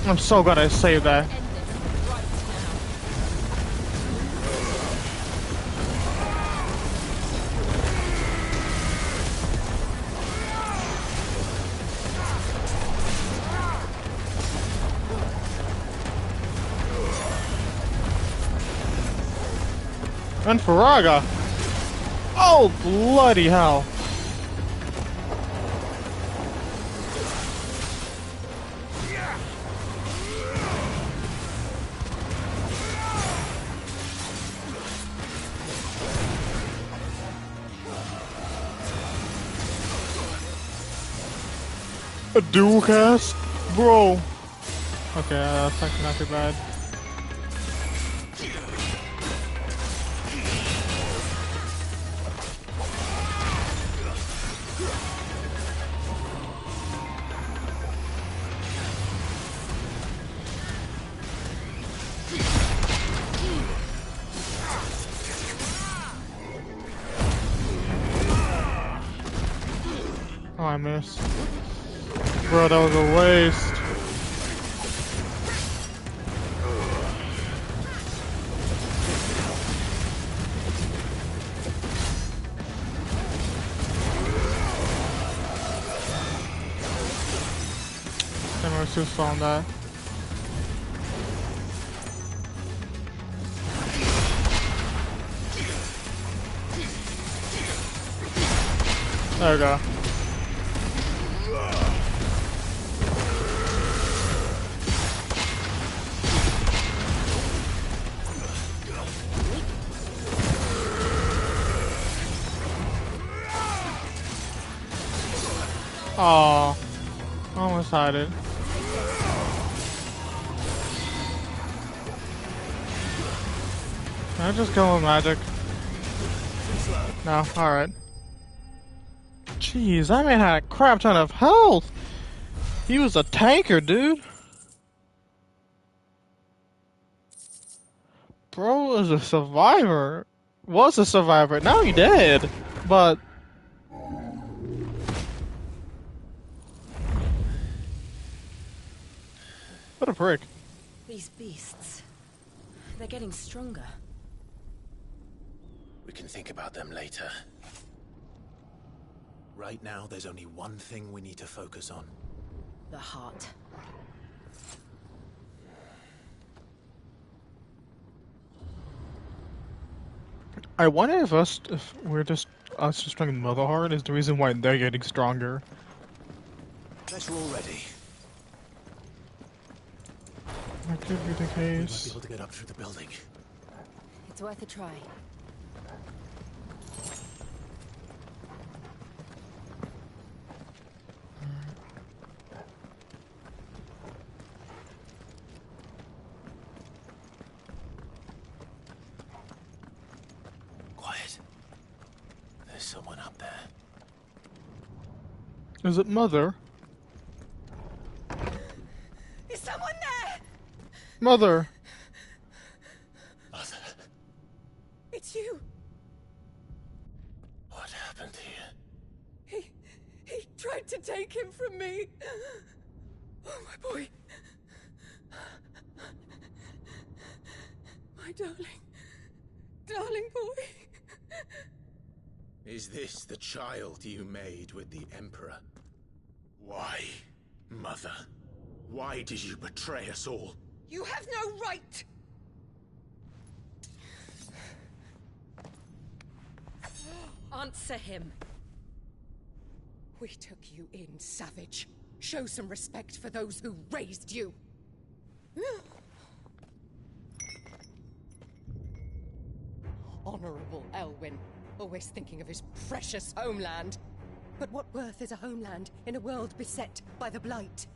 I'm so glad I saved that. And Faraga! Oh, bloody hell! A dual cast? Bro! Okay, that's actually not too bad. Oh, I missed. Bro, that was a waste. Damn, I was just on that. There we go. Oh, almost had it. Can I just kill with magic? No, alright. Jeez, that man had a crap ton of health! He was a tanker, dude! Bro was a survivor. Was a survivor. Now he dead. But... what a prick.
These beasts, they're getting stronger.
We can think about them later. Right now, there's only one thing we need to focus on.
The heart.
I wonder if we're just trying to mother heart is the reason why they're getting stronger.
Guess we're all ready.
That could be the case.
We might be able to get up through the building.
It's worth a try.
Quiet. There's someone up there.
Is it Mother?
Is someone there?
Mother!
Mother,
It's you.
what happened here?
He tried to take him from me. Oh, my boy. My darling boy.
Is this the child you made with the Emperor? Why, Mother? Why did you betray us all?
You have no right!
Answer him.
We took you in, savage. Show some respect for those who raised you. Honorable Elwyn, always thinking of his precious homeland. But what worth is a homeland in a world beset by the Blight?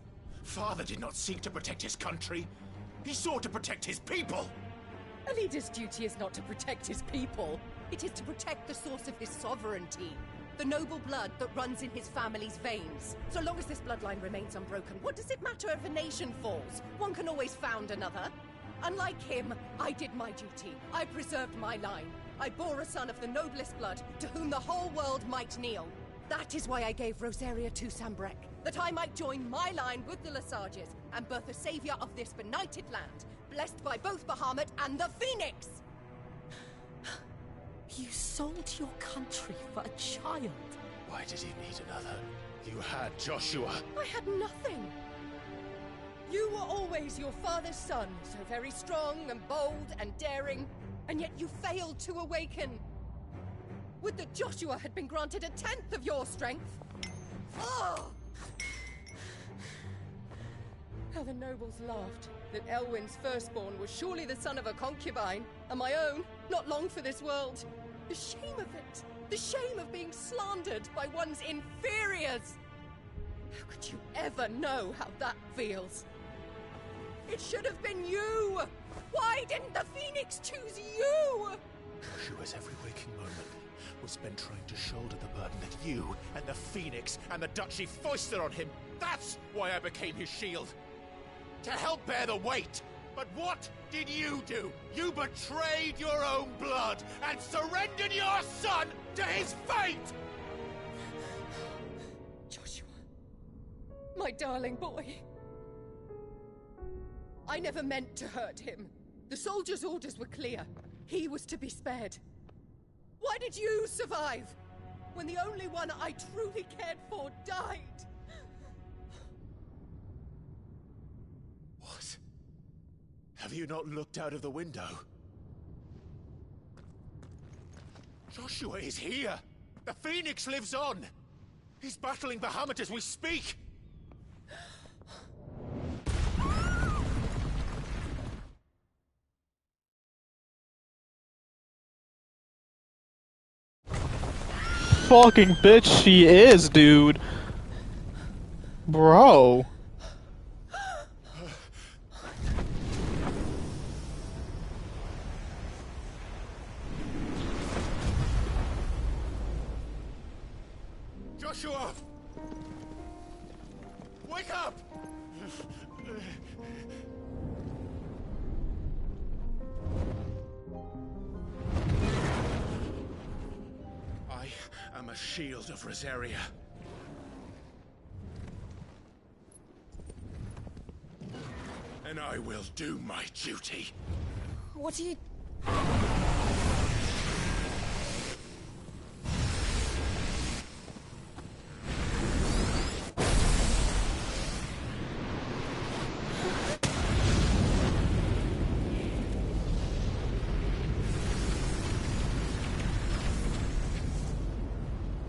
Father did not seek to protect his country. He sought to protect his people.
A leader's duty is not to protect his people. It is to protect the source of his sovereignty. The noble blood that runs in his family's veins. So long as this bloodline remains unbroken, what does it matter if a nation falls? One can always found another. Unlike him, I did my duty. I preserved my line. I bore a son of the noblest blood, to whom the whole world might kneel. That is why I gave Rosaria to Sambrek, that I might join my line with the Lesages and birth a savior of this benighted land, blessed by both Bahamut and the Phoenix!
You sold your country for a child.
Why did he need another? You had Joshua.
I had nothing. You were always your father's son, so very strong and bold and daring, and yet you failed to awaken. Would that Joshua had been granted 1/10 of your strength? Oh! How the nobles laughed that Elwyn's firstborn was surely the son of a concubine, and my own, not long for this world. The shame of it! The shame of being slandered by one's inferiors! How could you ever know how that feels? It should have been you! Why didn't the Phoenix choose you?
Joshua's every waking moment was spent trying to shoulder the burden that you and the Phoenix and the Duchy foisted on him. That's why I became his shield. To help bear the weight. But what did you do? You betrayed your own blood and surrendered your son to his fate!
Joshua. My darling boy. I never meant to hurt him. The soldiers' orders were clear. He was to be spared. Why did you survive? When the only one I truly cared for died?
What? Have you not looked out of the window? Joshua is here! The Phoenix lives on! He's battling Bahamut as we speak!
Fucking bitch she is, dude. Bro.
Joshua! Wake up! I am a shield of Rosaria. And I will do my duty.
What are you...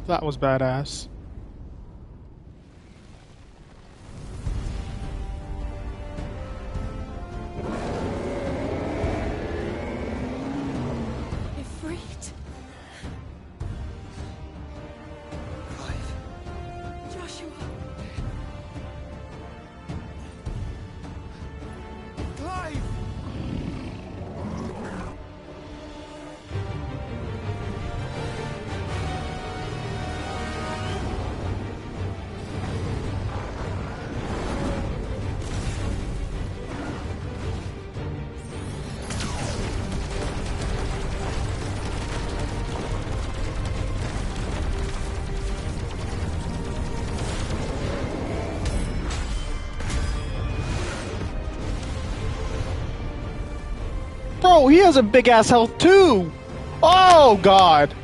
That was badass.
Ifrit. Joshua.
Clive!
Oh, he has a big ass health too! Oh god!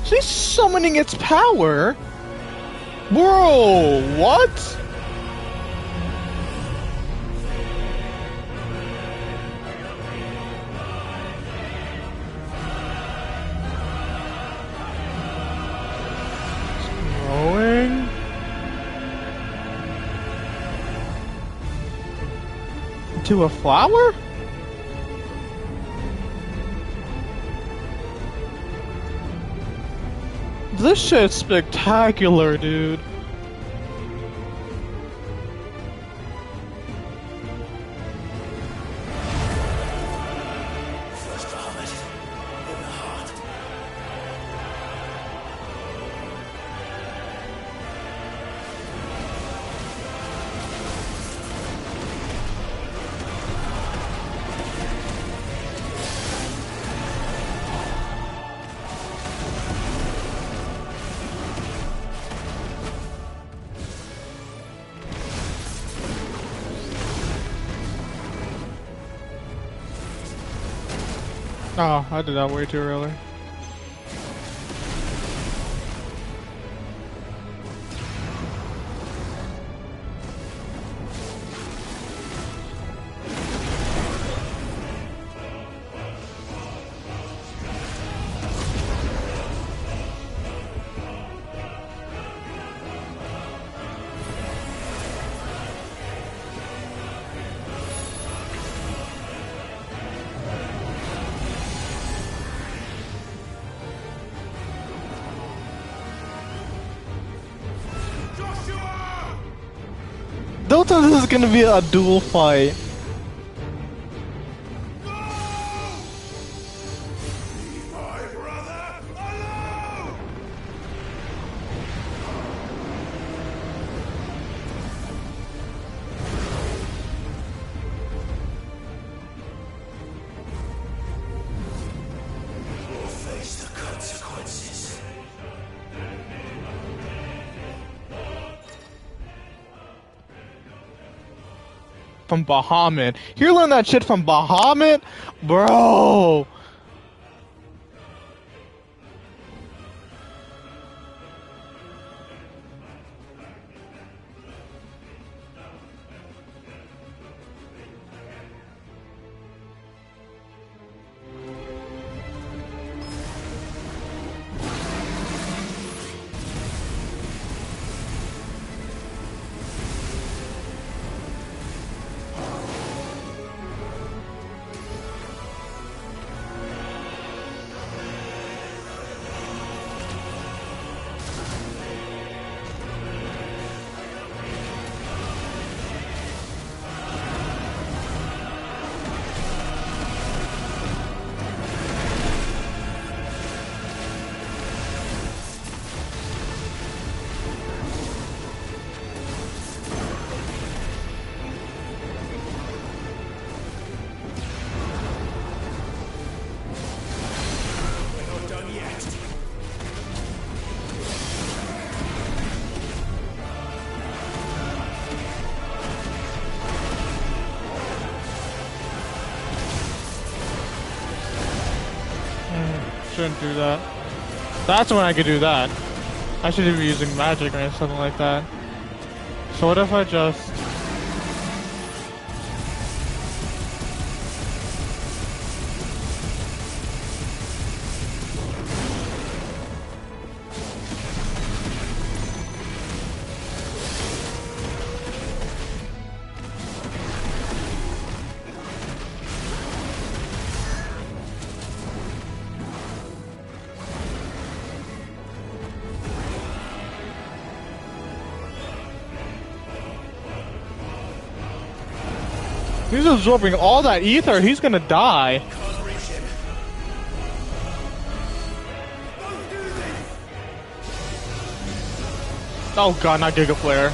She's summoning its power? Bro, what? Growing? Into a flower? This shit's spectacular, dude.
First Bahamut, in the heart.
Oh, I did that way too early. Don't tell this is gonna be a duel fight.
Face the consequences.
From Bahamut. You learned that shit from Bahamut? Bro! Shouldn't do that. That's when I could do that. I should be using magic or something like that. So what if I just... He's absorbing all that ether. He's gonna die. Oh god, not Giga Flare.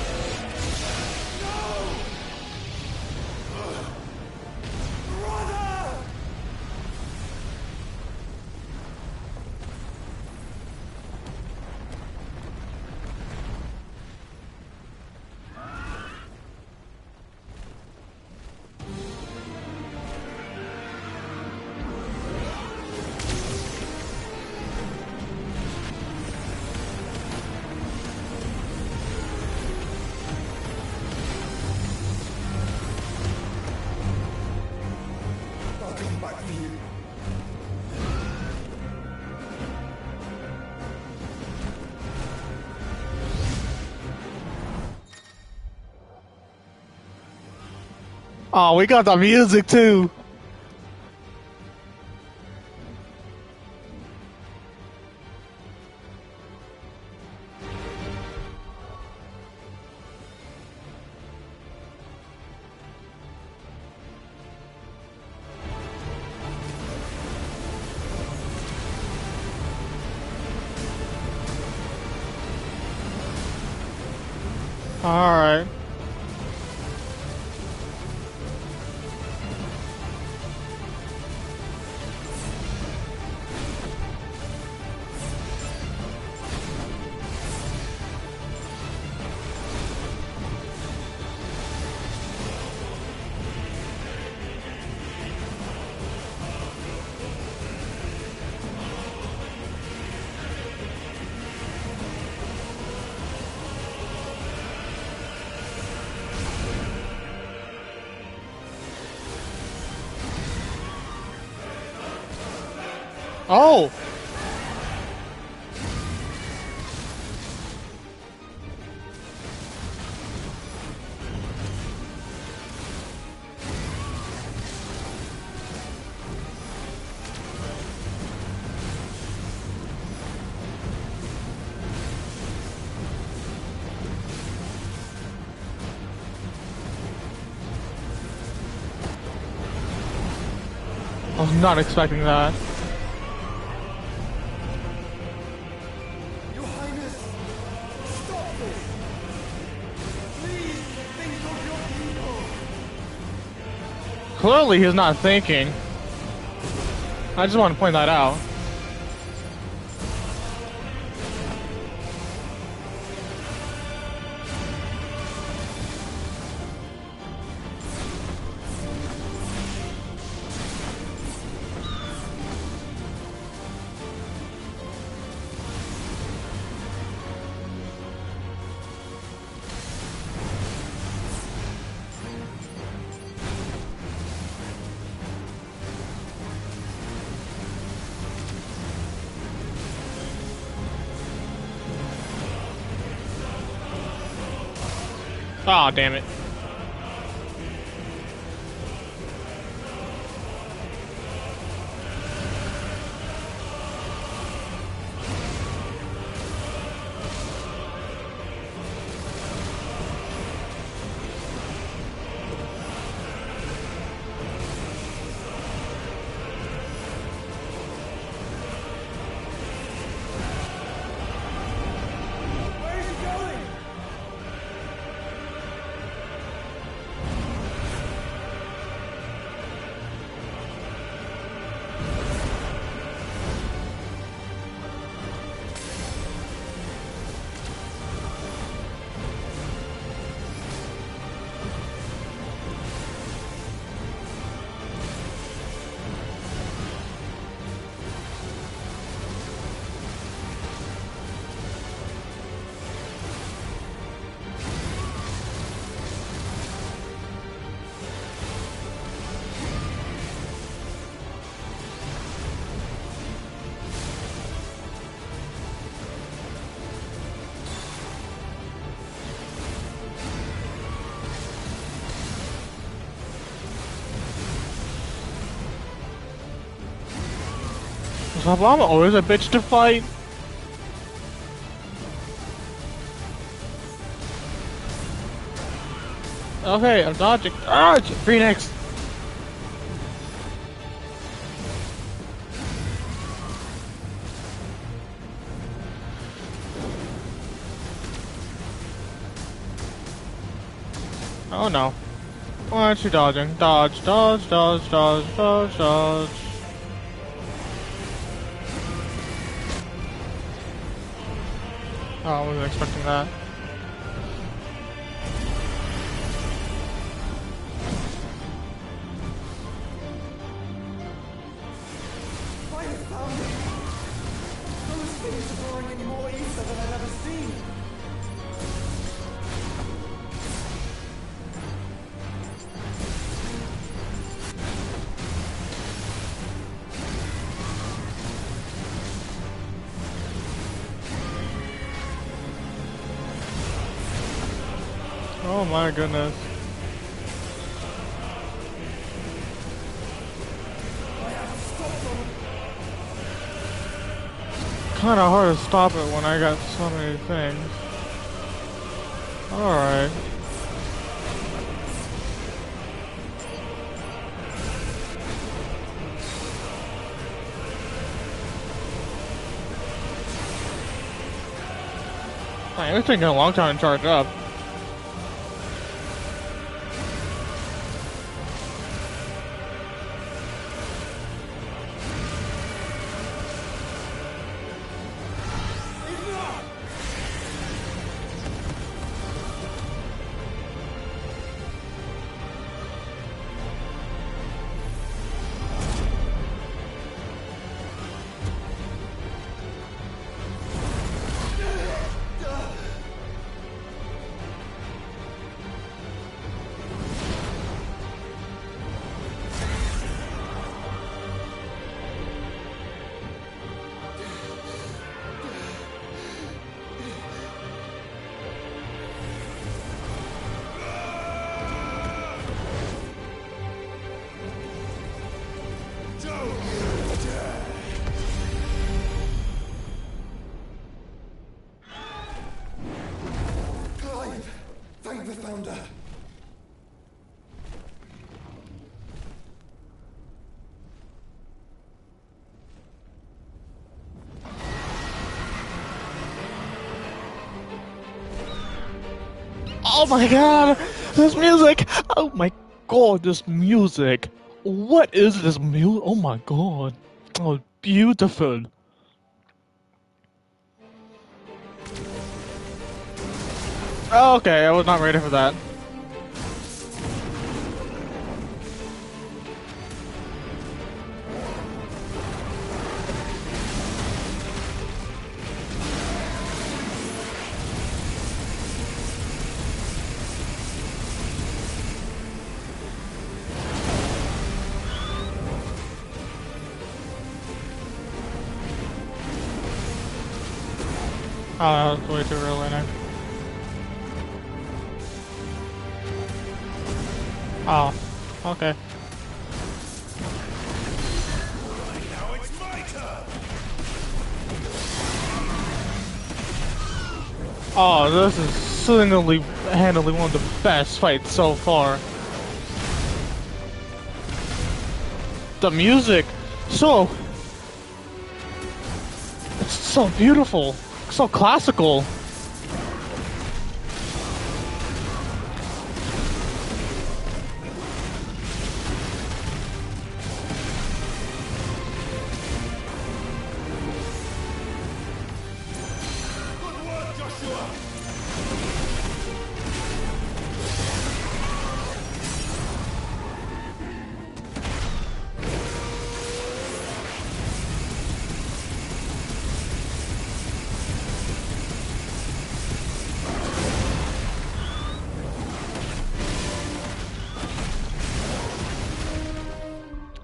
Oh, we got the music too. All right. Oh! I was not expecting that. Clearly he's not thinking. I just want to point that out. Aw, oh, damn it. I'm always a bitch to fight. Okay, I'm dodging. Dodge! Phoenix! Oh no. Why aren't you dodging? Dodge, dodge, dodge, dodge, dodge, dodge. Oh, I wasn't expecting that.
I have found it! Those things are pouring in more ether than I've ever seen!
Oh my goodness. Kinda hard to stop it when I got so many things. Alright. Dang, it's taking a long time to charge up.
Clive! Thank the Founder!
Oh my god! This music! Oh my god, this music! What is this music? Oh my god. Oh, beautiful. Okay, I was not ready for that. Oh, that was way too early now. Oh, okay.
Now it's my turn!
Oh, this is single-handedly one of the best fights so far. The music, it's so beautiful, so classical.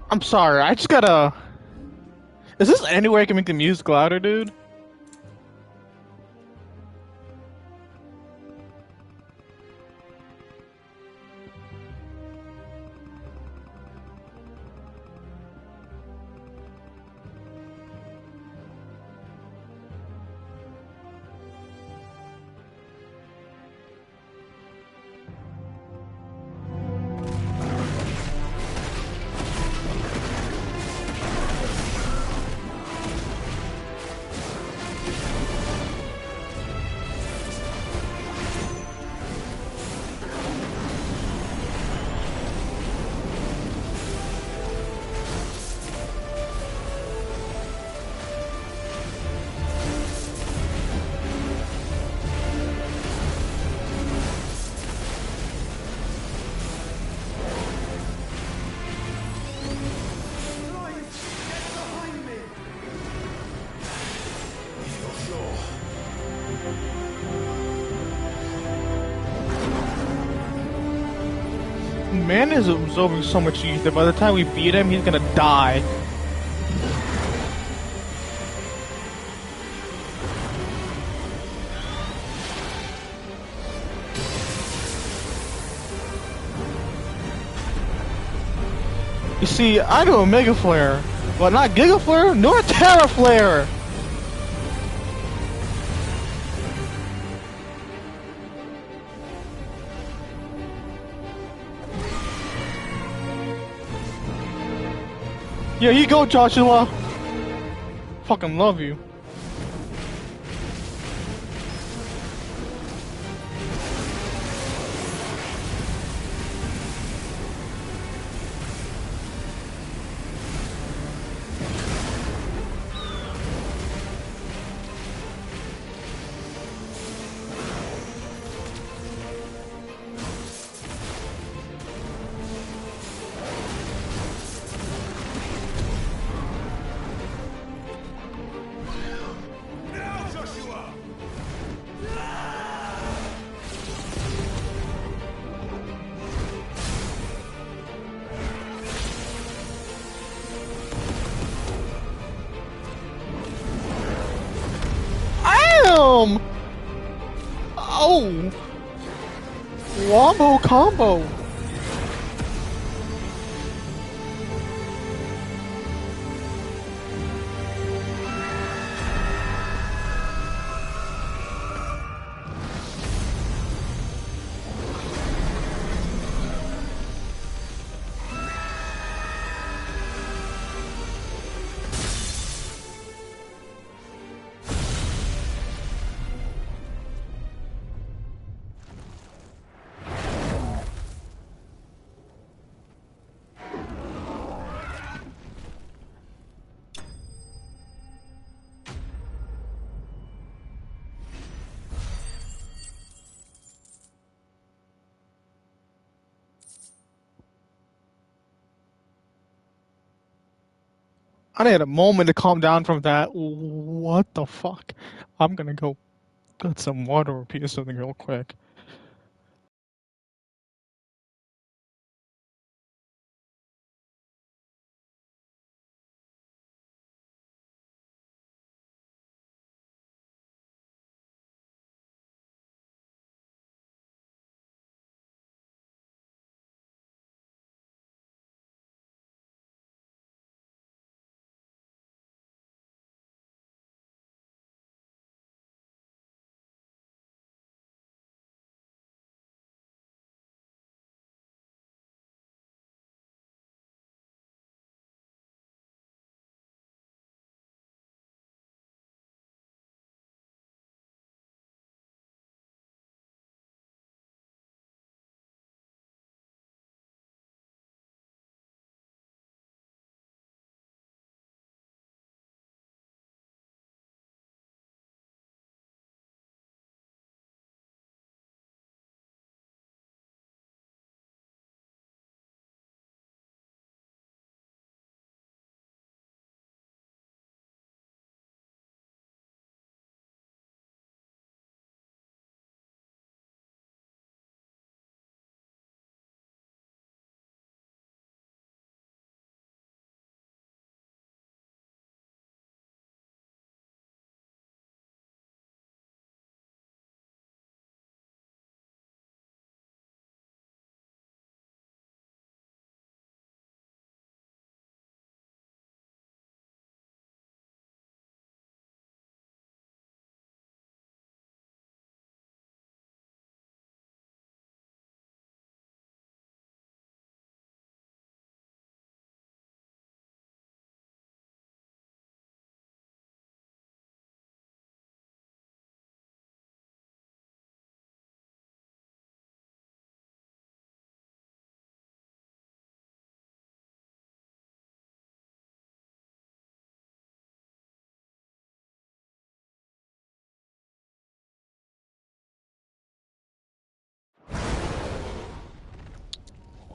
I'm sorry, I just gotta... Is this any way I can make the music louder, dude? Man is absorbing so much ether. By the time we beat him, he's gonna die. You see, I do a Mega Flare, but not Giga Flare nor Terra Flare! Yeah, here you go, Joshua! Fucking love you. Oh! Wombo combo! I need a moment to calm down from that. What the fuck? I'm gonna go get some water or pee something real quick.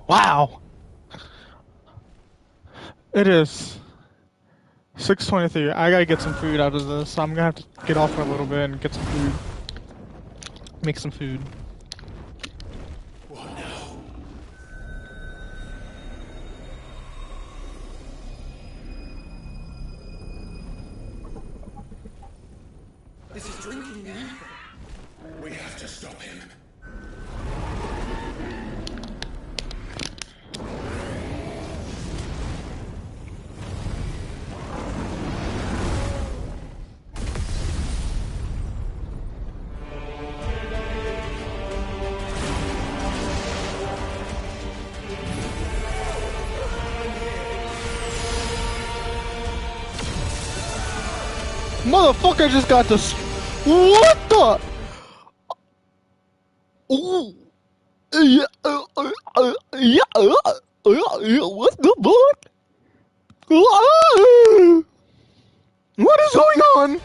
Wow! It is 6:23. I gotta get some food out of this. I'm gonna have to get off for a little bit and get some food. Make some food.
What now?
This is drinking the ether.
We have to stop him.
Motherfucker just got this. What the? Ooh. Yeah. What the fuck? What is going on?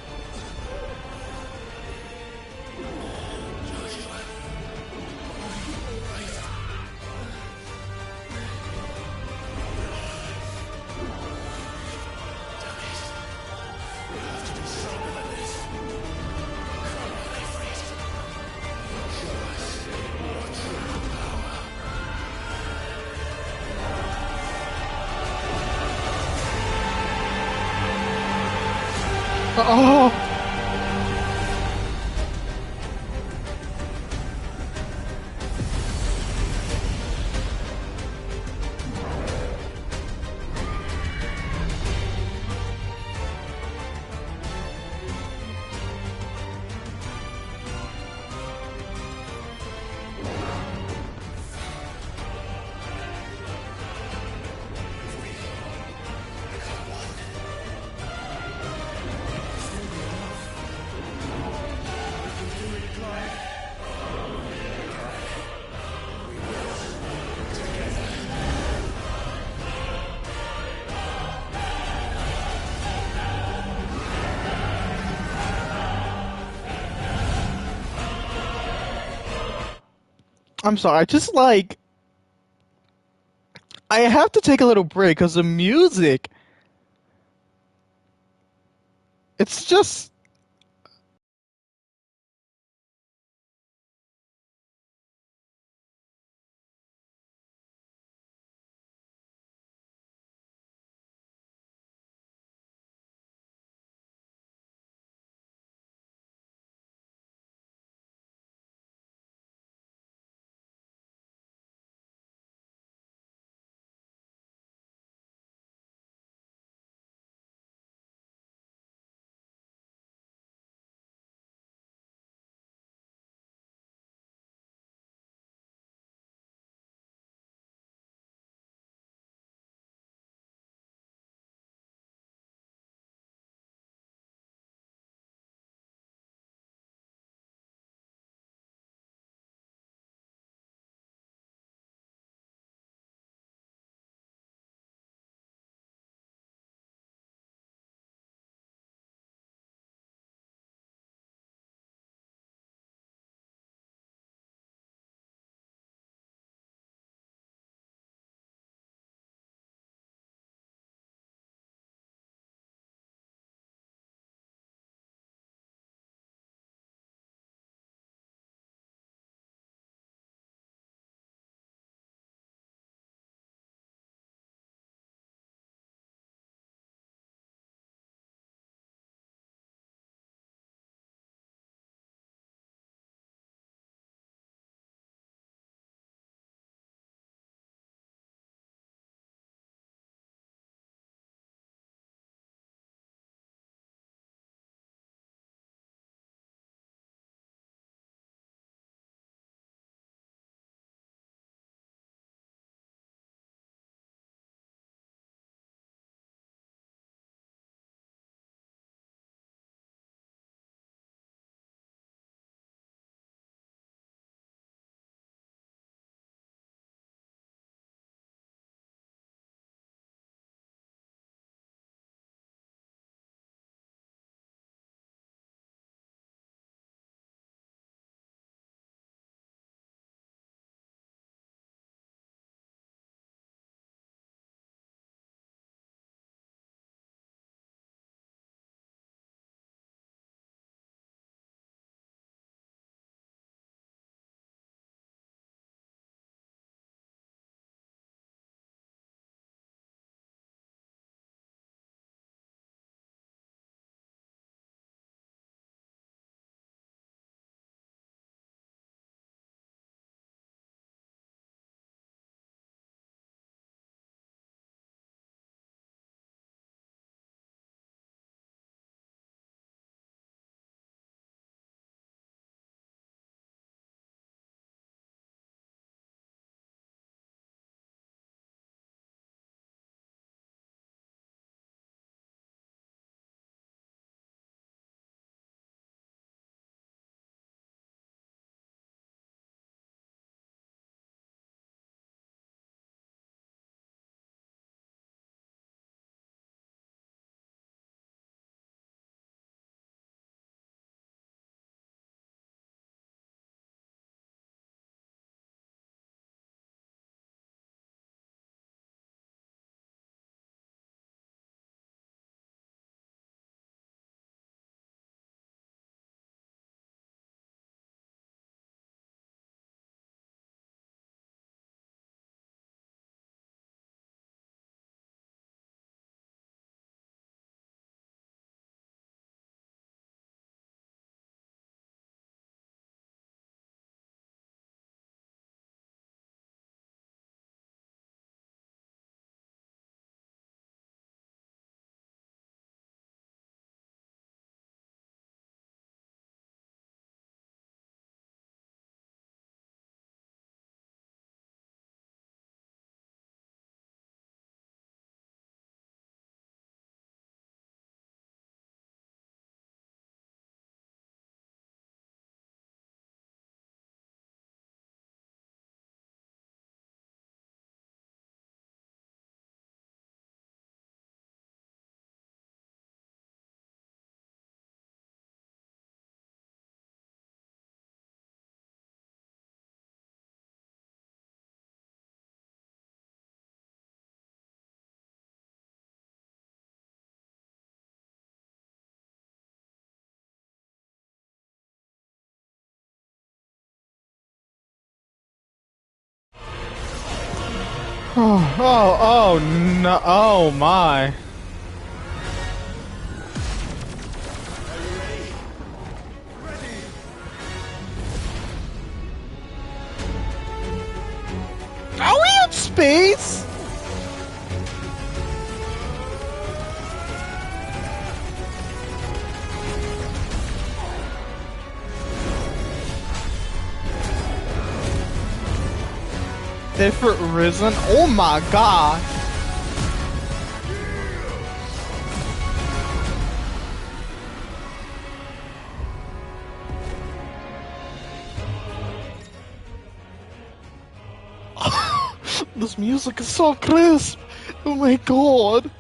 Oh. I'm sorry, I just like... I have to take a little break because the music... It's just... Oh no! Oh my! Are we in space? Different risen? Oh my god! This music is so crisp! Oh my god!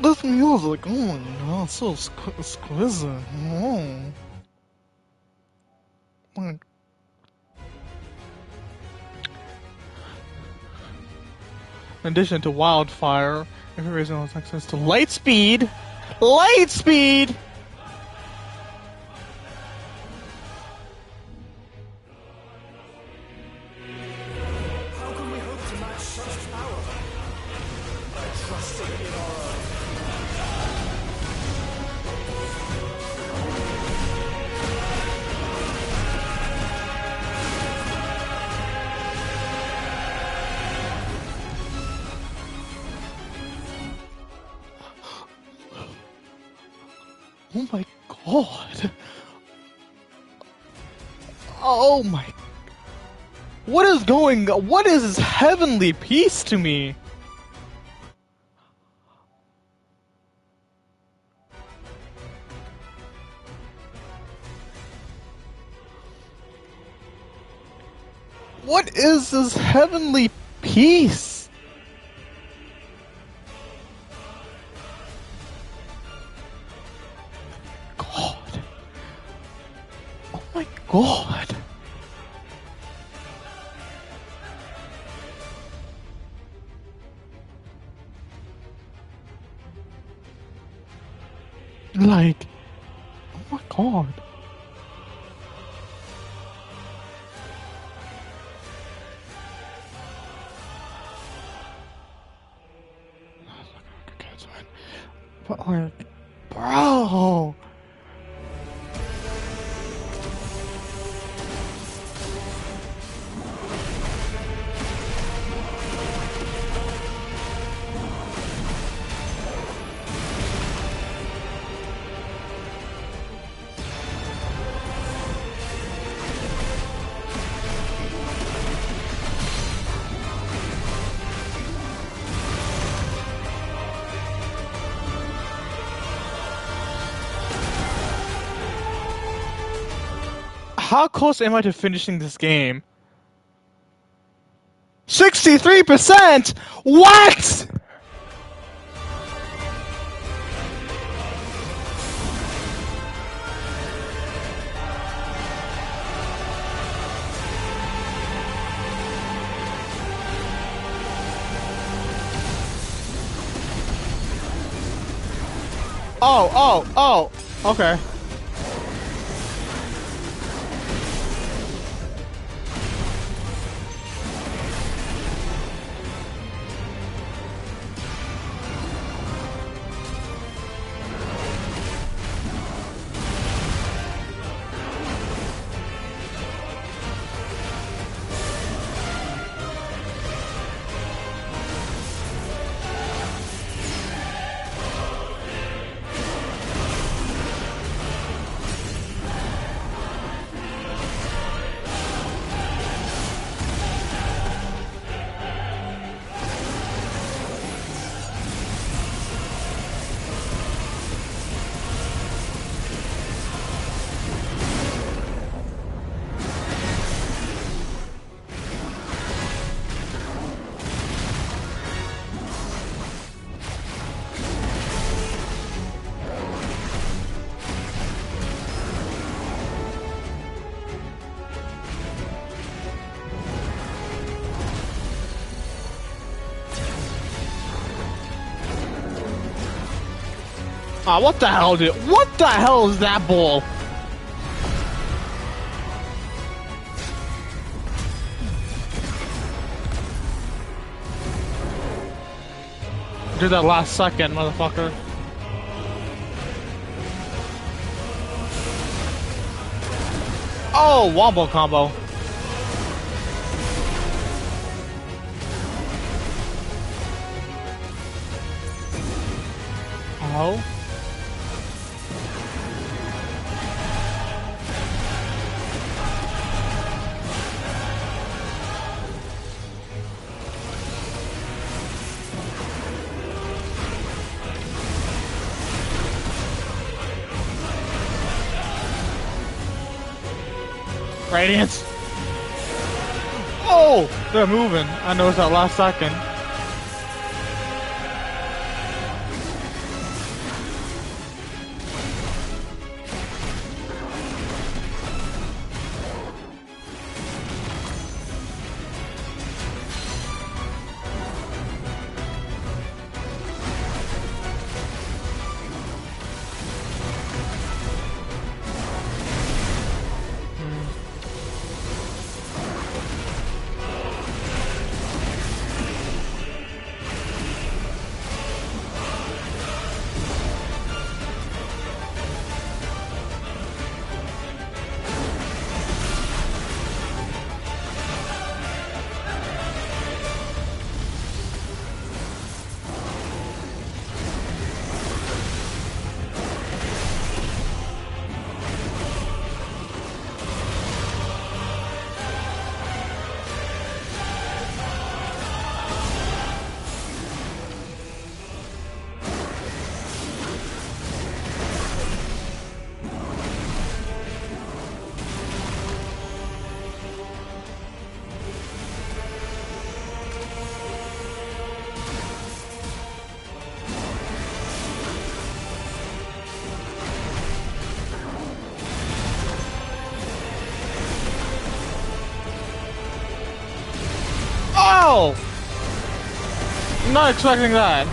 This music, oh my god, so exquisite. Oh. My. In addition to wildfire, every reason has access to light speed! Light speed!
How can we hope to match such power? By trusting in our own.
Oh my god! Oh my. What is this heavenly peace to me? What is this heavenly peace? God. Oh my god. Like, oh my god. But like, bro. How close am I to finishing this game? 63%? What?! Oh, okay. Ah, what the hell, dude? What the hell is that ball? Do that last second, motherfucker. Oh, wombo combo. Oh. Radiance. Oh, they're moving. I noticed that last second. Oh! Not expecting that.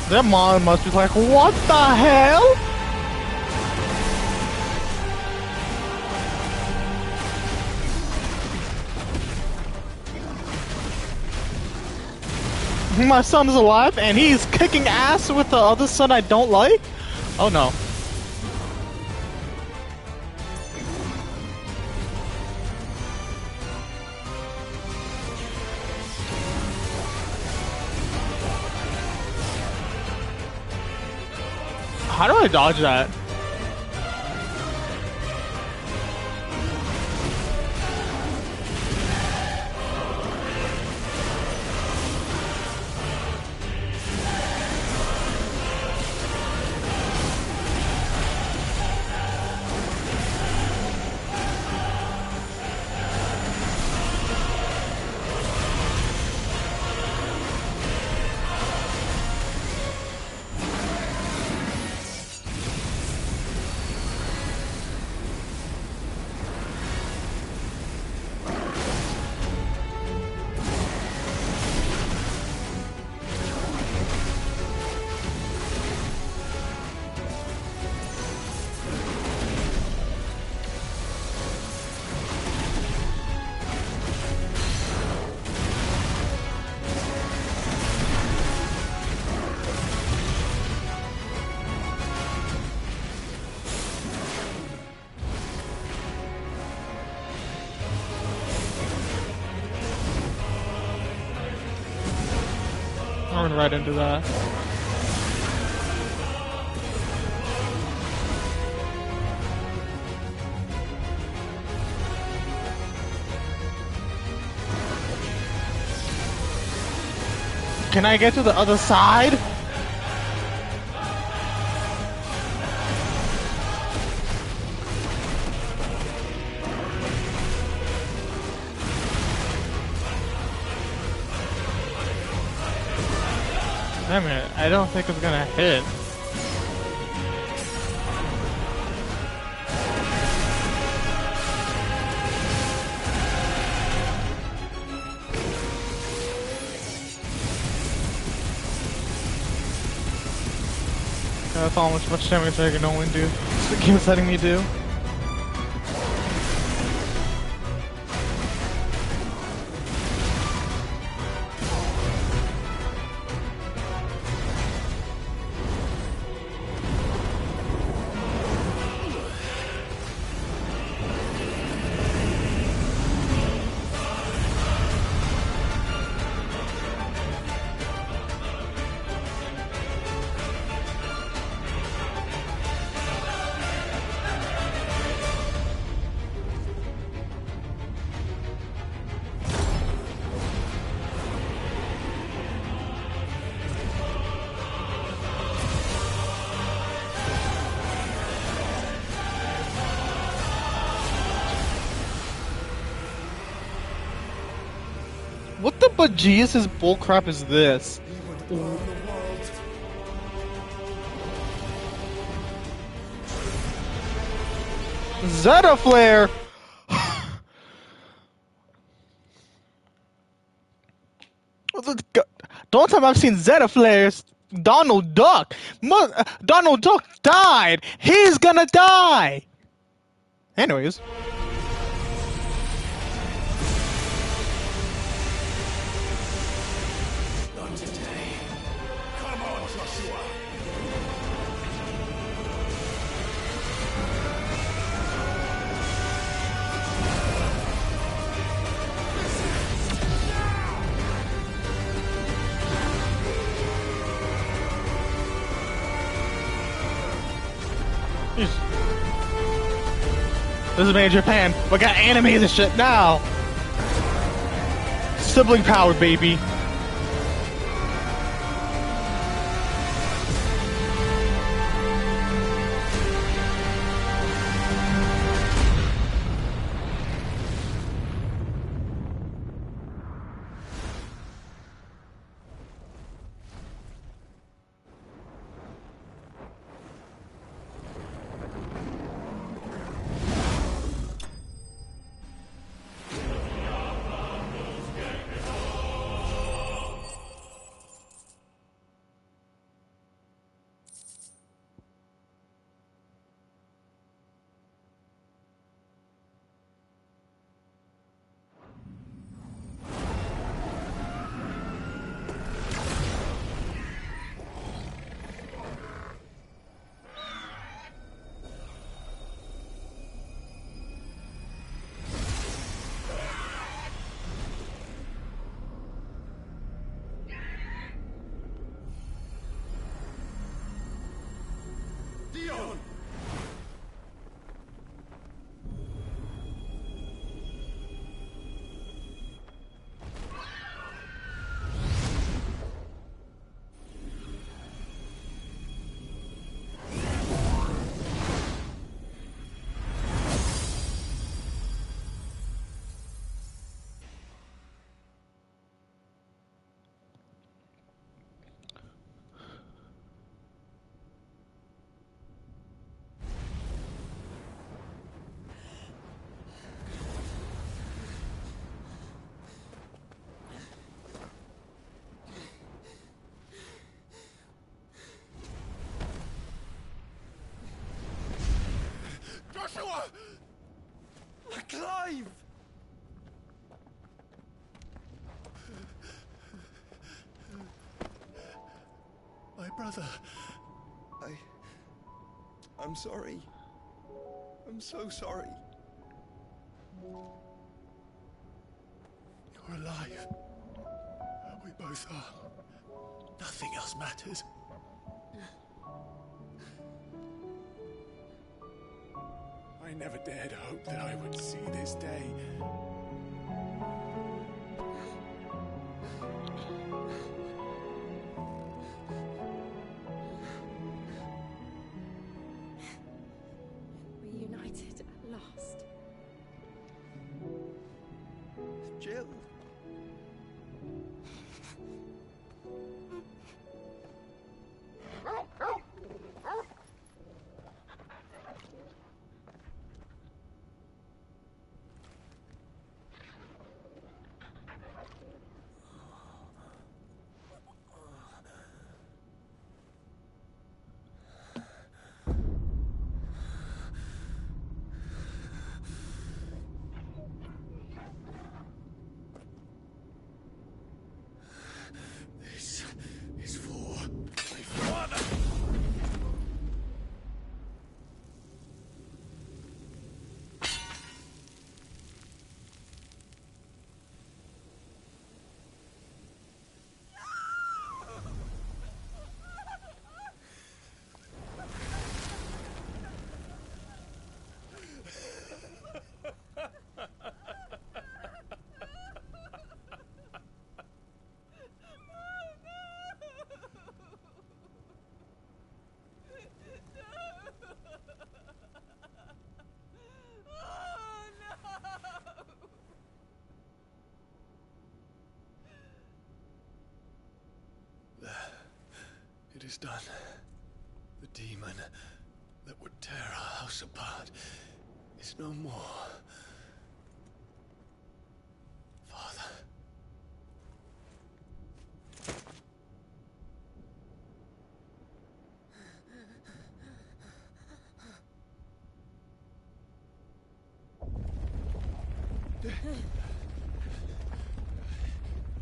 Their mom must be like, what the hell? My son is alive and he's kicking ass with the other son I don't like? Oh no. How do I dodge that? I went right into that. Can I get to the other side? Damn it, I don't think it's gonna hit. That's how much damage I can only do. The game's letting me do. What the bejesus bullcrap is this? Zeta Flare! Don't tell me I've seen Zeta Flares. Donald Duck! Donald Duck died! He's gonna die! Anyways.
Not today. Come on, Joshua.
This is made in Japan. We got animated shit now. Sibling power, baby.
Dion! Joshua!
Clive!
My brother.
I'm sorry. I'm so sorry.
You're alive. We both are. Nothing else matters. I never dared hope that I would see this day.
Reunited at last.
Jill.
It is done. The demon that would tear our house apart is no more. Father.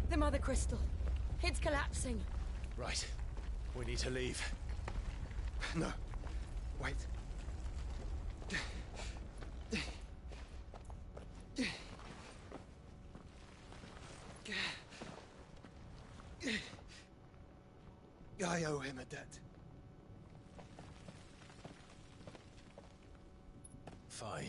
The Mother Crystal. It's collapsing.
Right. We need to leave. No. Wait. I owe him a debt.
Fine.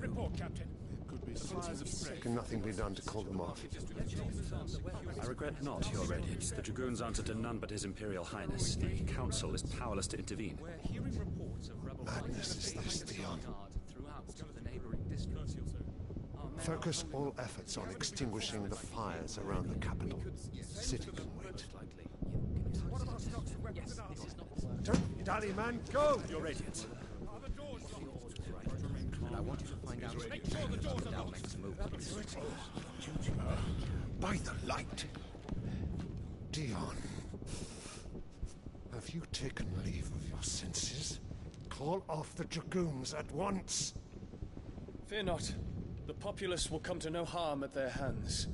Report, Captain.
Can nothing be done to call them off?
I regret not, Your Radiance. The Dragoons answer to none but His Imperial Highness. The Council is powerless to intervene.
Madness is this, Dion. Focus all efforts on extinguishing the fires around the capital. The city can wait. Don't dally, man, go!
Your Radiance. And I want you to find out if Dal makes a move.
By the light! Dion, have you taken leave of your senses? Call off the Dragoons at once!
Fear not. The populace will come to no harm at their hands.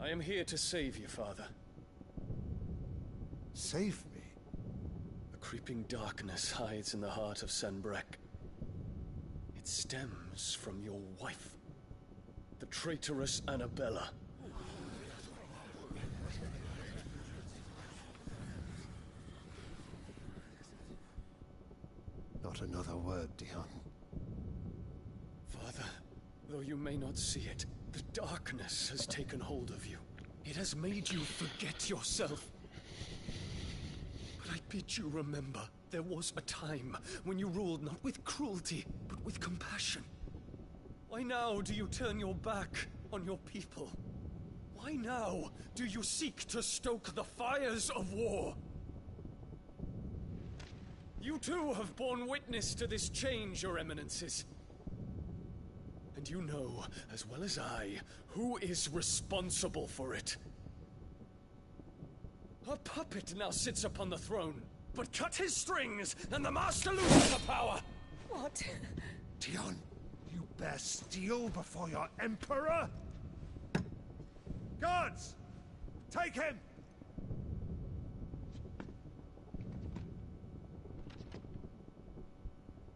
I am here to save you, Father.
Save me?
A creeping darkness hides in the heart of Sanbreque. It stems from your wife, the traitorous Annabella.
Not another word, Dion.
Father, though you may not see it, the darkness has taken hold of you. It has made you forget yourself. But I bid you remember, there was a time when you ruled not with cruelty, but with compassion. Why now do you turn your back on your people? Why now do you seek to stoke the fires of war? You too have borne witness to this change, Your Eminences. And you know, as well as I, who is responsible for it. A puppet now sits upon the throne, but cut his strings, and the Master loses the power!
What?
Dion, you bear steel before your Emperor? Guards! Take him!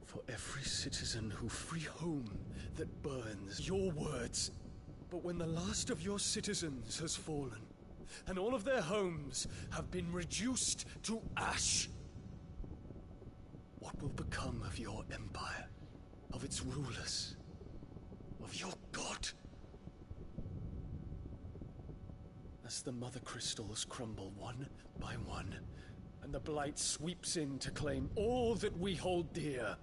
For every citizen who free home that burns, your words. But when the last of your citizens has fallen, and all of their homes have been reduced to ash, what will become of your empire, of its rulers, of your god? As the Mother Crystals crumble one by one, and the Blight sweeps in to claim all that we hold dear,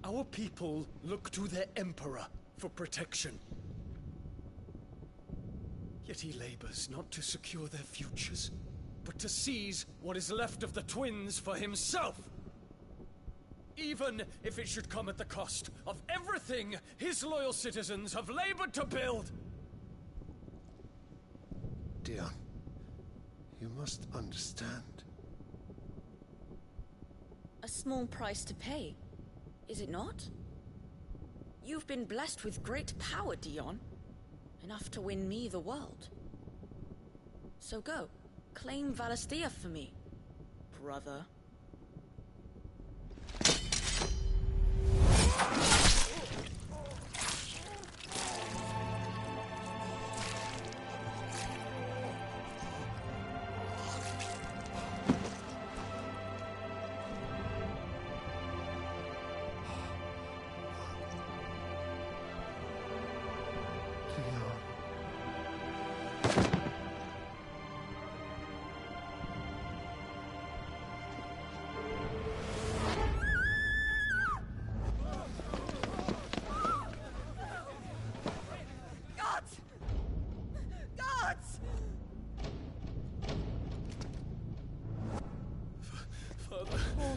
our people look to their Emperor for protection. Yet he labors not to secure their futures, but to seize what is left of the twins for himself. Even if it should come at the cost of everything his loyal citizens have labored to build.
Dion, you must understand.
A small price to pay, is it not? You've been blessed with great power, Dion. Enough to win me the world. So go, claim Valisthea for me, brother.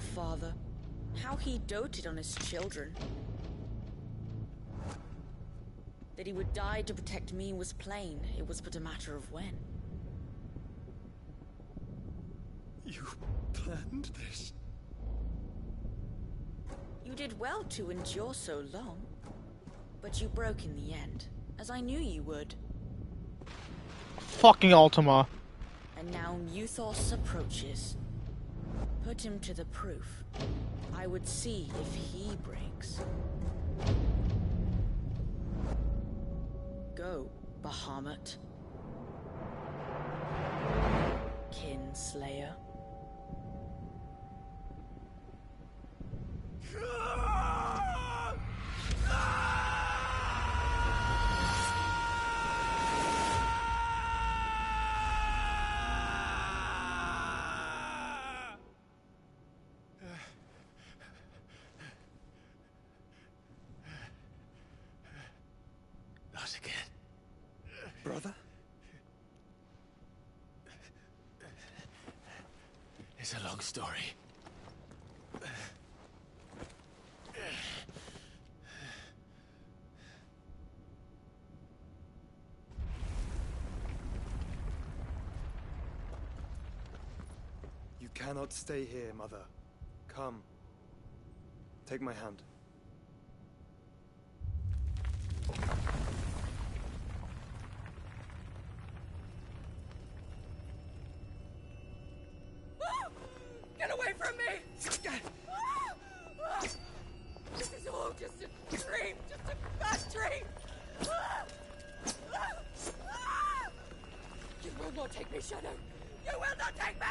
father. How he doted on his children. That he would die to protect me was plain. It was but a matter of when.
You planned this?
You did well to endure so long. But you broke in the end, as I knew you would.
Fucking Ultima.
And now Muthos approaches. Put him to the proof. I would see if he breaks. Go, Bahamut. Kinslayer.
Not again.
Brother?
It's a long story.
You cannot stay here, Mother. Come. Take my hand.
Get away from me! This is all just a dream, just a bad dream! You will not take me, Shadow! You will not take me!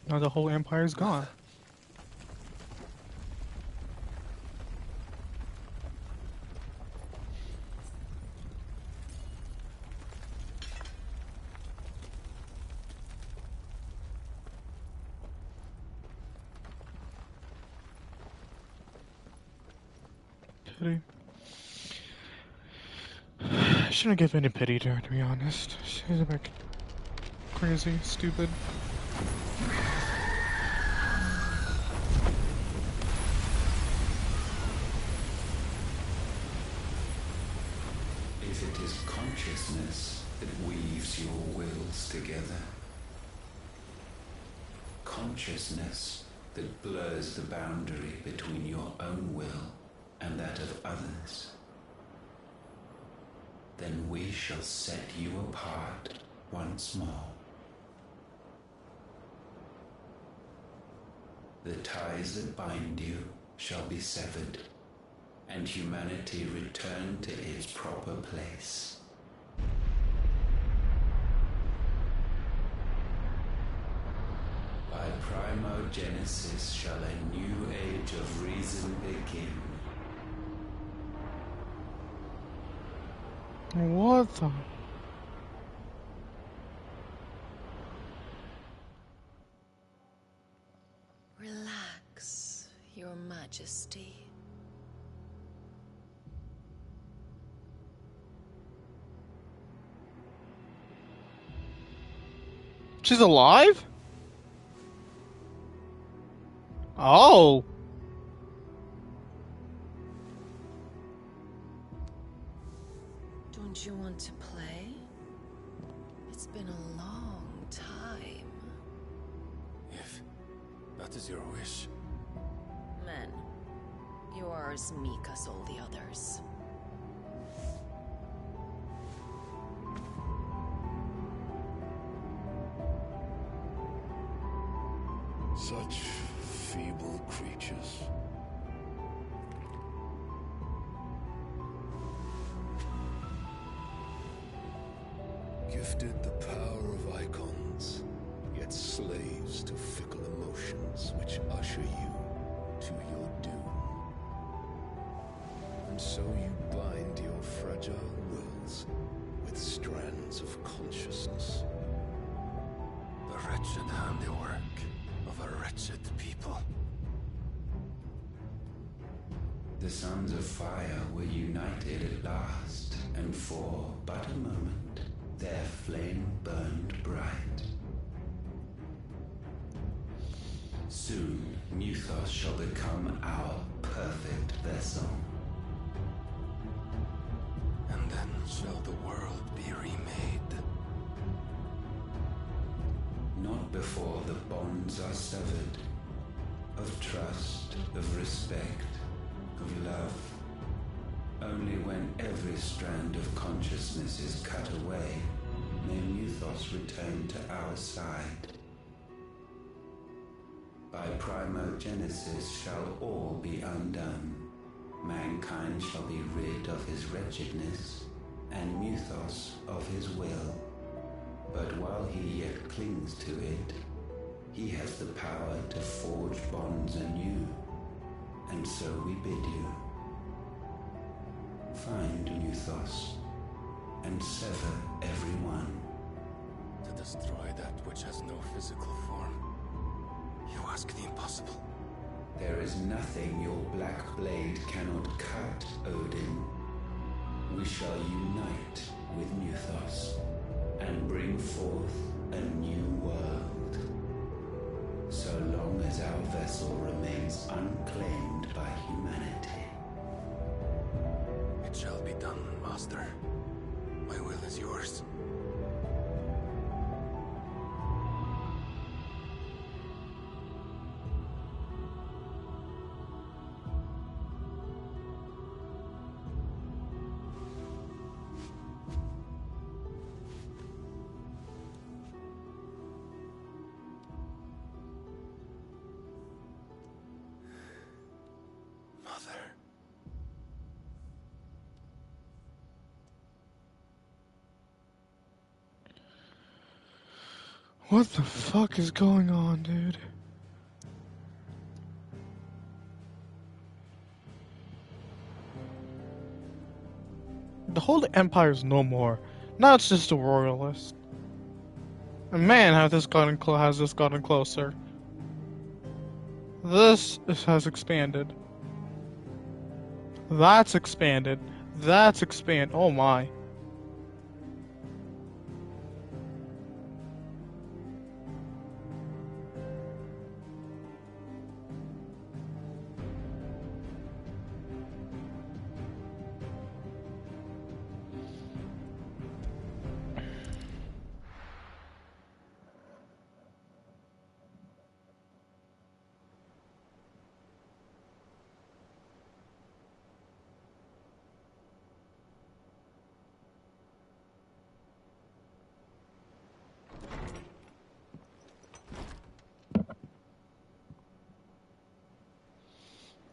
Now the whole empire's gone. Pity. I shouldn't give any pity to her, to be honest. She's a bit crazy, stupid.
If it is consciousness that weaves your wills together, consciousness that blurs the boundary between your own will and that of others, then we shall set you apart once more. The ties that bind you shall be severed, and humanity return to its proper place. By primogenesis shall a new age of reason begin.
What the?
Relax, Your Majesty.
She's alive? Oh.
Don't you want to play? It's been a long time.
If that is your wish.
Men, you are as meek as all the others.
Such feeble creatures.
Gifted the power of icons, yet slaves to fickle emotions which usher you to your doom. And so you bind your fragile wills with strands of consciousness. The wretched handiwork of a wretched people.
The Sons of Fire were united at last, and for but a moment, their flame burned bright. Soon, Muthos shall become our perfect vessel.
And then shall the world be remade.
Not before the bonds are severed, of trust, of respect, of love. Only when every strand of consciousness is cut away, may Muthos return to our side. By primogenesis shall all be undone. Mankind shall be rid of his wretchedness, and Muthos of his will. But while he yet clings to it, he has the power to forge bonds anew. And so we bid you, find Muthos, and sever everyone.
To destroy that which has no physical form. You ask the impossible.
There is nothing your black blade cannot cut, Odin. We shall unite with Muthos, and bring forth a new world. So long as our vessel remains unclaimed by humanity.
It shall be done, Master. My will is yours.
What the fuck is going on, dude? The Holy Empire's no more. Now it's just a royalist. And man, has this gotten closer. This has expanded. That's expanded. That's expanded. Oh my.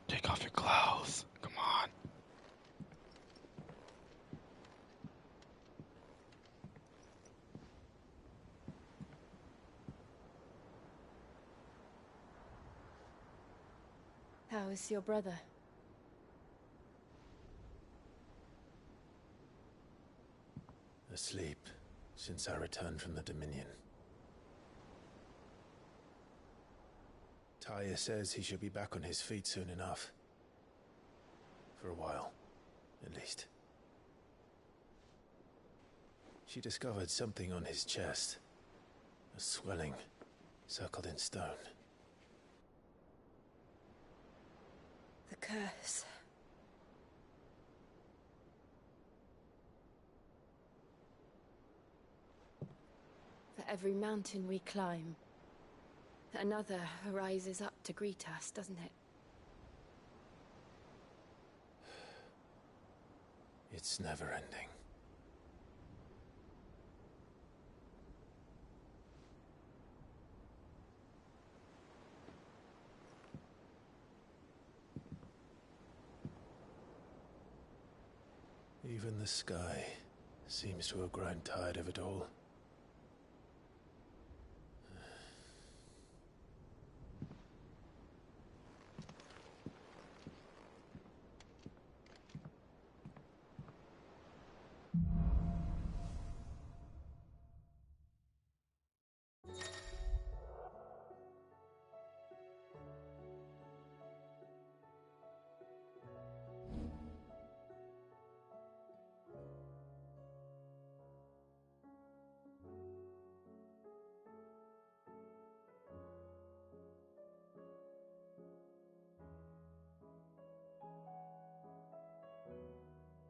Take off your clothes. Come on.
How is your brother?
Asleep since I returned from the Dominion. Taya says he should be back on his feet soon enough. For a while, at least. She discovered something on his chest. A swelling, circled in stone.
The curse. For every mountain we climb, another rises up to greet us, doesn't it?
It's never ending. Even the sky
Seems to have grown tired of it all.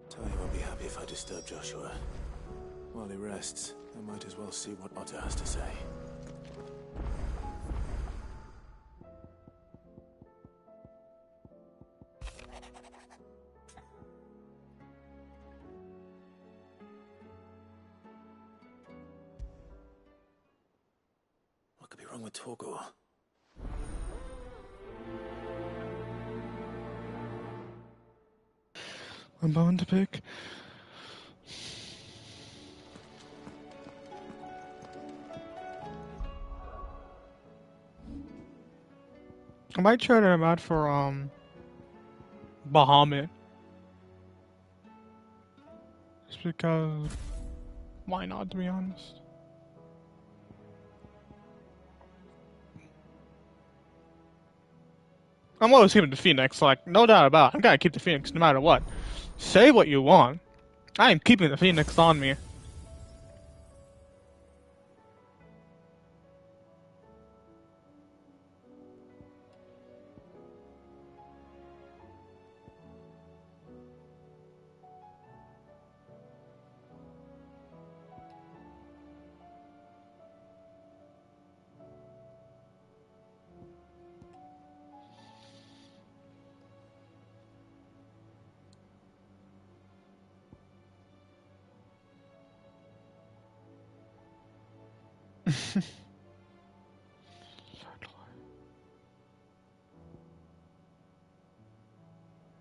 Tali won't be happy if I disturb Joshua. While he rests, I might as well see what Otter has to say. What could be wrong with Torgor?
A bone to pick. I might try to out for Bahamut. Just because why not, to be honest? I'm always keeping the Phoenix, like, no doubt about it. I'm gonna keep the Phoenix no matter what. Say what you want. I am keeping the Phoenix on me.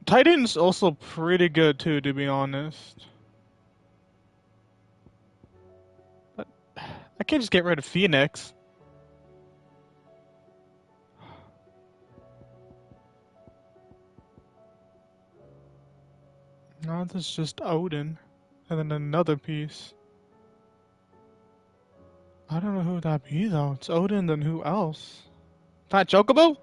Titan's also pretty good too, to be honest. But I can't just get rid of Phoenix. No, this is just Odin. And then another piece. I don't know who that'd be though. It's Odin, then who else? Fat Chocobo?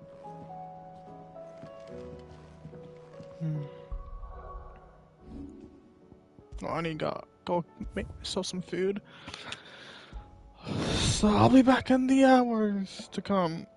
Oh, I need to go make myself some food. So I'll be back in the hours to come.